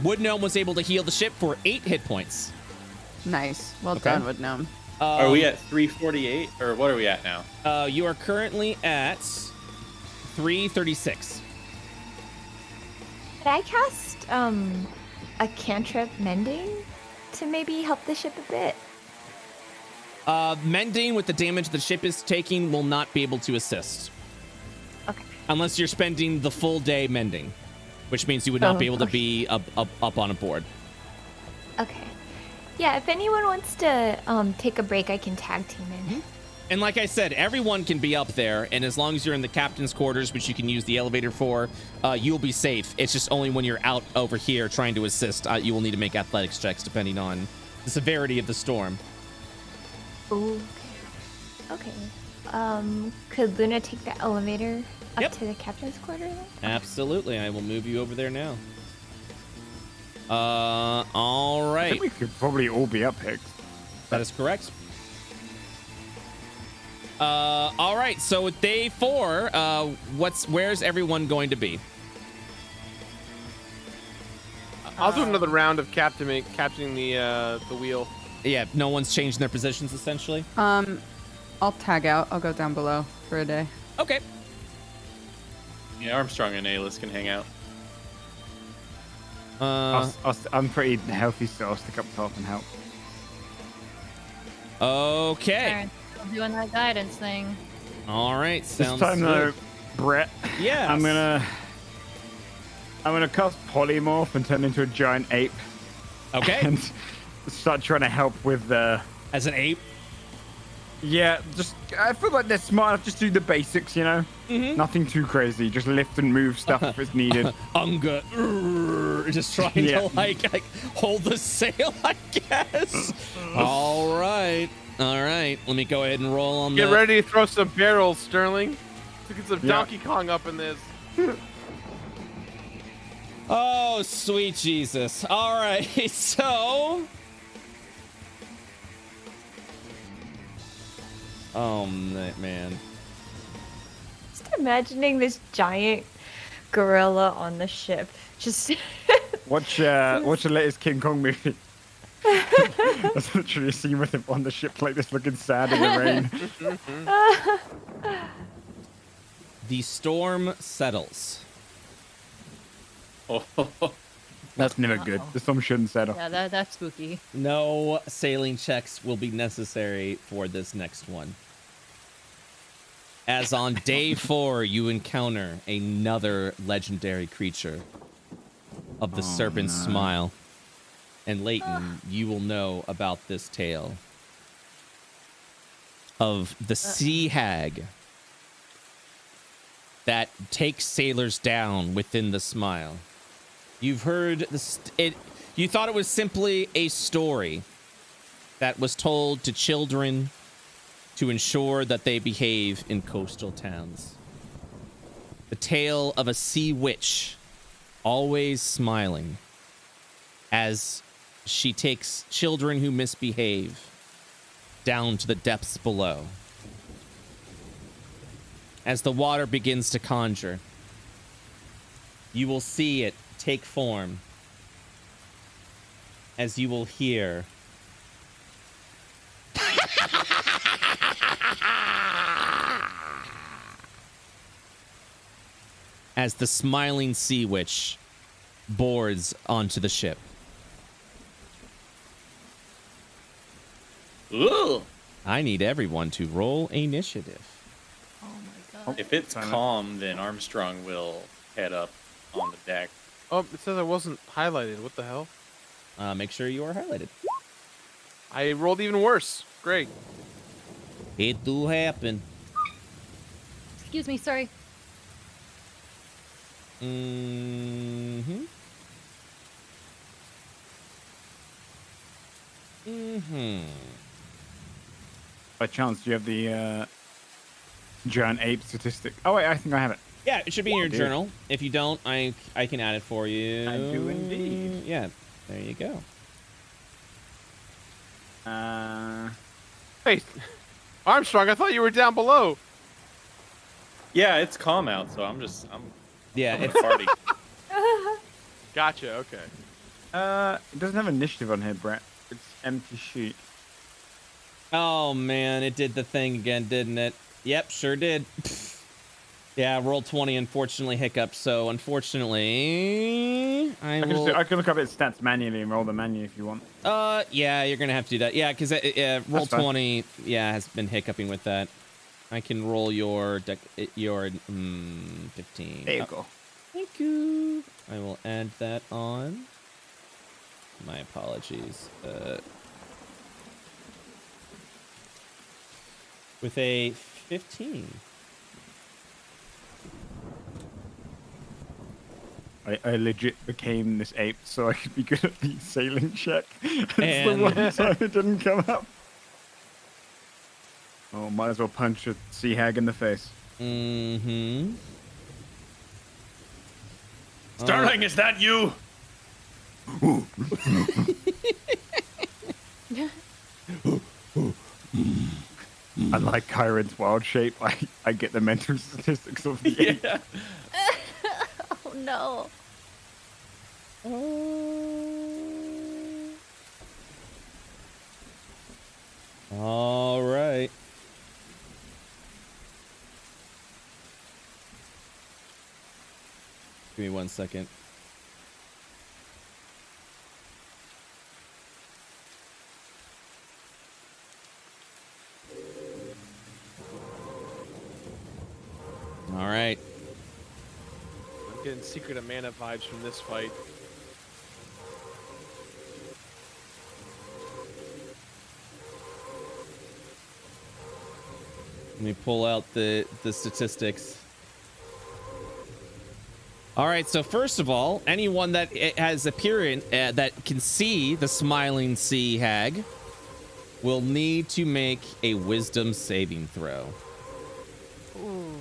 Wood Gnome was able to heal the ship for 8 hit points. Nice. Well Okay. done, Woodgnome. Are we at 348 or what are we at now? You are currently at 336. Could I cast a cantrip mending to maybe help the ship a bit? Mending with the damage the ship is taking will not be able to assist. Okay. Unless you're spending the full day mending, which means you would not be able to be up on a board. Okay. Yeah, if anyone wants to take a break, I can tag team in. And like I said, everyone can be up there, and as long as you're in the captain's quarters, which you can use the elevator for, you'll be safe. It's just only when you're out over here trying to assist, you will need to make athletics checks depending on the severity of the storm. Ooh. Okay. Could Luna take the elevator up Yep. to the captain's quarters? Absolutely, I will move you over there now. All I right. think we could probably all be up here. That is correct. All right. So with day 4, where's everyone going to be? I'll do another round of captaining the wheel. Yeah, no one's changing their positions essentially. I'll tag out. I'll go down below for a day. Okay. Yeah, Armstrong and Alis can hang out. I'm pretty healthy, so I'll stick up top and help. Okay. Alright, still doing that guidance thing. All right. Sounds This time good. though, Brett. Yeah. I'm gonna cast polymorph and turn into a giant ape Okay. and start trying to help with the. As an ape. Yeah, just I feel like they're smart enough. Just do the basics, you know. Nothing too crazy. Just lift and move stuff if it's needed. Unga. Just trying Yeah. to like hold the sail, I guess. All right. All right. Let me go ahead and roll on Get the. ready to throw some barrels, Sterling. To get some Yeah. Donkey Kong up in this. Oh, sweet Jesus. All right. So. Oh, man. Just imagining this giant gorilla on the ship. Just Watch the latest King Kong movie. That's literally a scene with him on the ship like this, looking sad in the rain. The storm settles. Oh, That's never good. The storm shouldn't settle. Yeah, that's spooky. No sailing checks will be necessary for this next one. As on day 4, you encounter another legendary creature of the serpent's smile. And Leighton, you will know about this tale of the sea hag that takes sailors down within the smile. You've heard this. You thought it was simply a story that was told to children to ensure that they behave in coastal towns. The tale of a sea witch always smiling as she takes children who misbehave down to the depths below. As the water begins to conjure, you will see it take form as you will hear as the smiling sea witch boards onto the ship. Ooh. I need everyone to roll initiative. Oh my god. If it's calm, then Armstrong will head up on the deck. Oh, it says I wasn't highlighted. What the hell? Make sure you are highlighted. I rolled even worse. Great. It do happen. Excuse me, sorry. Mm-hmm. Mm-hmm. By chance, do you have the giant ape statistic? Oh wait, I think I have it. Yeah, it should be in your Dude. journal. If you don't, I can add it for you. I do indeed. Yeah, there you go. Hey, Armstrong, I thought you were down below. Yeah, it's calm out, so I'm Yeah, I'm it's a party. Gotcha. Okay. It doesn't have initiative on here, Brett. It's empty sheet. Oh man, it did the thing again, didn't it? Yep, sure did. Yeah, roll 20 unfortunately hiccuped, so unfortunately I can look up its stats manually and roll them manually if you want. Yeah, you're gonna have to do that. Yeah, because roll That's fine. 20, yeah, has been hiccuping with that. I can roll your 15. There you Oh, go. thank you. I will add that on. My apologies. With a 15. I legit became this ape so I could be good at the sailing check. It's And- the one time it didn't come up. Oh, might as well punch a sea hag in the face. Mm-hmm. Starling, is that you? Unlike Kyron's wild shape, I get the mental statistics of the ape. Yeah. Oh no. All right. Give me 1 second. All right. I'm getting Secret of Mana vibes from this fight. Let me pull out the statistics. All right, so first of all, anyone that has appearance that can see the smiling sea hag will need to make a wisdom saving throw. Ooh.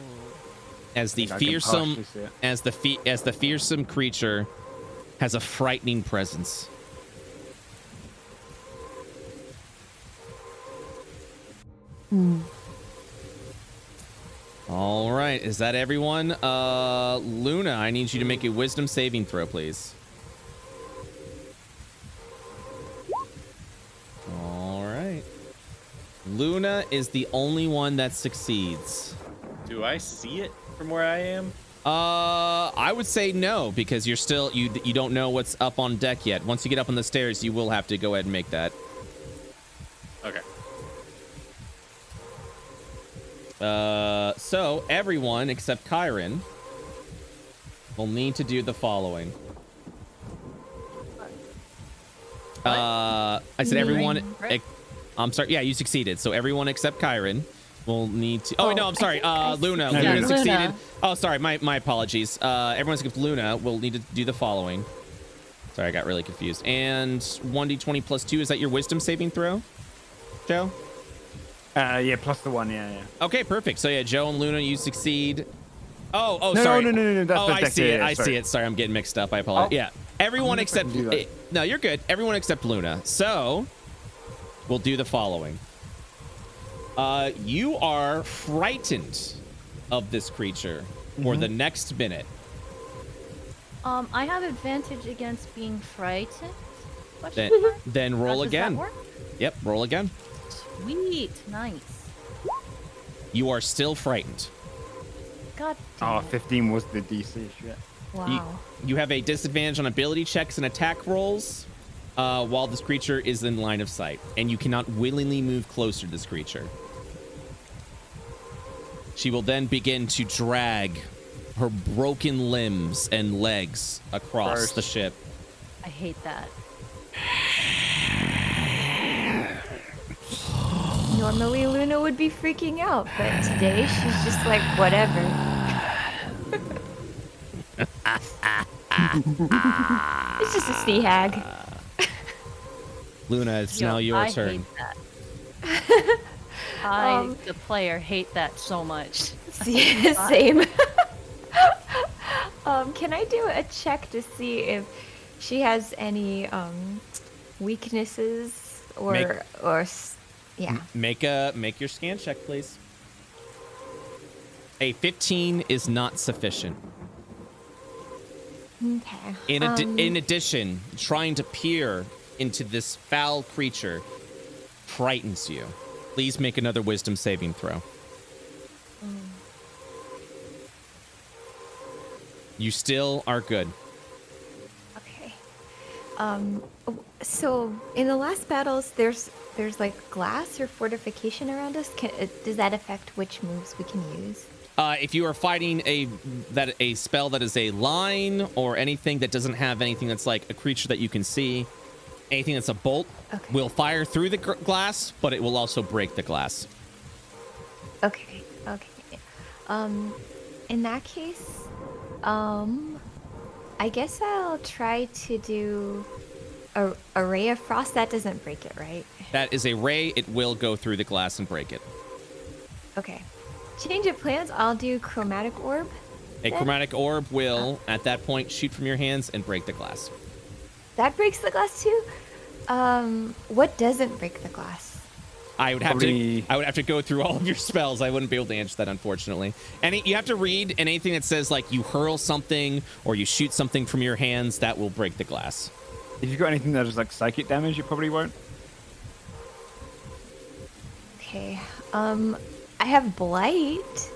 As the I can fearsome partially see it. as the fearsome creature has a frightening presence. All right, is that everyone? Luna, I need you to make a wisdom saving throw, please. All right. Luna is the only one that succeeds. Do I see it from where I am? I would say no, because you're still you don't know what's up on deck yet. Once you get up on the stairs, you will have to go ahead and make that. Okay. So everyone except Kyron will need to do the following. I said everyone. I'm sorry. Yeah, you succeeded. So everyone except Kyron will need to. Oh, wait, no, I'm sorry. Luna. No, Luna Luna. succeeded. Oh, sorry. My apologies. Everyone except Luna will need to do the following. Sorry, I got really confused. And 1d20 plus 2. Is that your wisdom saving throw, Joe? Yeah, plus the 1. Yeah. Okay, perfect. So yeah, Joe and Luna, you succeed. Oh, No, sorry. no. That's the I deck. see it. Yeah, I sorry. see it. Sorry, I'm getting mixed up. I apologize. Oh. Yeah, everyone I except can do that. no, you're good. Everyone except Luna. So we'll do the following. You are frightened of this creature for the next minute. I have advantage against being frightened. Then roll Does that again. work? Yep, roll again. Sweet, nice. You are still frightened. God Oh, damn it. 15 was the DC. Shit. Wow. You have a disadvantage on ability checks and attack rolls while this creature is in line of sight, and you cannot willingly move closer to this creature. She will then begin to drag her broken limbs and legs across the ship. I hate that. Normally Luna would be freaking out, but today she's just like, whatever. It's just a sea hag. Luna, it's Yo, now your I turn. hate that. Um, the player, hate that so much. Same. Can I do a check to see if she has any weaknesses yeah. Make your scan check, please. A 15 is not sufficient. Okay. In addition, trying to peer into this foul creature frightens you. Please make another wisdom saving throw. You still are good. Okay. So in the last battles, there's like glass or fortification around us. Does that affect which moves we can use? If you are fighting a spell that is a line or anything that doesn't have anything that's like a creature that you can see, anything that's a bolt will fire through the glass, but it will also break the glass. Okay. In that case, I guess I'll try to do a ray of frost. That doesn't break it, right? That is a ray. It will go through the glass and break it. Okay. Change of plans. I'll do chromatic orb. A chromatic orb will, at that point, shoot from your hands and break the glass. That breaks the glass too. What doesn't break the glass? I would have to go through all of your spells. I wouldn't be able to answer that, unfortunately. You have to read, and anything that says like you hurl something or you shoot something from your hands, that will break the glass. If you've got anything that is like psychic damage, you probably won't. Okay. I have blight.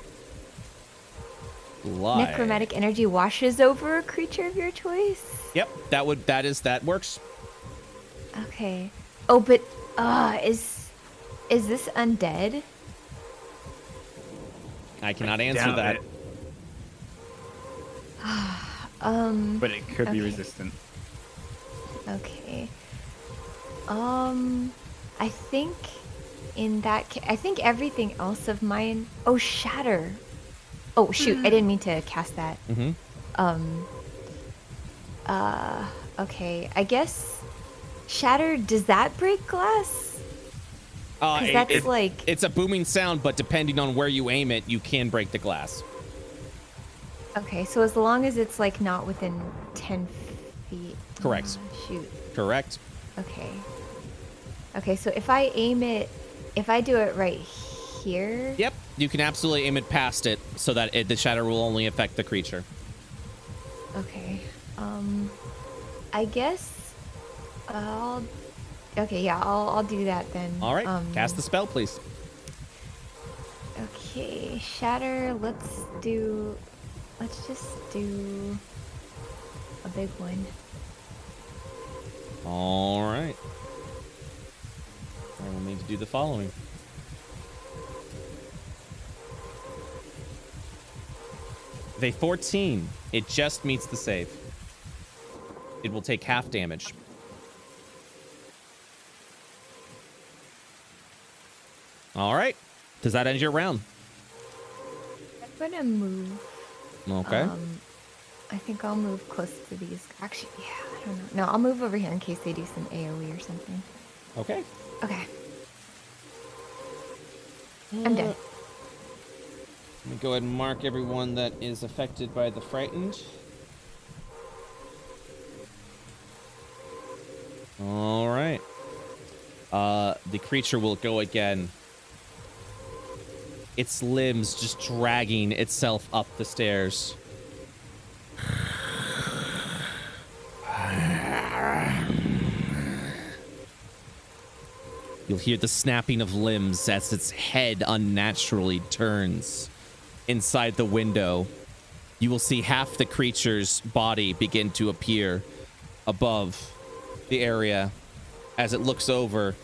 Fly. Necromantic energy washes over a creature of your choice. Yep, that works. Okay. Oh, but is this undead? I cannot answer Doubt that. it, Um. but it could be Okay. resistant. Okay. I think I think everything else of mine. Oh, shatter. Oh shoot! I didn't mean to cast that. Mm-hmm. Okay. I guess shatter. Does that break glass? Because that's like. It's a booming sound, but depending on where you aim it, you can break the glass. Okay, so as long as it's like not within 10 feet. Correct. Shoot. Correct. Okay. Okay, so if I do it right here. Yep, you can absolutely aim it past it so that the shatter will only affect the creature. Okay. I guess I'll do that then. All right, cast the spell, please. Okay, shatter. Let's just do a big one. All right. I will need to do the following. With a 14, it just meets the save. It will take half damage. All right. Does that end your round? I'm gonna move. Okay. I think I'll move close to these. Actually, yeah, I don't know. No, I'll move over here in case they do some AoE or something. Okay. Okay. I'm dead. Let me go ahead and mark everyone that is affected by the frightened. All right. The creature will go again. Its limbs just dragging itself up the stairs. You'll hear the snapping of limbs as its head unnaturally turns. Inside the window, you will see half the creature's body begin to appear above the area as it looks over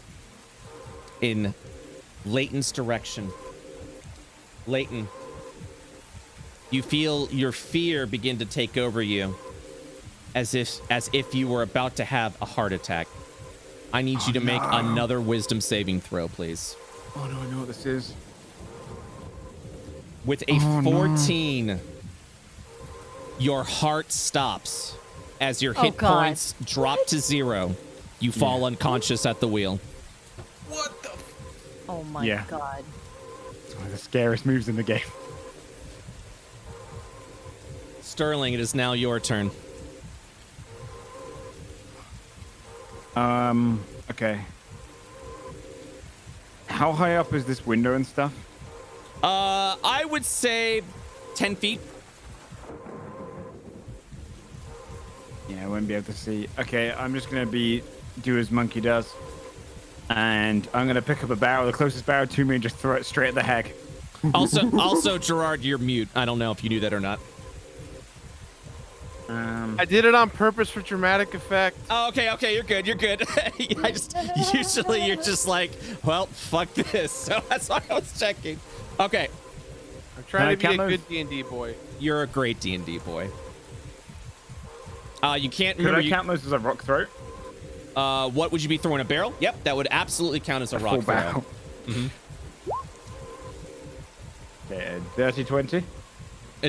in Leighton's direction. Leighton, you feel your fear begin to take over you as if you were about to have a heart attack. I need you to make another wisdom saving throw, please. Oh no, I know what this is. With a 14, your heart stops as your hit God. points drop to 0. You fall unconscious at the wheel. What the? Oh my Yeah. god. It's one of the scariest moves in the game. Sterling, it is now your turn. Okay. How high up is this window and stuff? I would say 10 feet. Yeah, I won't be able to see. Okay, I'm just gonna do as Monkey does. And I'm gonna pick up a barrel, the closest barrel to me, and just throw it straight at the hag. Also, Gerard, you're mute. I don't know if you knew that or not. I did it on purpose for dramatic effect. Oh, okay, you're good. Usually you're just like, well, fuck this. So that's why I was checking. Okay, I'm trying to be a count good D&D boy. you're a great D&D boy. You can't Could remember. I count those as a rock throw? What would you be throwing, a barrel? Yep, that would absolutely count as a rock Full throw. barrel. Okay, a dirty 20. A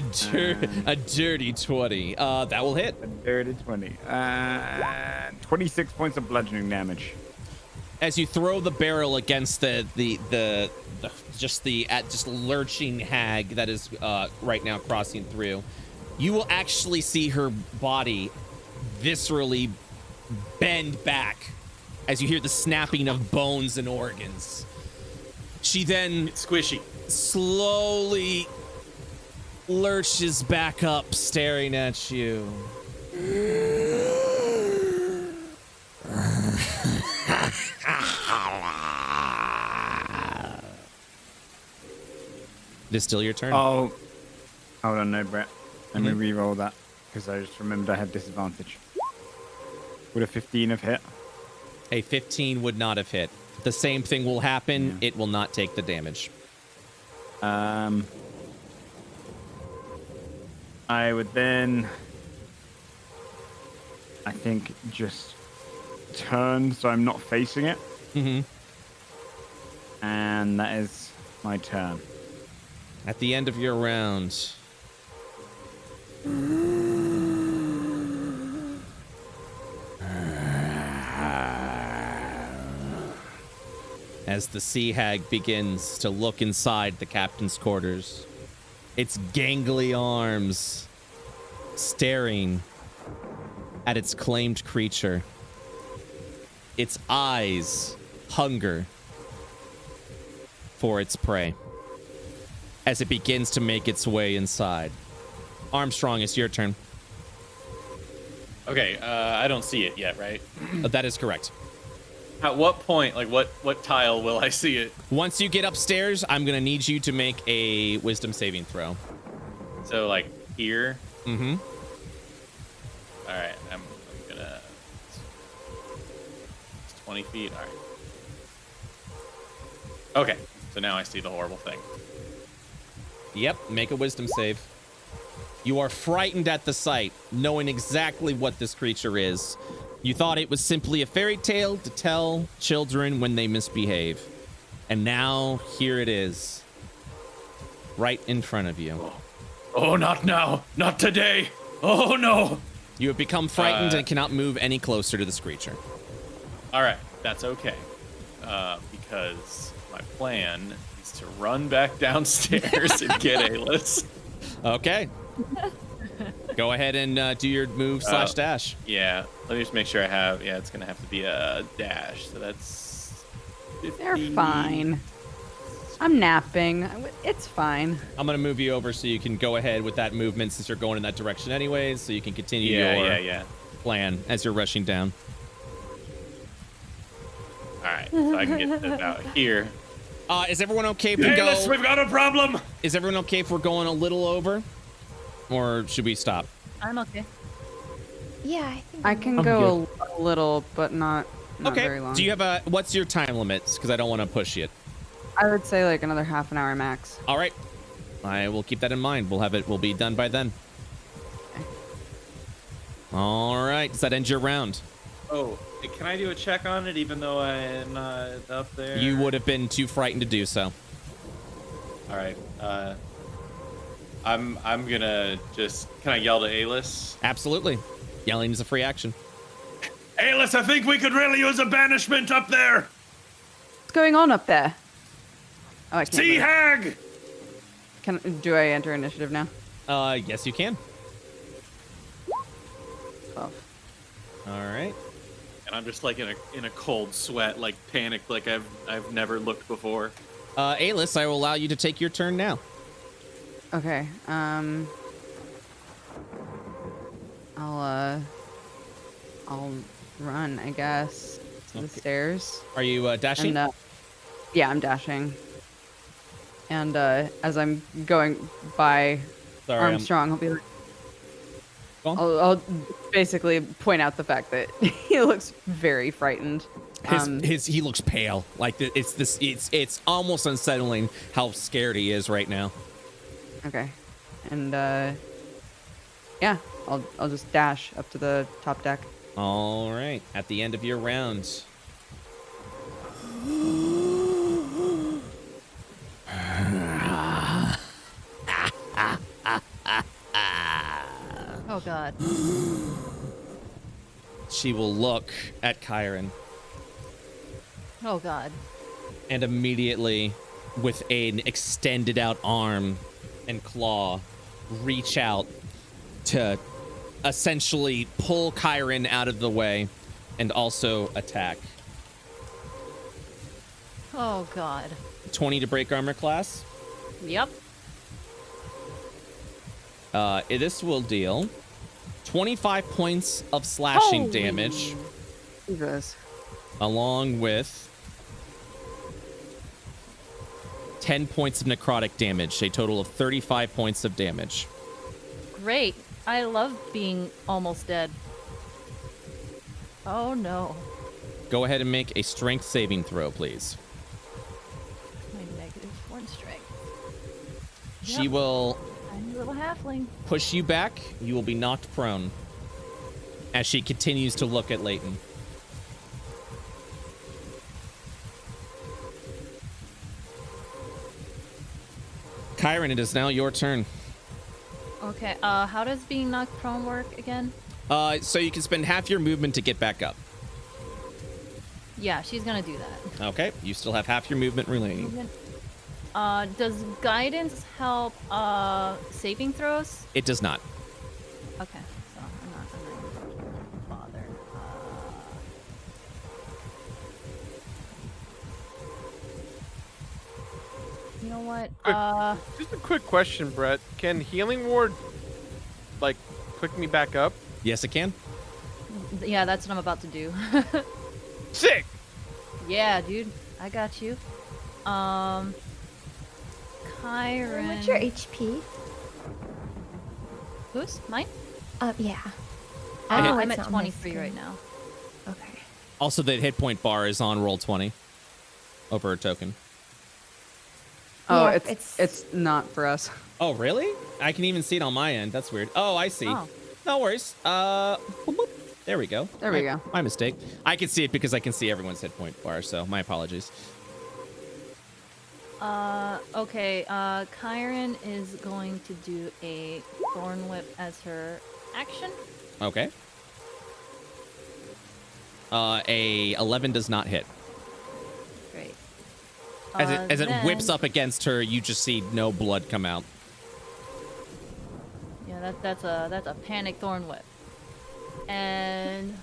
dirty 20. That will hit. A dirty 20. 26 points of bludgeoning damage. As you throw the barrel against the lurching hag that is right now crossing through, you will actually see her body viscerally bend back as you hear the snapping of bones and organs. She then It's squishy. slowly lurches back up, staring at you. It is still your turn. Oh, Hold on, no, Brett. Let me re-roll that because I just remembered I had disadvantage. Would a 15 have hit? A 15 would not have hit. The same thing will happen. It will not take the damage. I would then, I think, just turn so I'm not facing it. Mm-hmm. And that is my turn. At the end of your round, as the sea hag begins to look inside the captain's quarters, its gangly arms staring at its claimed creature, its eyes hunger for its prey as it begins to make its way inside. Armstrong, it's your turn. Okay, I don't see it yet, right? That is correct. At what point, like what tile will I see it? Once you get upstairs, I'm going to need you to make a wisdom saving throw. So like here? Mm-hmm. All right, I'm gonna. It's 20 feet. All right. Okay, so now I see the horrible thing. Yep, make a wisdom save. You are frightened at the sight, knowing exactly what this creature is. You thought it was simply a fairy tale to tell children when they misbehave. And now, here it is. Right in front of you. Oh, not now. Not today. Oh, no. You have become frightened and cannot move any closer to this creature. All right, that's okay. Because my plan is to run back downstairs and get Alis. Okay. Go ahead and do your move / dash. Yeah, let me just make sure I have. Yeah, it's gonna have to be a dash. So that's 50. They're fine. I'm napping. It's fine. I'm going to move you over so you can go ahead with that movement since you're going in that direction anyways, so you can continue your plan as you're rushing down. All right, so I can get to about here. Is everyone okay if we go? We've got a problem. Is everyone okay if we're going a little over? Or should we stop? I'm okay. Yeah, I think I can go a little, but not Okay. very long. Do you have what's your time limits? Because I don't want to push it. I would say like another half an hour max. All right. I will keep that in mind. We'll be done by then. All right. Does that end your round? Oh, can I do a check on it even though I'm not up there? You would have been too frightened to do so. All right. I'm gonna just. Can I yell to Alis? Absolutely. Yelling is a free action. Alis, I think we could really use a banishment up there. What's going on up there? Oh, I can't. Sea hag. Do I enter initiative now? Yes, you can. 12. All right. And I'm just like in a cold sweat, like panicked, like I've never looked before. Alis, I will allow you to take your turn now. Okay. I'll run, I guess, to the stairs. Are you dashing? And, yeah, I'm dashing. And as I'm going by Armstrong, I'll be like, I'll basically point out the fact that he looks very frightened. He looks pale. Like it's almost unsettling how scared he is right now. Okay. And yeah, I'll just dash up to the top deck. All right. At the end of your round. Oh god. She will look at Kyron Oh god. and immediately, with an extended out arm and claw, reach out to essentially pull Kyron out of the way and also attack. Oh god. 20 to break armor class. Yep. This will deal 25 points of slashing Holy. damage, Jesus. along with 10 points of necrotic damage, a total of 35 points of damage. Great. I love being almost dead. Oh no. Go ahead and make a strength saving throw, please. My -1 strength. She Yep. will Tiny little halfling. push you back. You will be knocked prone as she continues to look at Leighton. Kyron, it is now your turn. Okay, how does being knocked prone work again? So you can spend half your movement to get back up. Yeah, she's gonna do that. Okay, you still have half your movement remaining. Does guidance help saving throws? It does not. Okay, so I'm not gonna bother. You know what? Just a quick question, Brett. Can Healing Ward, like, pick me back up? Yes, it can. Yeah, that's what I'm about to do. Sick! Yeah, dude, I got you. Kyron. What's your HP? Who's mine? Yeah. Oh, I'm it's at not on my 23 right now. Okay. Also, the hit point bar is on roll 20 over a token. Oh, Yeah, it's not for us. Oh, really? I can even see it on my end. That's weird. Oh, I see. Oh. No worries. Boop, boop. There we go. There we go. My mistake. I can see it because I can see everyone's hit point bar, so my apologies. Okay, Kyron is going to do a Thorn Whip as her action. Okay. A 11 does not hit. Great. As it whips Then- up against her, you just see no blood come out. Yeah, that's a panic Thorn Whip. And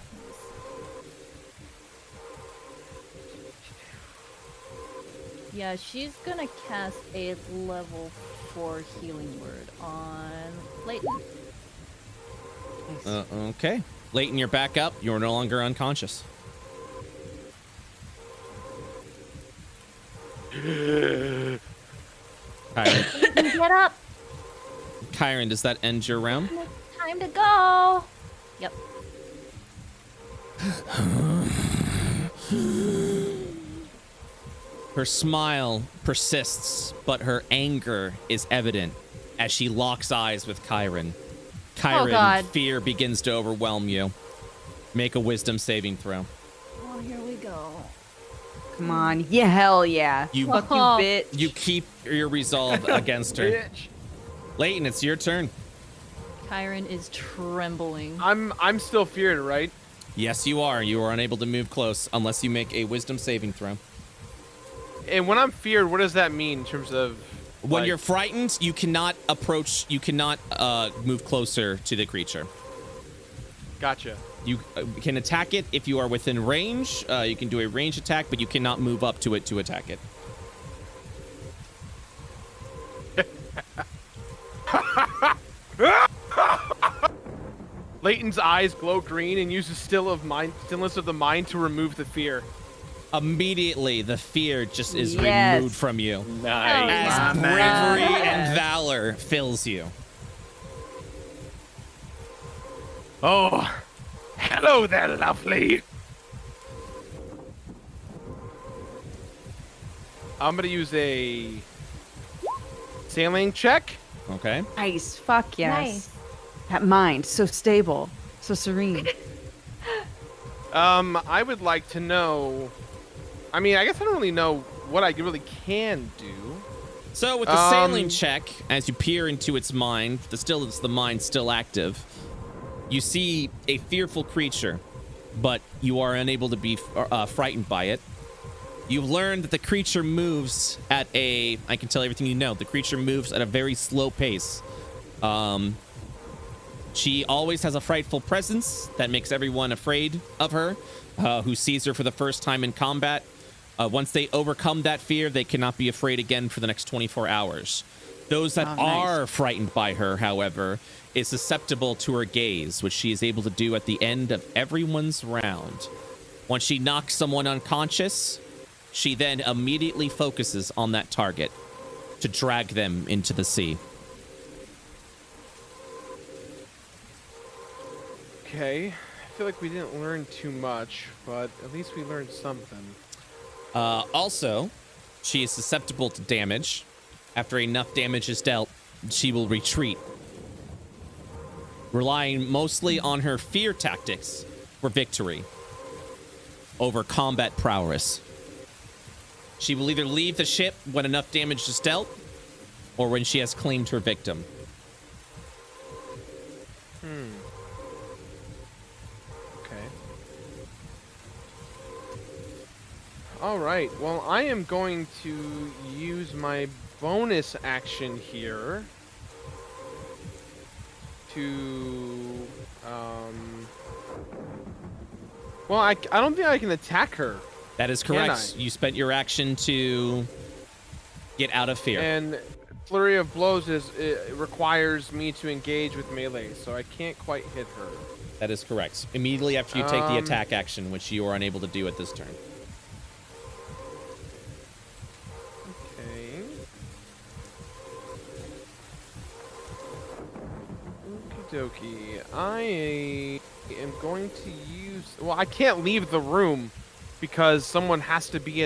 yeah, she's gonna cast a level 4 healing word on Leighton. Okay. Leighton, you're back up. You're no longer unconscious. Kyron, Get up! Kyron, does that end your round? Time to go! Yep. Her smile persists, but her anger is evident as she locks eyes with Kyron. Kyron, God. fear begins to overwhelm you. Make a wisdom saving throw. Oh, here we go. Come on. Yeah, hell yeah. You- Fuck you, Oh. bitch. You keep your resolve against her. Bitch. Leighton, it's your turn. Kyron is trembling. I'm still feared, right? Yes, you are. You are unable to move close unless you make a wisdom saving throw. And when I'm feared, what does that mean in terms of When like- you're frightened, you cannot approach, you cannot move closer to the creature. Gotcha. You can attack it if you are within range. You can do a range attack, but you cannot move up to it to attack it. Leighton's eyes glow green and uses stillness of the mind to remove the fear. Immediately, the fear just is Yes. removed from you. Nice. As My bravery man. and valor fills you. Oh, hello there, lovely. I'm gonna use a sailing check. Okay. Nice. Fuck yes. Nice. That mind, so stable, so serene. I would like to know. I mean, I guess I don't really know what I really can do. So with the sailing check, as you peer into its mind, the mind still active, you see a fearful creature, but you are unable to be frightened by it. You've learned that the creature moves at I can tell everything you know. The creature moves at a very slow pace. She always has a frightful presence that makes everyone afraid of her, who sees her for the first time in combat. Once they overcome that fear, they cannot be afraid again for the next 24 hours. Those that Oh, nice. are frightened by her, however, is susceptible to her gaze, which she is able to do at the end of everyone's round. Once she knocks someone unconscious, she then immediately focuses on that target. to drag them into the sea. Okay. I feel like we didn't learn too much, but at least we learned something. Also, she is susceptible to damage. After enough damage is dealt, she will retreat, relying mostly on her fear tactics for victory over combat prowess. She will either leave the ship when enough damage is dealt, or when she has claimed her victim. Okay. All right. Well, I am going to use my bonus action here to well, I don't think I can attack her. That is Can correct. I? You spent your action to get out of fear. And Flurry of Blows it requires me to engage with melee, so I can't quite hit her. That is correct. Immediately after you take the attack action, which you are unable to do at this turn. Okay. Okie dokie. I am going to use. Well, I can't leave the room because someone has to be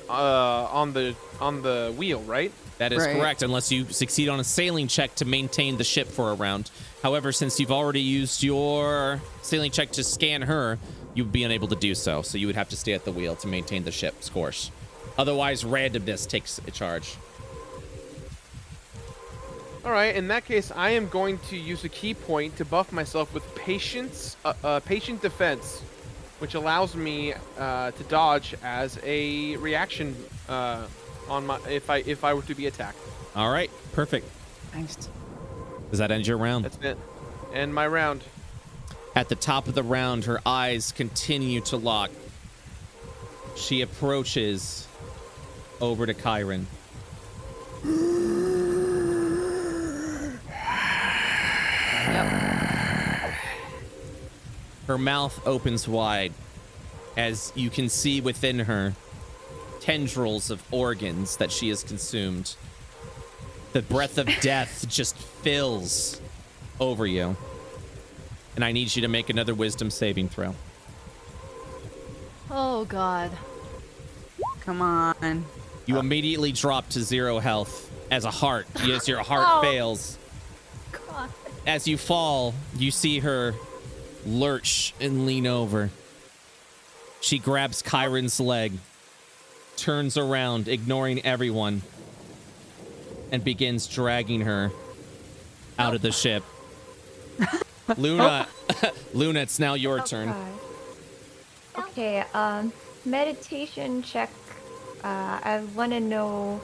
on the wheel, right? That is Right. correct, unless you succeed on a sailing check to maintain the ship for a round. However, since you've already used your sailing check to scan her, you would be unable to do so. So you would have to stay at the wheel to maintain the ship's course. Otherwise, randomness takes a charge. All right. In that case, I am going to use a key point to buff myself with patient defense, which allows me to dodge as a reaction on my if I were to be attacked. All right, perfect. Nice. Does that end your round? That's it. End my round. At the top of the round, her eyes continue to lock. She approaches over to Kyron. Yep. Her mouth opens wide as you can see within her tendrils of organs that she has consumed. The breath of death just fills over you. And I need you to make another wisdom saving throw. Oh God. Come on. You immediately drop to 0 health as your heart Oh. fails. God. As you fall, you see her lurch and lean over. She grabs Kyron's leg, turns around, ignoring everyone, and begins dragging her out of the ship. Luna, Luna, it's now your turn. God. Okay, meditation check. I want to know,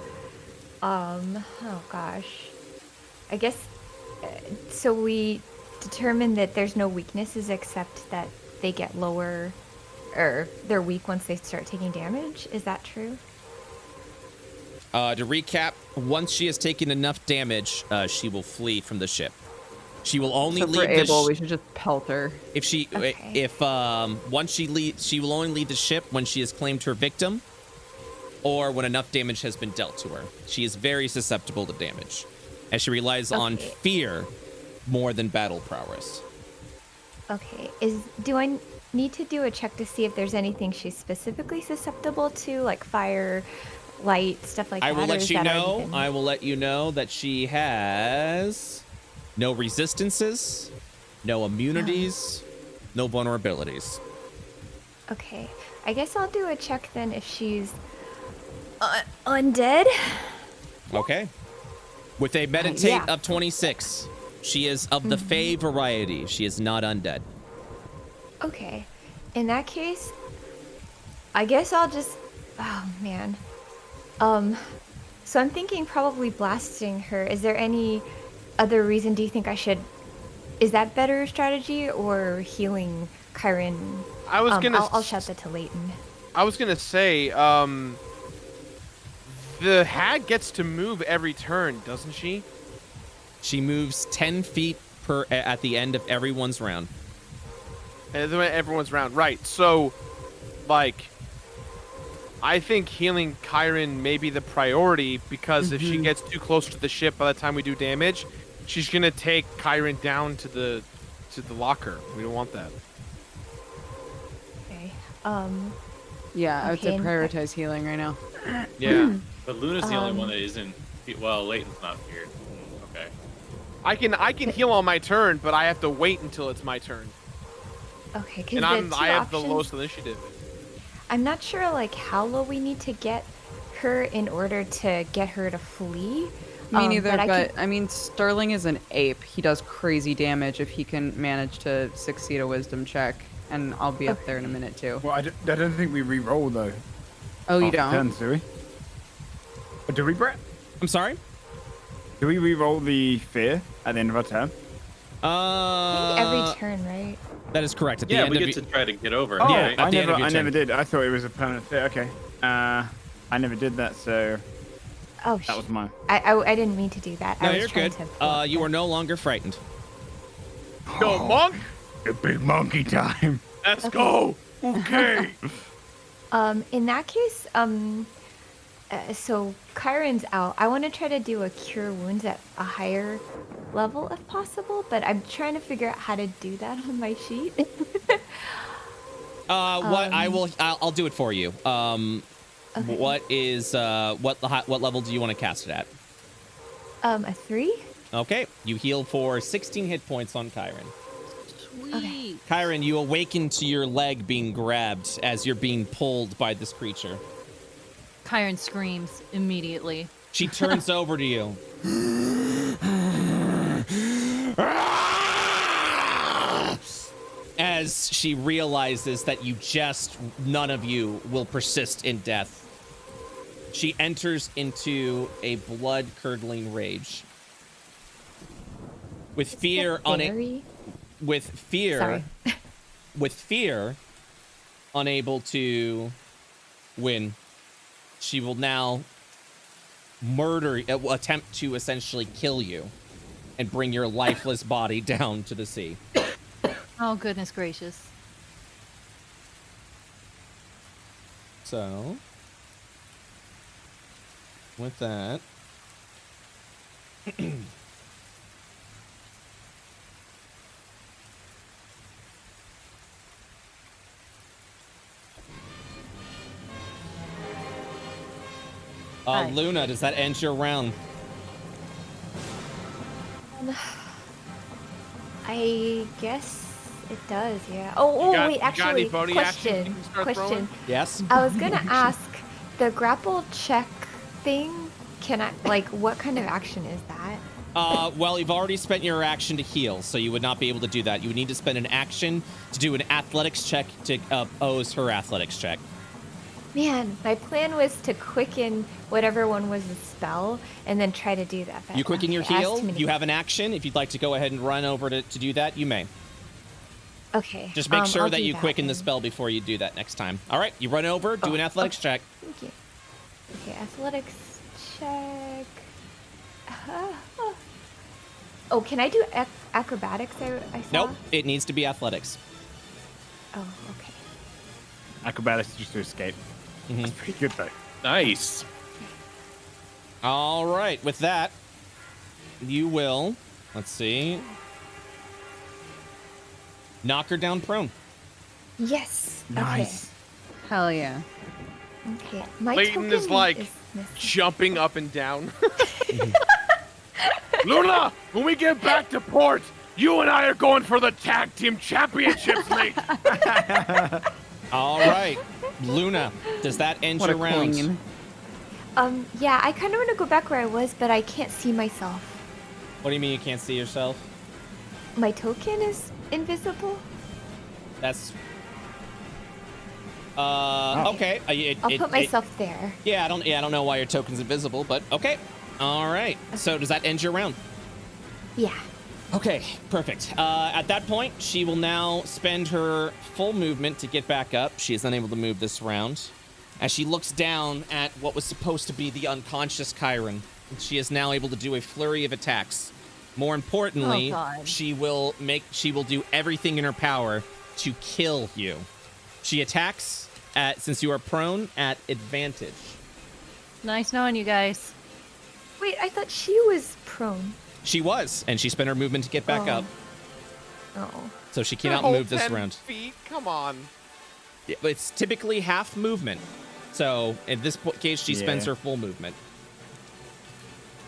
oh gosh. I guess, so we determined that there's no weaknesses except that they get lower, or they're weak once they start taking damage. Is that true? To recap, once she has taken enough damage, she will flee from the ship. She will only So if we're leave the able, we should just pelt her. If she, Okay. if once she leaves, she will only leave the ship when she has claimed her victim, or when enough damage has been dealt to her. She is very susceptible to damage, as she relies on Okay. fear more than battle prowess. Okay, do I need to do a check to see if there's anything she's specifically susceptible to, like fire, light, stuff like I that? will or let is you that already know. been- I will let you know that she has no resistances, no immunities, no vulnerabilities. Okay, I guess I'll do a check then if she's undead. Okay. With a meditate yeah. of 26, she is of the Fey variety. She is not undead. Okay, in that case, I guess I'll just. Oh man. So I'm thinking probably blasting her. Is there any other reason? Do you think I should? Is that better strategy or healing Kyron? I was gonna. I'll shout that to Leighton. I was gonna say, the hag gets to move every turn, doesn't she? She moves 10 feet at the end of everyone's round. Everyone's round, right? So, like, I think healing Kyron may be the priority because if she gets too close to the ship by the time we do damage, she's gonna take Kyron down to the locker. We don't want that. Okay. Yeah, I would say Okay, prioritize healing right now. Yeah. But Luna's the only one that isn't. Well, Leighton's not here. Okay. I can heal on my turn, but I have to wait until it's my turn. Okay, And because I have the lowest initiative. I'm not sure like how low we need to get her in order to get her to flee. Me neither, but I mean, Sterling is an ape. He does crazy damage if he can manage to succeed a wisdom check, and I'll be up there in a minute too. Well, I don't think we re-roll though. Oh, you After don't? turns, do we? Or do we, Brett? I'm sorry. Do we re-roll the fear at the end of our turn? I think every turn, right? That is correct. At the Yeah, end we of get to try to get over. Oh, Yeah, right? at the end of your I never turn. did. I thought it was a permanent fear. Okay. I never did that, so Oh, that was mine. I didn't mean to do that. No, I was you're trying good. to pull up You the- are no longer frightened. Go, monk! The big monkey time. Let's go! Okay! In that case, so Kyron's out. I want to try to do a cure wounds at a higher level if possible, but I'm trying to figure out how to do that on my sheet. I'll do it for you. Okay. What level do you want to cast it at? A 3? Okay, you heal for 16 hit points on Kyron. Sweet. Kyron, you awaken to your leg being grabbed as you're being pulled by this creature. Kyron screams immediately. She turns over to you. As she realizes that none of you will persist in death. She enters into a blood-curdling rage. With fear Very. with fear unable to win, she will now attempt to essentially kill you and bring your lifeless body down to the sea. Oh, goodness gracious. So, with that, Hi. Luna, does that end your round? I guess it does, yeah. Oh, got- wait, you got any actually, bonus action you question. can start throwing? Yes. I was gonna ask, the grapple check thing, what kind of action is that? Well, you've already spent your action to heal, so you would not be able to do that. You would need to spend an action to do an athletics check to oppose her athletics check. Man, my plan was to quicken whatever one was a spell and then try to do that. but You quicken your okay, I asked heal. too many You have an action. If you'd like to go ahead and run over to do that, you may. Okay. Just make sure I'll that do you quicken the then. spell before you do that next time. All right, you run over, do an athletics check. Thank you. Okay, athletics check. Oh, can I do acrobatics? I saw. Nope, it needs to be athletics. Oh, okay. Acrobatics just to escape. Mhm. That's pretty good though. Nice. All right, with that, you will, let's see, knock her down prone. Yes. Nice. Hell yeah. Okay. My Leighton token is like missing. jumping up and down. Luna, when we get back to port, you and I are going for the tag team championships, mate. All right, Luna, does that end What a your round? queen. Yeah, I kind of want to go back where I was, but I can't see myself. What do you mean you can't see yourself? My token is invisible. That's okay. I'll put myself there. Yeah, I don't know why your token's invisible, but okay. All right. So does that end your round? Yeah. Okay, perfect. At that point, she will now spend her full movement to get back up. She is unable to move this round. As she looks down at what was supposed to be the unconscious Chiron, she is now able to do a flurry of attacks. More importantly, Oh, God. she will do everything in her power to kill you. She attacks since you are prone, at advantage. Nice knowing you guys. Wait, I thought she was prone. She was, and she spent her movement to get back up, Oh. so she The cannot whole move this 10 round. feet? Come on. Yeah, but it's typically half movement, so in this case, she spends Yeah. her full movement.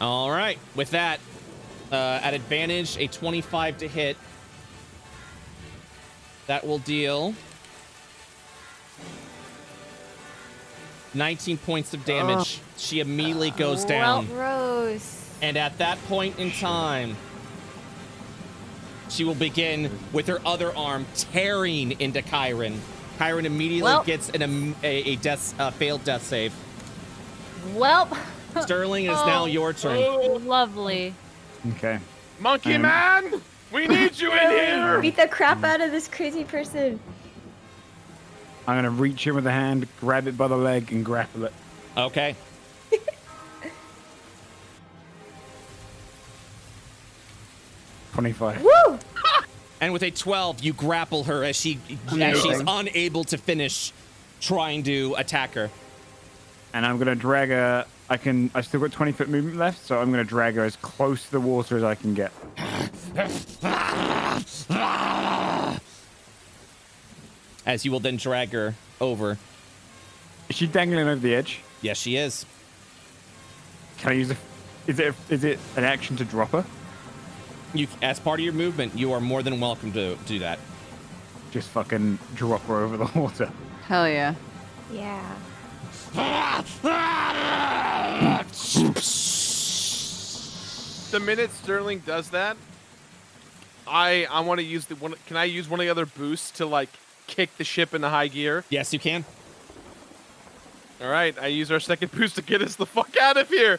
All right, with that, at advantage, a 25 to hit. That will deal 19 points of damage. She immediately goes down. Gross. And at that point in time, she will begin with her other arm tearing into Kyron. Kyron immediately Well. gets a failed death save. Well, Sterling, it is now your turn. lovely. Okay. Monkey Man! We need you in here! Beat the crap out of this crazy person. I'm gonna reach in with a hand, grab it by the leg, and grapple it. Okay. $25. Woo! And with a 12, you grapple her as she's Amazing. unable to finish trying to attack her. And I'm gonna drag her. I still got 20-foot movement left, so I'm gonna drag her as close to the water as I can get. As you will then drag her over. Is she dangling over the edge? Yes, she is. Can I use a? Is it an action to drop her? You, as part of your movement, you are more than welcome to do that. Just fucking drop her over the water. Hell yeah. Yeah. The minute Sterling does that, I want to use the one. Can I use one of the other boosts to like kick the ship into high gear? Yes, you can. All right, I use our second boost to get us the fuck out of here.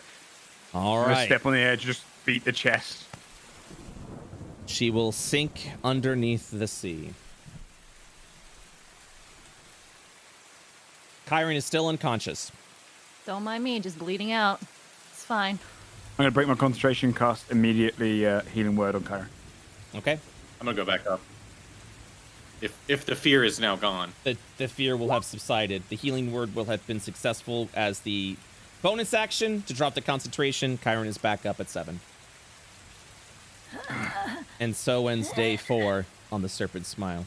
All I'm gonna right. step on the edge, just beat the chest. She will sink underneath the sea. Kyron is still unconscious. Don't mind me, just bleeding out. It's fine. I'm gonna break my concentration, cast immediately healing word on Kyra. Okay. I'm gonna go back up. If the fear is now gone. The fear will have subsided. The healing word will have been successful as the bonus action to drop the concentration. Kyron is back up at 7. And so ends day 4 on the Serpent Smile.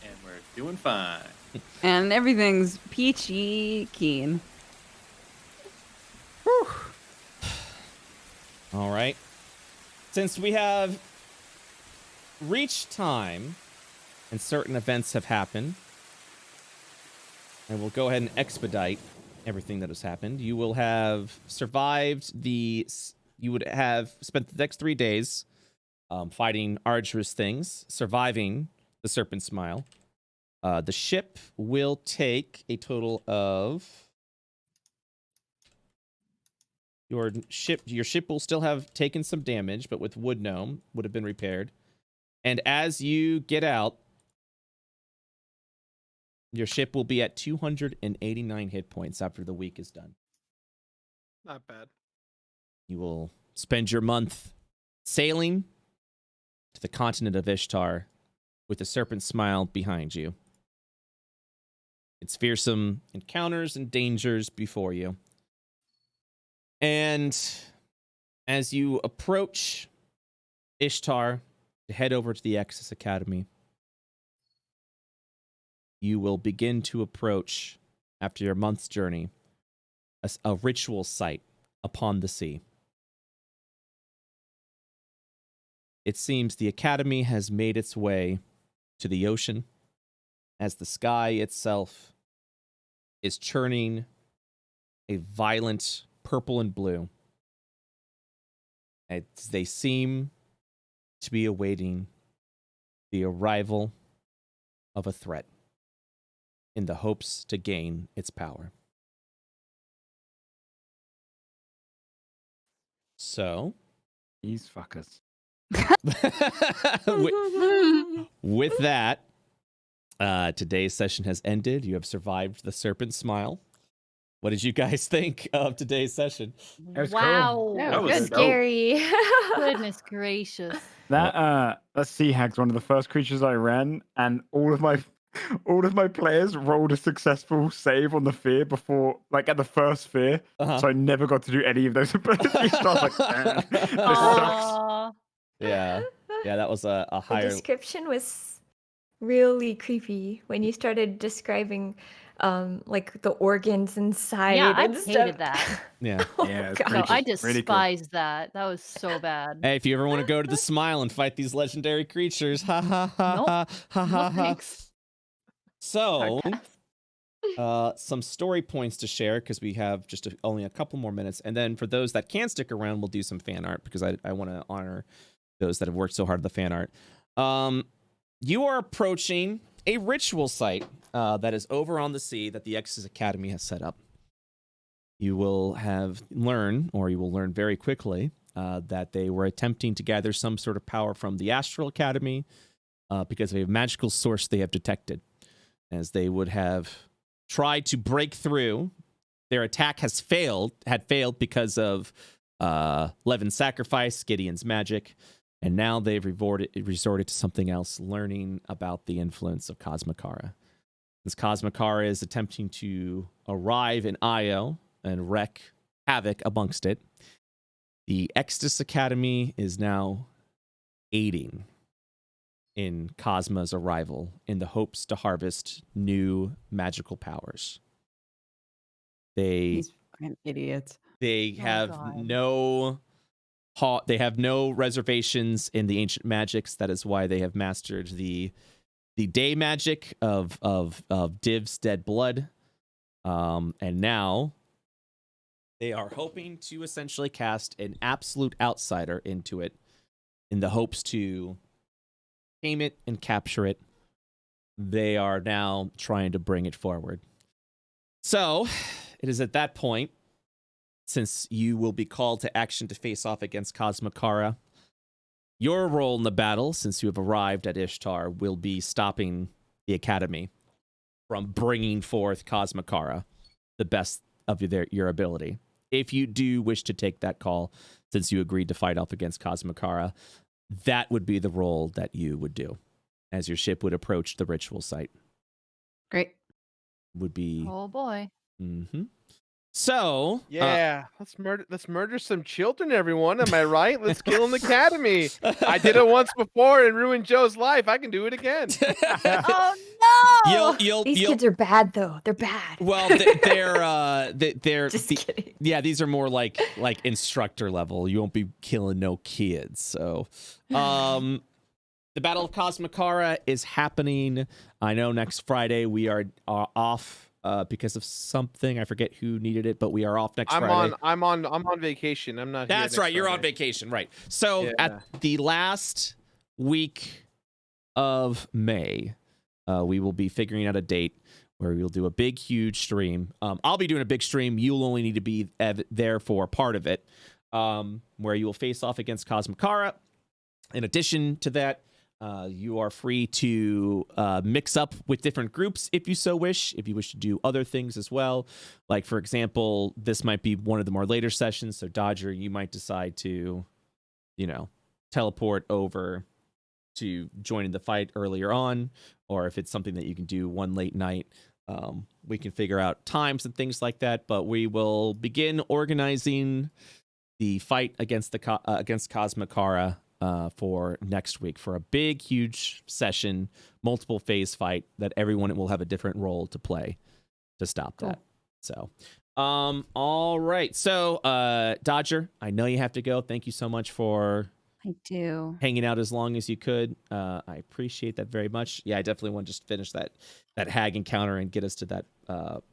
And we're doing fine. And everything's peachy keen. All right. Since we have reached time and certain events have happened, I will go ahead and expedite everything that has happened. You will have survived you would have spent the next 3 days fighting arduous things, surviving the Serpent Smile. The ship will take a total of... Your ship will still have taken some damage, but with Wood Gnome would have been repaired. And as you get out, your ship will be at 289 hit points after the week is done. Not bad. You will spend your month sailing to the continent of Ishtar with the Serpent Smile behind you. Its fearsome encounters and dangers before you. And as you approach Ishtar to head over to the Exodus Academy, you will begin to approach, after your month's journey, a ritual site upon the sea. It seems the Academy has made its way to the ocean as the sky itself is churning a violent purple and blue, as they seem to be awaiting the arrival of a threat in the hopes to gain its power. So, These fuckers. with that, today's session has ended. You have survived the Serpent Smile. What did you guys think of today's session? That was cool. Wow. Yeah, That was good. dope. Scary. Goodness gracious. That sea hag's one of the first creatures I ran, and all of my players rolled a successful save on the fear before, like at the first fear. Uh-huh. So I never got to do any of those abilities. So I was like, man, this sucks. Aw. Yeah, that was a The higher. description was really creepy when you started describing like the organs inside Yeah, I and hated stuff. that. Yeah. Oh, Yeah, it's God. No, I Pretty cool. despise that. That was so bad. Hey, if you ever want to go to the Smile and fight these legendary creatures, ha ha ha Nope. ha ha No ha ha. thanks. So, Hard some story points to share because we have just only a couple more minutes, and then for those that can stick around, we'll do some fan art because I want to honor those that have worked so hard at the fan art. You are approaching a ritual site that is over on the sea that the Exodus Academy has set up. You will learn very quickly that they were attempting to gather some sort of power from the Astral Academy because of a magical source they have detected. As they would have tried to break through, their attack had failed because of Levin's sacrifice, Gideon's magic, and now they've resorted to something else, learning about the influence of Cosmikara. As Cosmikara is attempting to arrive in Io and wreak havoc amongst it, the Exodus Academy is now aiding in Cosma's arrival in the hopes to harvest new magical powers. These fucking idiots. They Oh, have God. they have no reservations in the ancient magics. That is why they have mastered the day magic of Div's dead blood. And now they are hoping to essentially cast an absolute outsider into it in the hopes to tame it and capture it. They are now trying to bring it forward. So it is at that point, since you will be called to action to face off against Cosmikara, your role in the battle, since you have arrived at Ishtar, will be stopping the Academy from bringing forth Cosmikara, the best of your ability. If you do wish to take that call, since you agreed to fight off against Cosmikara, that would be the role that you would do as your ship would approach the ritual site. Great. Would be... Oh boy. Mm-hmm. So... Yeah, let's murder some children, everyone. Am I right? Let's kill an academy. I did it once before and ruined Joe's life. I can do it again. Oh no! These kids are bad, though. They're bad. Well, they're Just kidding. Yeah, these are more like instructor level. You won't be killing no kids. So, the Battle of Cosmikara is happening. I know next Friday we are off because of something. I forget who needed it, but we are off next Friday. I'm on vacation. I'm not. That's here right. next You're on Friday. vacation, right? So Yeah. at the last week of May, we will be figuring out a date where we'll do a big, huge stream. I'll be doing a big stream. You'll only need to be there for part of it, where you will face off against Cosmikara. In addition to that, you are free to mix up with different groups if you so wish, if you wish to do other things as well. Like, for example, this might be one of the more later sessions. So, Dodger, you might decide to, teleport over to joining the fight earlier on, or if it's something that you can do one late night, we can figure out times and things like that. But we will begin organizing the fight against against Cosmikara for next week for a big, huge session, multiple phase fight that everyone will have a different role to play to stop that. So, all right. So, Dodger, I know you have to go. Thank you so much for hanging out as long as you could. I appreciate that very much. Yeah, I definitely want to just finish that hag encounter and get us to that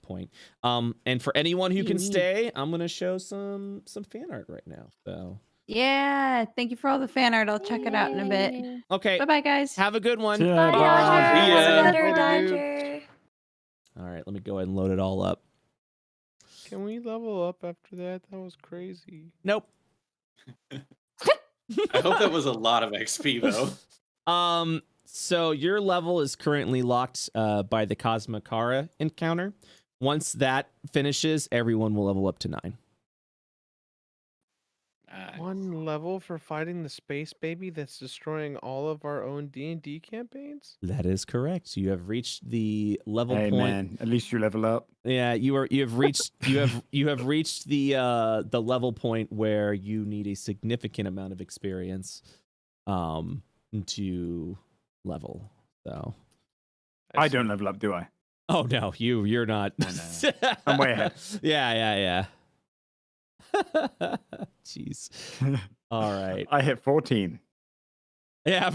point. And for anyone who can stay, I'm gonna show some fan art right now. So. Yeah, thank you for all the fan art. I'll check it out in a bit. Okay. Bye-bye, guys. Have a good one. Yeah, Bye, bye. Dodger. See ya. Have a better Bye, dude. Dodger. All right, let me go ahead and load it all up. Can we level up after that? That was crazy. Nope. I hope that was a lot of XP though. So your level is currently locked by the Cosmikara encounter. Once that finishes, everyone will level up to 9. 1 level for fighting the space baby that's destroying all of our own D&D campaigns? That is correct. You have reached the level Hey point. man, at least you level up. Yeah, you have reached the level point where you need a significant amount of experience to level. So I don't level up, do I? oh no, you're not. No. I'm way ahead. Yeah. Jeez. All right. I hit 14. Yeah.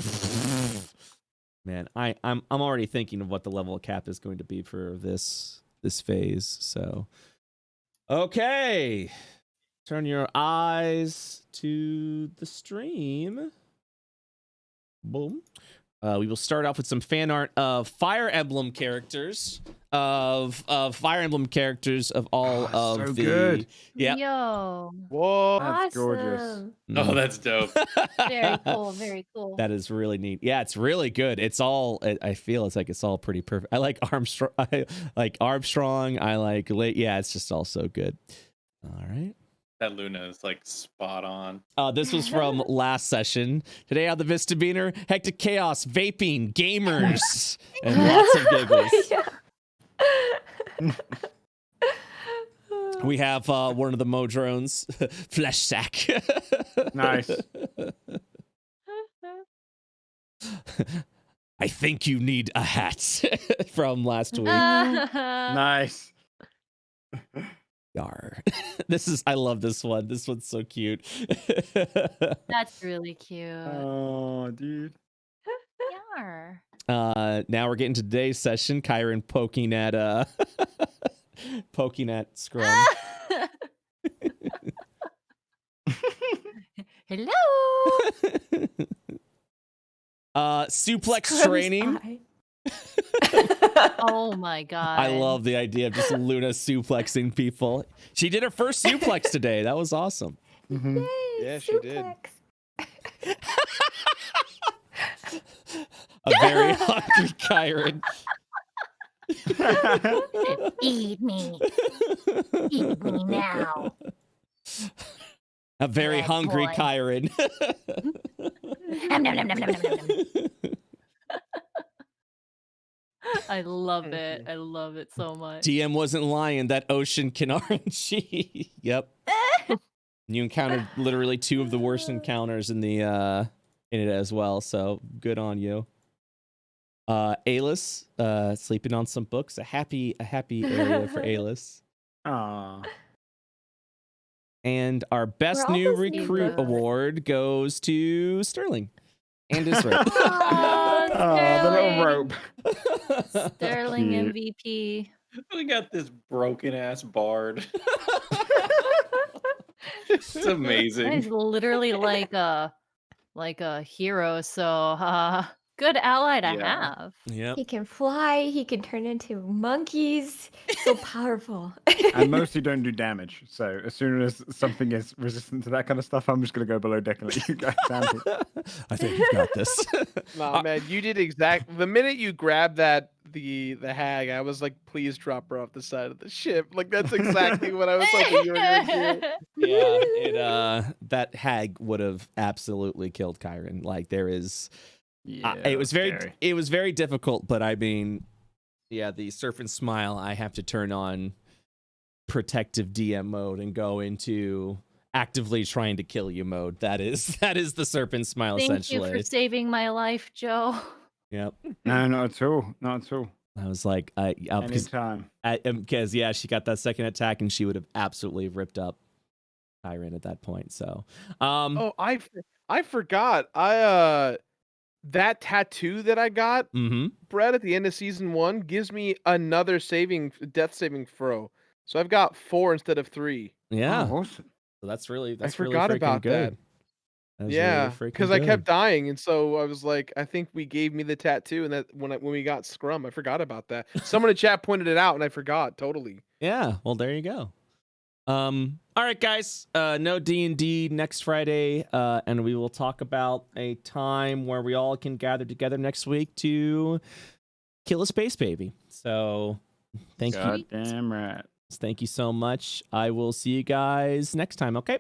Man, I'm already thinking of what the level cap is going to be for this phase. So, okay, turn your eyes to the stream. Boom. We will start off with some fan art of Fire Emblem characters of all of so the. good. Yeah. Yo. Whoa. That's gorgeous. Oh, that's dope. Very cool. Very cool. That is really neat. Yeah, it's really good. It's all. I feel it's all pretty perfect. I like Armstrong. I like Armstrong. I like. Yeah, it's just all so good. All right. That Luna is like spot on. This was from last session. Today on the Demeanor, hectic chaos, vaping, gamers, and lots of giggles. We have one of the Modrones, Flesh Sack. Nice. I think you need a hat from last week. Nice. Yar. I love this one. This one's so cute. That's really cute. Oh, dude. Yar. Now we're getting to today's session. Kyron poking at Scrum. Hello. Suplex training. Oh my god. I love the idea of just Luna suplexing people. She did her first suplex today. That was awesome. Mm-hmm. Yay, Yeah, she did. suplex. A very hungry Kyron. Eat me. Eat me now. A very Bad hungry boy. Kyron. Nom, nom, nom, nom, nom, nom, nom. I love it. I love it so much. DM wasn't lying. That ocean can RNG. Yep. You encountered literally 2 of the worst encounters in the in it as well. So good on you. Alis, sleeping on some books. A happy area for Alis. Aw. And our best all new these new recruit books. award goes to Sterling and Israel. Oh, the little rope. Sterling Cute. MVP. We got this broken ass bard. It's He's amazing. literally like a hero. So good ally to Yeah. have. Yep. He can fly. He can turn into monkeys. So powerful. And mostly don't do damage. So as soon as something is resistant to that kind of stuff, I'm just gonna go below deck and let you guys handle it. I think you've got this. Nah, man, you did the minute you grabbed the hag, I was like, please drop her off the side of the ship. Like that's exactly what I was hoping you were gonna do. Yeah, that hag would have absolutely killed Kyron. Like there is, Yeah, it was very, scary. it was very difficult. But I mean, yeah, the serpent smile. I have to turn on protective DM mode and go into actively trying to kill you mode. That is the serpent smile. Thank essentially. you for saving my life, Joe. Yep. No, not at all. Not at all. I was like, Anytime. because yeah, she got that second attack and she would have absolutely ripped up Kyron at that point. So, Oh, I forgot. That tattoo that I got, Brett, at the end of season 1 gives me another death saving throw. So I've got 4 instead of 3. yeah. Oh, awesome. So that's really I really forgot freaking about good. that. That's Yeah, really freaking because I kept good. dying, and so I was like, I think we gave me the tattoo, and that when we got Scrum, I forgot about that. Someone in chat pointed it out, and I forgot totally. Yeah, well there you go. All right, guys. No D&D next Friday, and we will talk about a time where we all can gather together next week to kill a space baby. So, thank you. Goddamn right. Thank you so much. I will see you guys next time. Okay.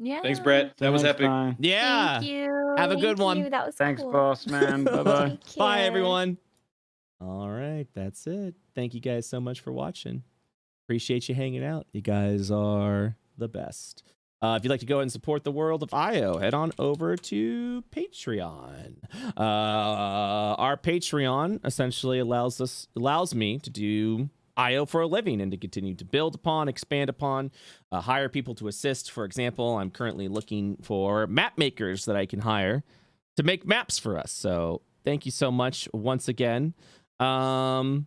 Yeah. Thanks, Brett. That was epic. Yeah. Thank you. Have a good Thank one. you. That was Thanks, cool. boss man. Bye bye. Take Bye, care. everyone. All right, that's it. Thank you guys so much for watching. Appreciate you hanging out. You guys are the best. If you'd like to go and support the world of IO, head on over to Patreon. Our Patreon essentially allows me to do IO for a living and to continue to build upon, expand upon, hire people to assist. For example, I'm currently looking for map makers that I can hire to make maps for us. So thank you so much once again for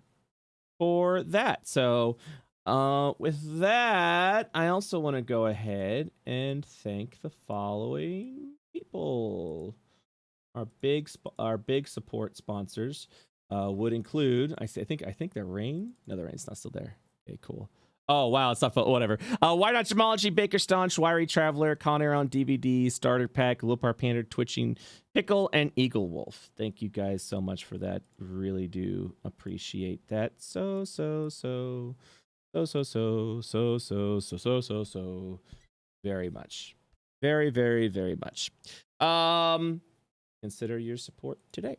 that. So with that, I also want to go ahead and thank the following people. Our big support sponsors would include, I think the Rain. No, the Rain's not still there. Okay, cool. Oh wow, it's not whatever. Why Not Gemology, Baker Staunch, Wiry Traveler, Con Air on DVD, Starter Pack, Lopar Panda, Twitching Pickle, and Eagle Wolf. Thank you guys so much for that. Really do appreciate that so very much. Very much. Consider your support today.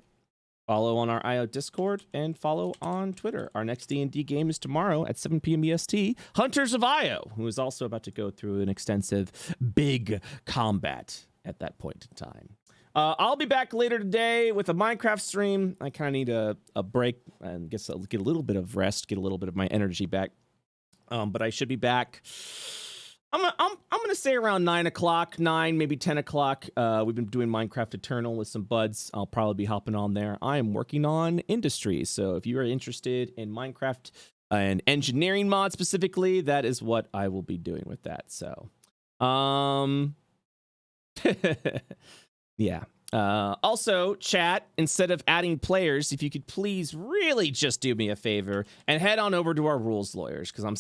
Follow on our IO Discord and follow on Twitter. Our next D&D game is tomorrow at 7 p.m. EST. Hunters of IO, who is also about to go through an extensive big combat at that point in time. I'll be back later today with a Minecraft stream. I kind of need a break and get a little bit of rest, get a little bit of my energy back. But I should be back. I'm gonna say around 9 o'clock, 9 maybe 10 o'clock. We've been doing Minecraft Eternal with some buds. I'll probably be hopping on there. I am working on Industries, so if you are interested in Minecraft and engineering mod specifically, that is what I will be doing with that. So, yeah. Also, chat, instead of adding players, if you could please really just do me a favor and head on over to our rules lawyers, because I'm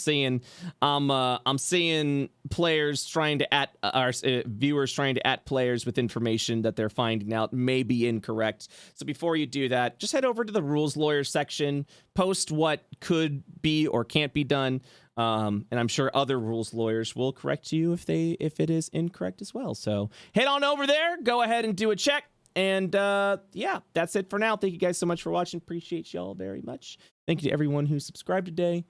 seeing players trying to at our viewers trying to at players with information that they're finding out may be incorrect. So before you do that, just head over to the rules lawyer section, post what could be or can't be done. And I'm sure other rules lawyers will correct you if it is incorrect as well. So head on over there, go ahead and do a check. And yeah, that's it for now. Thank you guys so much for watching. Appreciate y'all very much. Thank you to everyone who subscribed today.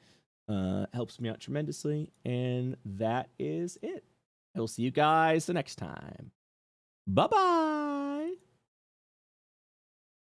Helps me out tremendously. And that is it. I will see you guys the next time. Bye-bye.